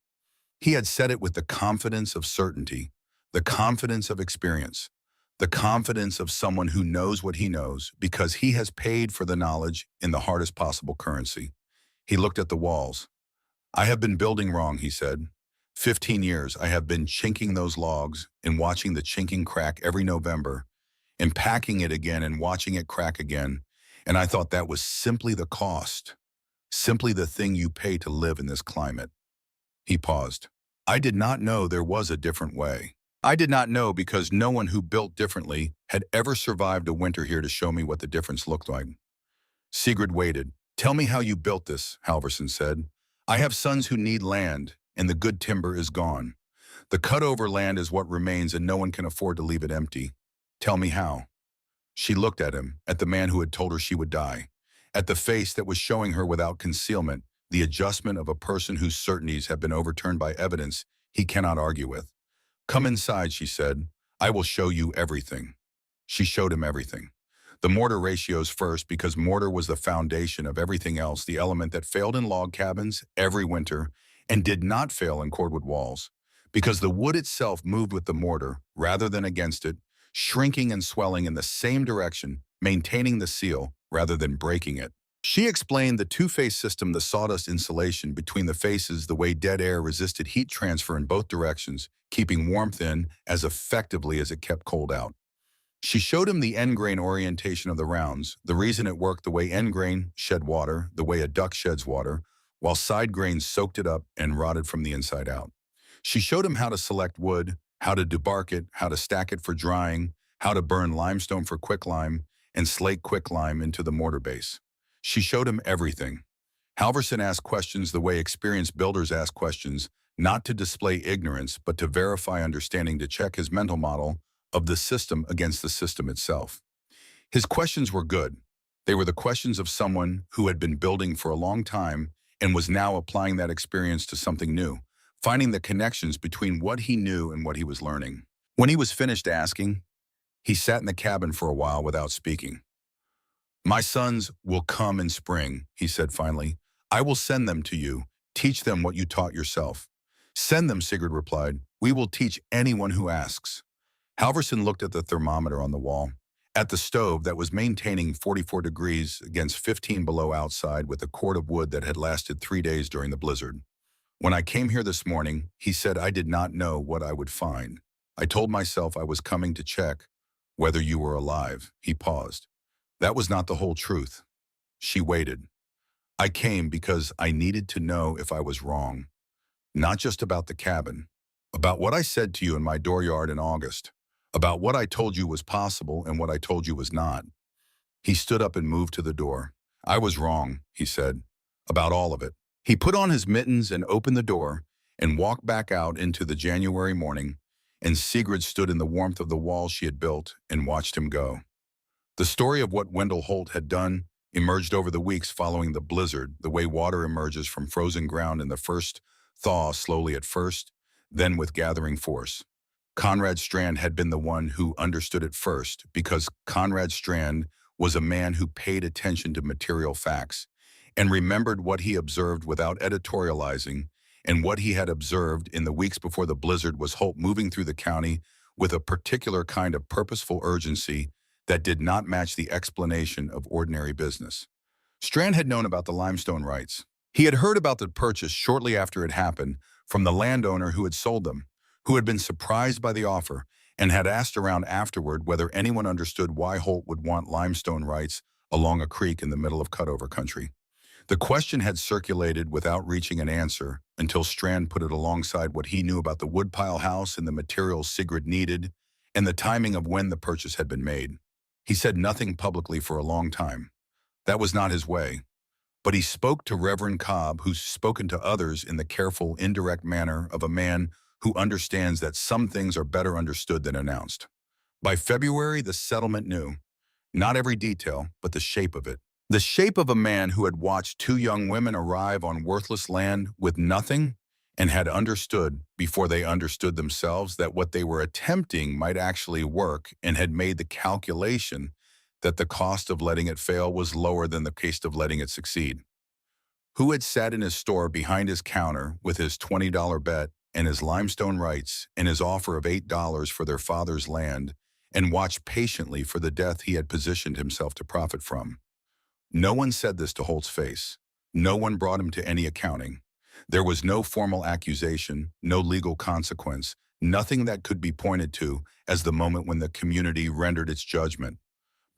He had said it with the confidence of certainty, the confidence of experience, the confidence of someone who knows what he knows because he has paid for the knowledge in the hardest possible currency. He looked at the walls. "I have been building wrong," he said. 15 years I have been chinking those logs and watching the chinking crack every November and packing it again and watching it crack again. And I thought that was simply the cost, simply the thing you pay to live in this climate." He paused. "I did not know there was a different way. I did not know because no one who built differently had ever survived a winter here to show me what the difference looked like." Sigrid waited. "Tell me how you built this," Halvorsen said. "I have sons who need land, and the good timber is gone. The cut-over land is what remains, and no one can afford to leave it empty. Tell me how." She looked at him, at the man who had told her she would die, at the face that was showing her without concealment the adjustment of a person whose certainties have been overturned by evidence he cannot argue with. "Come inside," she said. "I will show you everything." She showed him everything. The mortar ratios first, because mortar was the foundation of everything else, the element that failed in log cabins every winter and did not fail in cordwood walls, because the wood itself moved with the mortar rather than against it, shrinking and swelling in the same direction, maintaining the seal rather than breaking it. She explained the two-phase system, the sawdust insulation between the faces, the way dead air resisted heat transfer in both directions, keeping warmth in as effectively as it kept cold out. She showed him the end grain orientation of the rounds, the reason it worked the way end grain shed water, the way a duck sheds water, while side grains soaked it up and rotted from the inside out. She showed him how to select wood, how to debark it, how to stack it for drying, how to burn limestone for quicklime, and slate quicklime into the mortar base. She showed him everything. Halvorsen asked questions the way experienced builders ask questions, not to display ignorance, but to verify understanding, to check his mental model of the system against the system itself. His questions were good. They were the questions of someone who had been building for a long time and was now applying that experience to something new, finding the connections between what he knew and what he was learning. When he was finished asking, he sat in the cabin for a while without speaking. "My sons will come in spring," he said finally. "I will send them to you. Teach them what you taught yourself." "Send them," Sigrid replied. "We will teach anyone who asks." Halvorsen looked at the thermometer on the wall. at the stove that was maintaining 44 degrees against 15 below outside with a cord of wood that had lasted 3 days during the blizzard. When I came here this morning, he said I did not know what I would find. I told myself I was coming to check whether you were alive. He paused. That was not the whole truth. She waited. I came because I needed to know if I was wrong, not just about the cabin, about what I said to you in my dooryard in August, about what I told you was possible and what I told you was not. He stood up and moved to the door. I was wrong, he said, about all of it. He put on his mittens and opened the door and walked back out into the January morning, and Sigrid stood in the warmth of the wall she had built and watched him go. The story of what Wendell Holt had done emerged over the weeks following the blizzard, the way water emerges from frozen ground in the first thaw, slowly at first, then with gathering force. Conrad Strand had been the one who understood it first, because Conrad Strand was a man who paid attention to material facts and remembered what he observed without editorializing, and what he had observed in the weeks before the blizzard was Holt moving through the county with a particular kind of purposeful urgency that did not match the explanation of ordinary business. Strand had known about the limestone rights. He had heard about the purchase shortly after it happened from the landowner who had sold them, who had been surprised by the offer and had asked around afterward whether anyone understood why Holt would want limestone rights along a creek in the middle of cutover country. The question had circulated without reaching an answer until Strand put it alongside what he knew about the woodpile house and the materials Sigrid needed and the timing of when the purchase had been made. He said nothing publicly for a long time. That was not his way. But he spoke to Reverend Cobb, who's spoken to others in the careful, indirect manner of a man who understands that some things are better understood than announced. By February, the settlement knew, not every detail, but the shape of it. The shape of a man who had watched two young women arrive on worthless land with nothing and had understood, before they understood themselves, that what they were attempting might actually work, and had made the calculation that the cost of letting it fail was lower than the cost of letting it succeed. Who had sat in his store behind his counter with his $20 bet and his limestone rights and his offer of $8 for their father's land, and watched patiently for the death he had positioned himself to profit from. No one said this to Holt's face. No one brought him to any accounting. There was no formal accusation, no legal consequence, nothing that could be pointed to as the moment when the community rendered its judgment.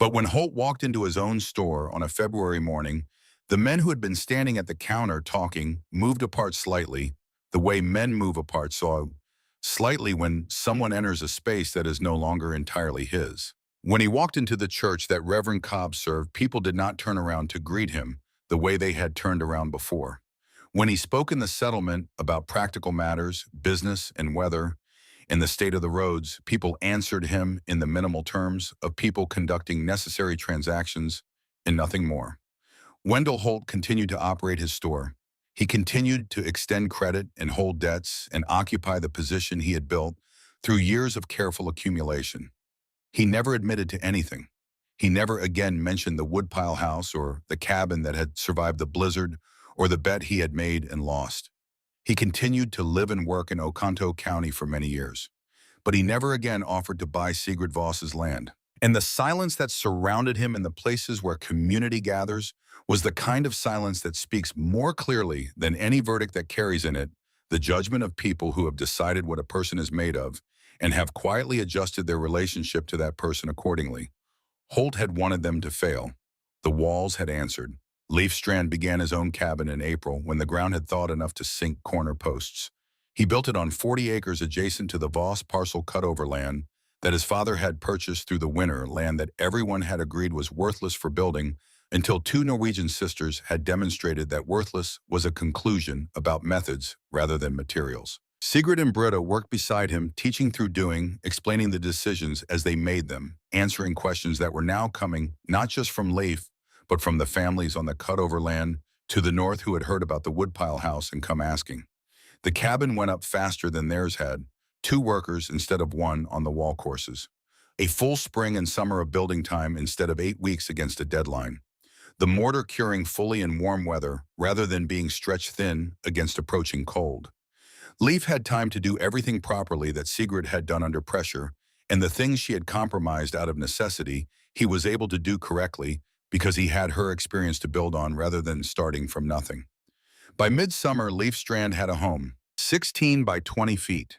But when Holt walked into his own store on a February morning, the men who had been standing at the counter talking moved apart slightly, the way men move apart so slightly when someone enters a space that is no longer entirely his. When he walked into the church that Reverend Cobb served, people did not turn around to greet him the way they had turned around before. When he spoke in the settlement about practical matters, business and weather, and the state of the roads, people answered him in the minimal terms of people conducting necessary transactions and nothing more. Wendell Holt continued to operate his store. He continued to extend credit and hold debts and occupy the position he had built through years of careful accumulation. He never admitted to anything. He never again mentioned the woodpile house or the cabin that had survived the blizzard or the bet he had made and lost. He continued to live and work in Oconto County for many years, but he never again offered to buy Sigrid Voss's land. And the silence that surrounded him in the places where community gathers was the kind of silence that speaks more clearly than any verdict that carries in it the judgment of people who have decided what a person is made of and have quietly adjusted their relationship to that person accordingly. Holt had wanted them to fail. The walls had answered. Leif Strand began his own cabin in April when the ground had thawed enough to sink corner posts. He built it on 40 acres adjacent to the Voss parcel cutover land that his father had purchased through the winter, land that everyone had agreed was worthless for building until two Norwegian sisters had demonstrated that worthless was a conclusion about methods rather than materials. Sigrid and Britta worked beside him, teaching through doing, explaining the decisions as they made them, answering questions that were now coming not just from Leif, but from the families on the cutover land to the north who had heard about the woodpile house and come asking. The cabin went up faster than theirs had, 2 workers instead of 1 on the wall courses. A full spring and summer of building time instead of 8 weeks against a deadline. The mortar curing fully in warm weather rather than being stretched thin against approaching cold. Leif had time to do everything properly that Sigrid had done under pressure, and the things she had compromised out of necessity, he was able to do correctly because he had her experience to build on rather than starting from nothing. By midsummer, Leaf Strand had a home, 16 by 20 feet,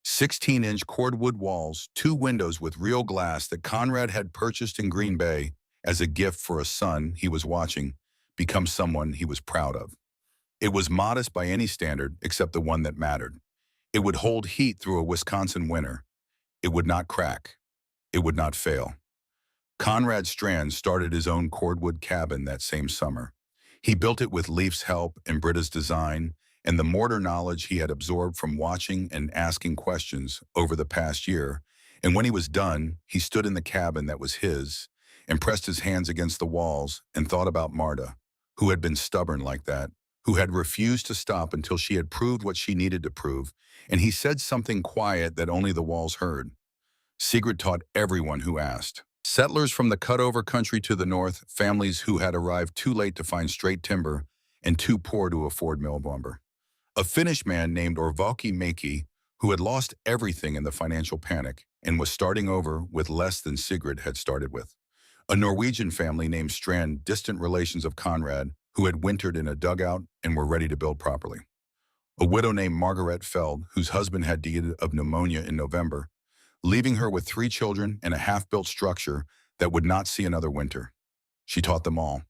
16-inch cordwood walls, two windows with real glass that Conrad had purchased in Green Bay as a gift for a son he was watching become someone he was proud of. It was modest by any standard except the one that mattered. It would hold heat through a Wisconsin winter. It would not crack. It would not fail. Conrad Strand started his own cordwood cabin that same summer. He built it with Leaf's help and Britta's design and the mortar knowledge he had absorbed from watching and asking questions over the past year. And when he was done, he stood in the cabin that was his and pressed his hands against the walls and thought about Marta, who had been stubborn like that, who had refused to stop until she had proved what she needed to prove, and he said something quiet that only the walls heard. Sigrid taught everyone who asked. Settlers from the cutover country to the north, families who had arrived too late to find straight timber and too poor to afford mill lumber. A Finnish man named Orvalki Maki, who had lost everything in the financial panic and was starting over with less than Sigrid had started with. A Norwegian family named Strand, distant relations of Conrad, who had wintered in a dugout and were ready to build properly. A widow named Margaret Feld, whose husband had died of pneumonia in November, leaving her with 3 children and a half-built structure that would not see another winter. She taught them all.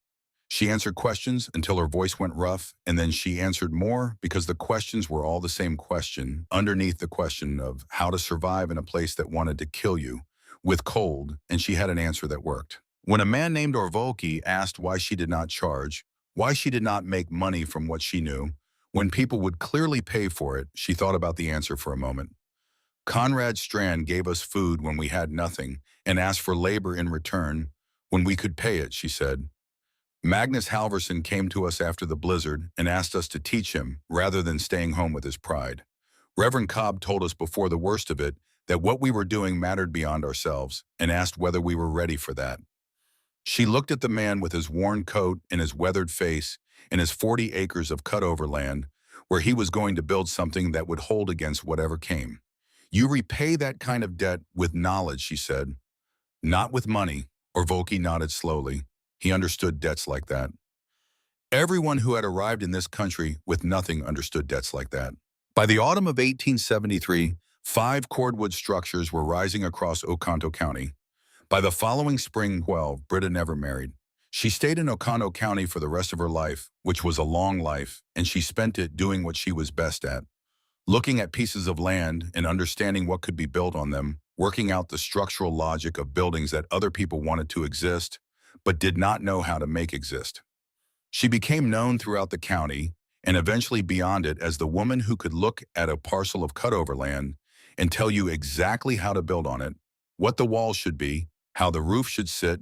She answered questions until her voice went rough, and then she answered more because the questions were all the same question, underneath the question of how to survive in a place that wanted to kill you with cold, and she had an answer that worked. When a man named Orvolki asked why she did not charge, why she did not make money from what she knew, when people would clearly pay for it, she thought about the answer for a moment. Conrad Strand gave us food when we had nothing and asked for labor in return when we could pay it, she said. Magnus Halverson came to us after the blizzard and asked us to teach him rather than staying home with his pride. Reverend Cobb told us before the worst of it that what we were doing mattered beyond ourselves and asked whether we were ready for that. She looked at the man with his worn coat and his weathered face and his 40 acres of cutover land where he was going to build something that would hold against whatever came. You repay that kind of debt with knowledge, she said. Not with money, Orvolki nodded slowly. He understood debts like that. Everyone who had arrived in this country with nothing understood debts like that. By the autumn of 1873, 5 cordwood structures were rising across Oconto County. By the following spring 12, Britta never married. She stayed in Oconto County for the rest of her life, which was a long life, and she spent it doing what she was best at. Looking at pieces of land and understanding what could be built on them, working out the structural logic of buildings that other people wanted to exist, but did not know how to make exist. She became known throughout the county and eventually beyond it as the woman who could look at a parcel of cutover land and tell you exactly how to build on it, what the walls should be, how the roof should sit,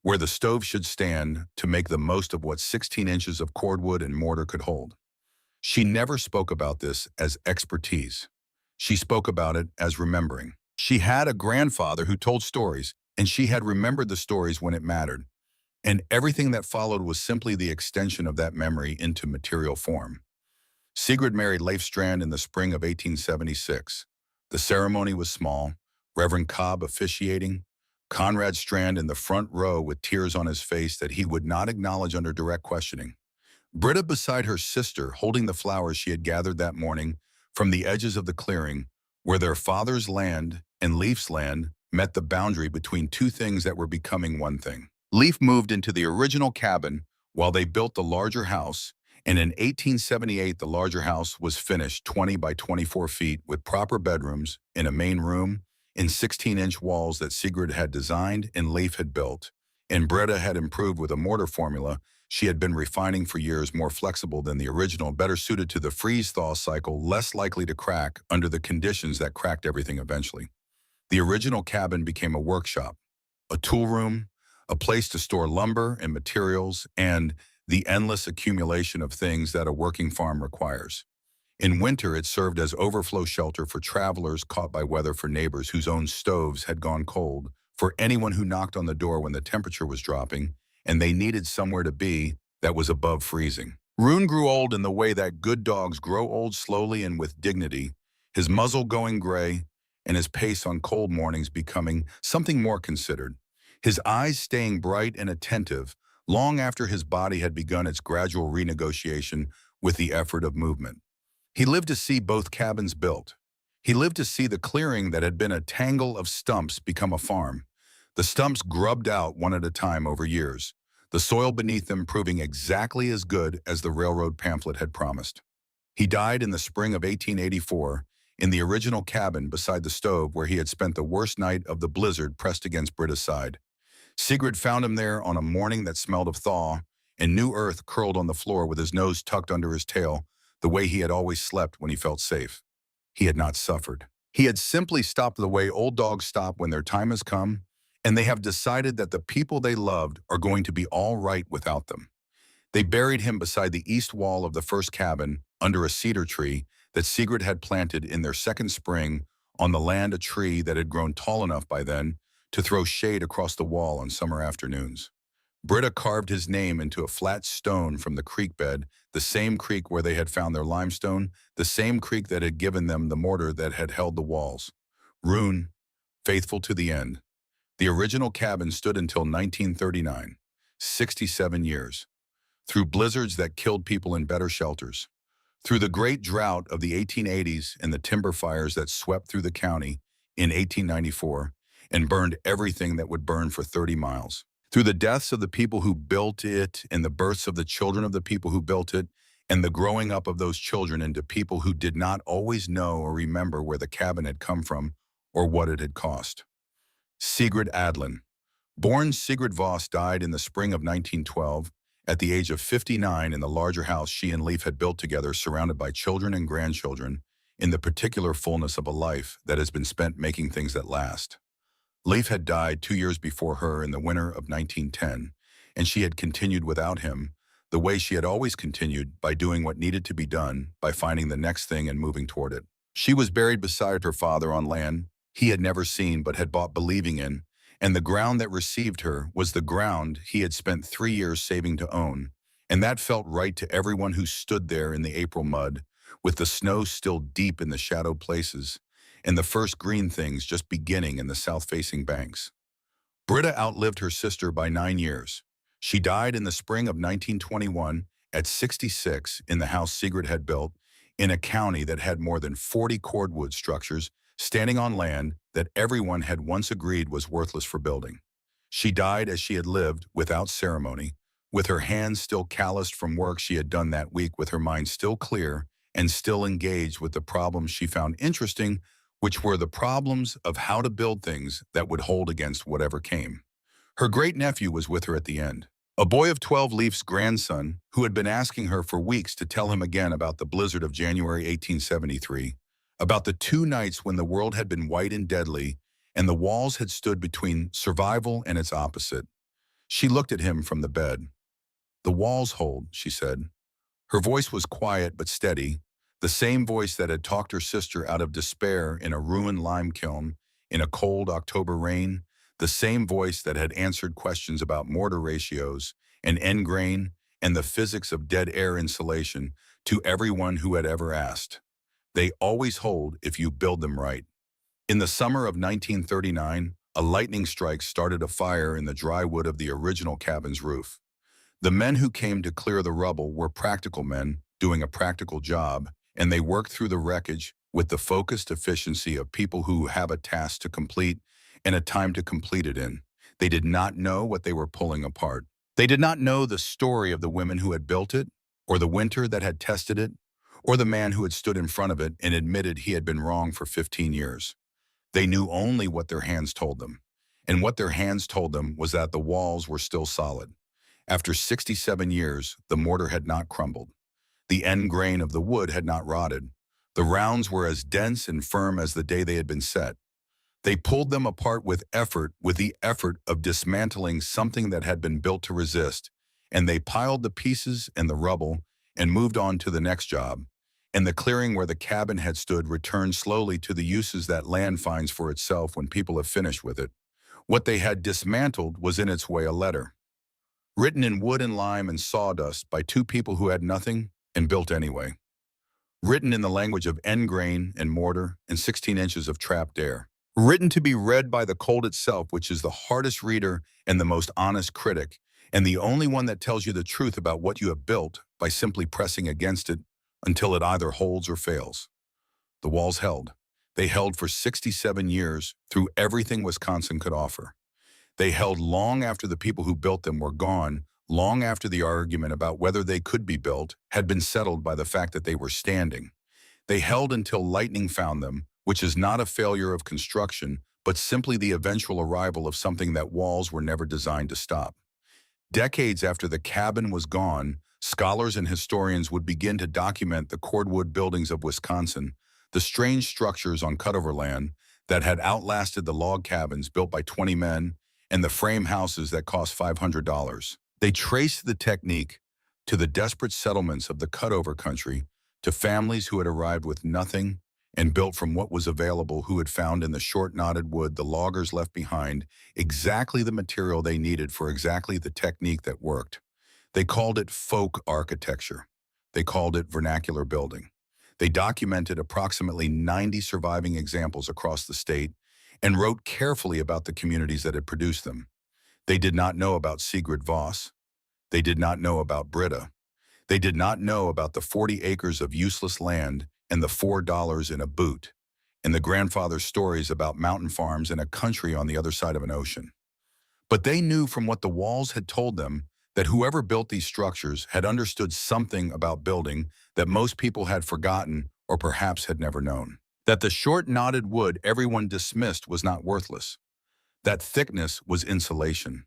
where the stove should stand to make the most of what 16 inches of cordwood and mortar could hold. She never spoke about this as expertise. She spoke about it as remembering. She had a grandfather who told stories, and she had remembered the stories when it mattered. And everything that followed was simply the extension of that memory into material form. Sigrid married Leif Strand in the spring of 1876. The ceremony was small, Reverend Cobb officiating, Conrad Strand in the front row with tears on his face that he would not acknowledge under direct questioning. Britta beside her sister holding the flowers she had gathered that morning from the edges of the clearing where their father's land and Leif's land met the boundary between two things that were becoming one thing. Leif moved into the original cabin while they built the larger house, and in 1878 the larger house was finished 20 by 24 feet with proper bedrooms in a main room and 16-inch walls that Sigrid had designed and Leif had built. And Britta had improved with a mortar formula she had been refining for years, more flexible than the original, better suited to the freeze-thaw cycle, less likely to crack under the conditions that cracked everything eventually. The original cabin became a workshop, a tool room, a place to store lumber and materials, and the endless accumulation of things that a working farm requires. In winter, it served as overflow shelter for travelers caught by weather, for neighbors whose own stoves had gone cold, for anyone who knocked on the door when the temperature was dropping, and they needed somewhere to be that was above freezing. Rune grew old in the way that good dogs grow old slowly and with dignity, his muzzle going gray, and his pace on cold mornings becoming something more considered. his eyes staying bright and attentive long after his body had begun its gradual renegotiation with the effort of movement. He lived to see both cabins built. He lived to see the clearing that had been a tangle of stumps become a farm, the stumps grubbed out one at a time over years, the soil beneath them proving exactly as good as the railroad pamphlet had promised. He died in the spring of 1884 in the original cabin beside the stove where he had spent the worst night of the blizzard pressed against Britta's side. Sigrid found him there on a morning that smelled of thaw, and new earth curled on the floor with his nose tucked under his tail, the way he had always slept when he felt safe. He had not suffered. He had simply stopped the way old dogs stop when their time has come, and they have decided that the people they loved are going to be all right without them. They buried him beside the east wall of the first cabin, under a cedar tree that Sigrid had planted in their second spring on the land, a tree that had grown tall enough by then to throw shade across the wall on summer afternoons. Britta carved his name into a flat stone from the creek bed, the same creek where they had found their limestone, the same creek that had given them the mortar that had held the walls. Rune, faithful to the end. The original cabin stood until 1939, 67 years. Through blizzards that killed people in better shelters. Through the great drought of the 1880s and the timber fires that swept through the county in 1894 and burned everything that would burn for 30 miles. Through the deaths of the people who built it and the births of the children of the people who built it and the growing up of those children into people who did not always know or remember where the cabin had come from or what it had cost. Sigrid Adlin. Born Sigrid Voss died in the spring of 1912 at the age of 59 in the larger house she and Leif had built together, surrounded by children and grandchildren, in the particular fullness of a life that has been spent making things that last. Leif had died 2 years before her in the winter of 1910, and she had continued without him, the way she had always continued, by doing what needed to be done, by finding the next thing and moving toward it. She was buried beside her father on land he had never seen but had bought believing in, and the ground that received her was the ground he had spent 3 years saving to own, and that felt right to everyone who stood there in the April mud, with the snow still deep in the shadowed places, and the first green things just beginning in the south-facing banks. Britta outlived her sister by 9 years. She died in the spring of 1921 at 66 in the house Sigrid had built, in a county that had more than 40 cordwood structures standing on land that everyone had once agreed was worthless for building. She died as she had lived, without ceremony, with her hands still calloused from work she had done that week, with her mind still clear and still engaged with the problems she found interesting, which were the problems of how to build things that would hold against whatever came. Her great-nephew was with her at the end, a boy of 12, Leif's grandson, who had been asking her for weeks to tell him again about the blizzard of January 1873, about the 2 nights when the world had been white and deadly, and the walls had stood between survival and its opposite. She looked at him from the bed. "The walls hold," she said. Her voice was quiet but steady, the same voice that had talked her sister out of despair in a ruined lime kiln in a cold October rain, the same voice that had answered questions about mortar ratios and end grain and the physics of dead air insulation to everyone who had ever asked. They always hold if you build them right. In the summer of 1939, a lightning strike started a fire in the dry wood of the original cabin's roof. The men who came to clear the rubble were practical men doing a practical job, and they worked through the wreckage with the focused efficiency of people who have a task to complete and a time to complete it in. They did not know what they were pulling apart. They did not know the story of the women who had built it, or the winter that had tested it, or the man who had stood in front of it and admitted he had been wrong for 15 years. They knew only what their hands told them, and what their hands told them was that the walls were still solid. After 67 years, the mortar had not crumbled. The end grain of the wood had not rotted. The rounds were as dense and firm as the day they had been set. They pulled them apart with effort, with the effort of dismantling something that had been built to resist, and they piled the pieces and the rubble and moved on to the next job. And the clearing where the cabin had stood returned slowly to the uses that land finds for itself when people have finished with it. What they had dismantled was in its way a letter, written in wood and lime and sawdust by 2 people who had nothing and built anyway. Written in the language of end grain and mortar and 16 inches of trapped air. Written to be read by the cold itself, which is the hardest reader and the most honest critic, and the only one that tells you the truth about what you have built by simply pressing against it until it either holds or fails. The walls held. They held for 67 years through everything Wisconsin could offer. They held long after the people who built them were gone, long after the argument about whether they could be built had been settled by the fact that they were standing. They held until lightning found them, which is not a failure of construction, but simply the eventual arrival of something that walls were never designed to stop. Decades after the cabin was gone, scholars and historians would begin to document the cordwood buildings of Wisconsin, the strange structures on cutover land that had outlasted the log cabins built by 20 men and the frame houses that cost $500. They traced the technique to the desperate settlements of the cutover country, to families who had arrived with nothing and built from what was available, who had found in the short knotted wood the loggers left behind exactly the material they needed for exactly the technique that worked. They called it folk architecture. They called it vernacular building. They documented approximately 90 surviving examples across the state and wrote carefully about the communities that had produced them. They did not know about Sigrid Voss. They did not know about Britta. They did not know about the 40 acres of useless land and the $4 in a boot, and the grandfather's stories about mountain farms in a country on the other side of an ocean. But they knew from what the walls had told them that whoever built these structures had understood something about building that most people had forgotten or perhaps had never known. That the short knotted wood everyone dismissed was not worthless. That thickness was insulation.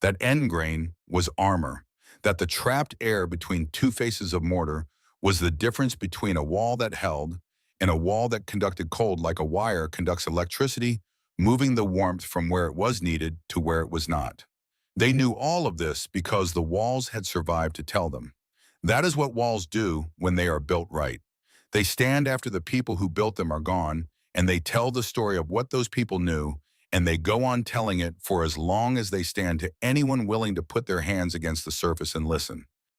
That end grain was armor. That the trapped air between two faces of mortar was the difference between a wall that held and a wall that conducted cold like a wire conducts electricity, moving the warmth from where it was needed to where it was not. They knew all of this because the walls had survived to tell them. That is what walls do when they are built right. They stand after the people who built them are gone, and they tell the story of what those people knew, and they go on telling it for as long as they stand to anyone willing to put their hands against the surface and listen.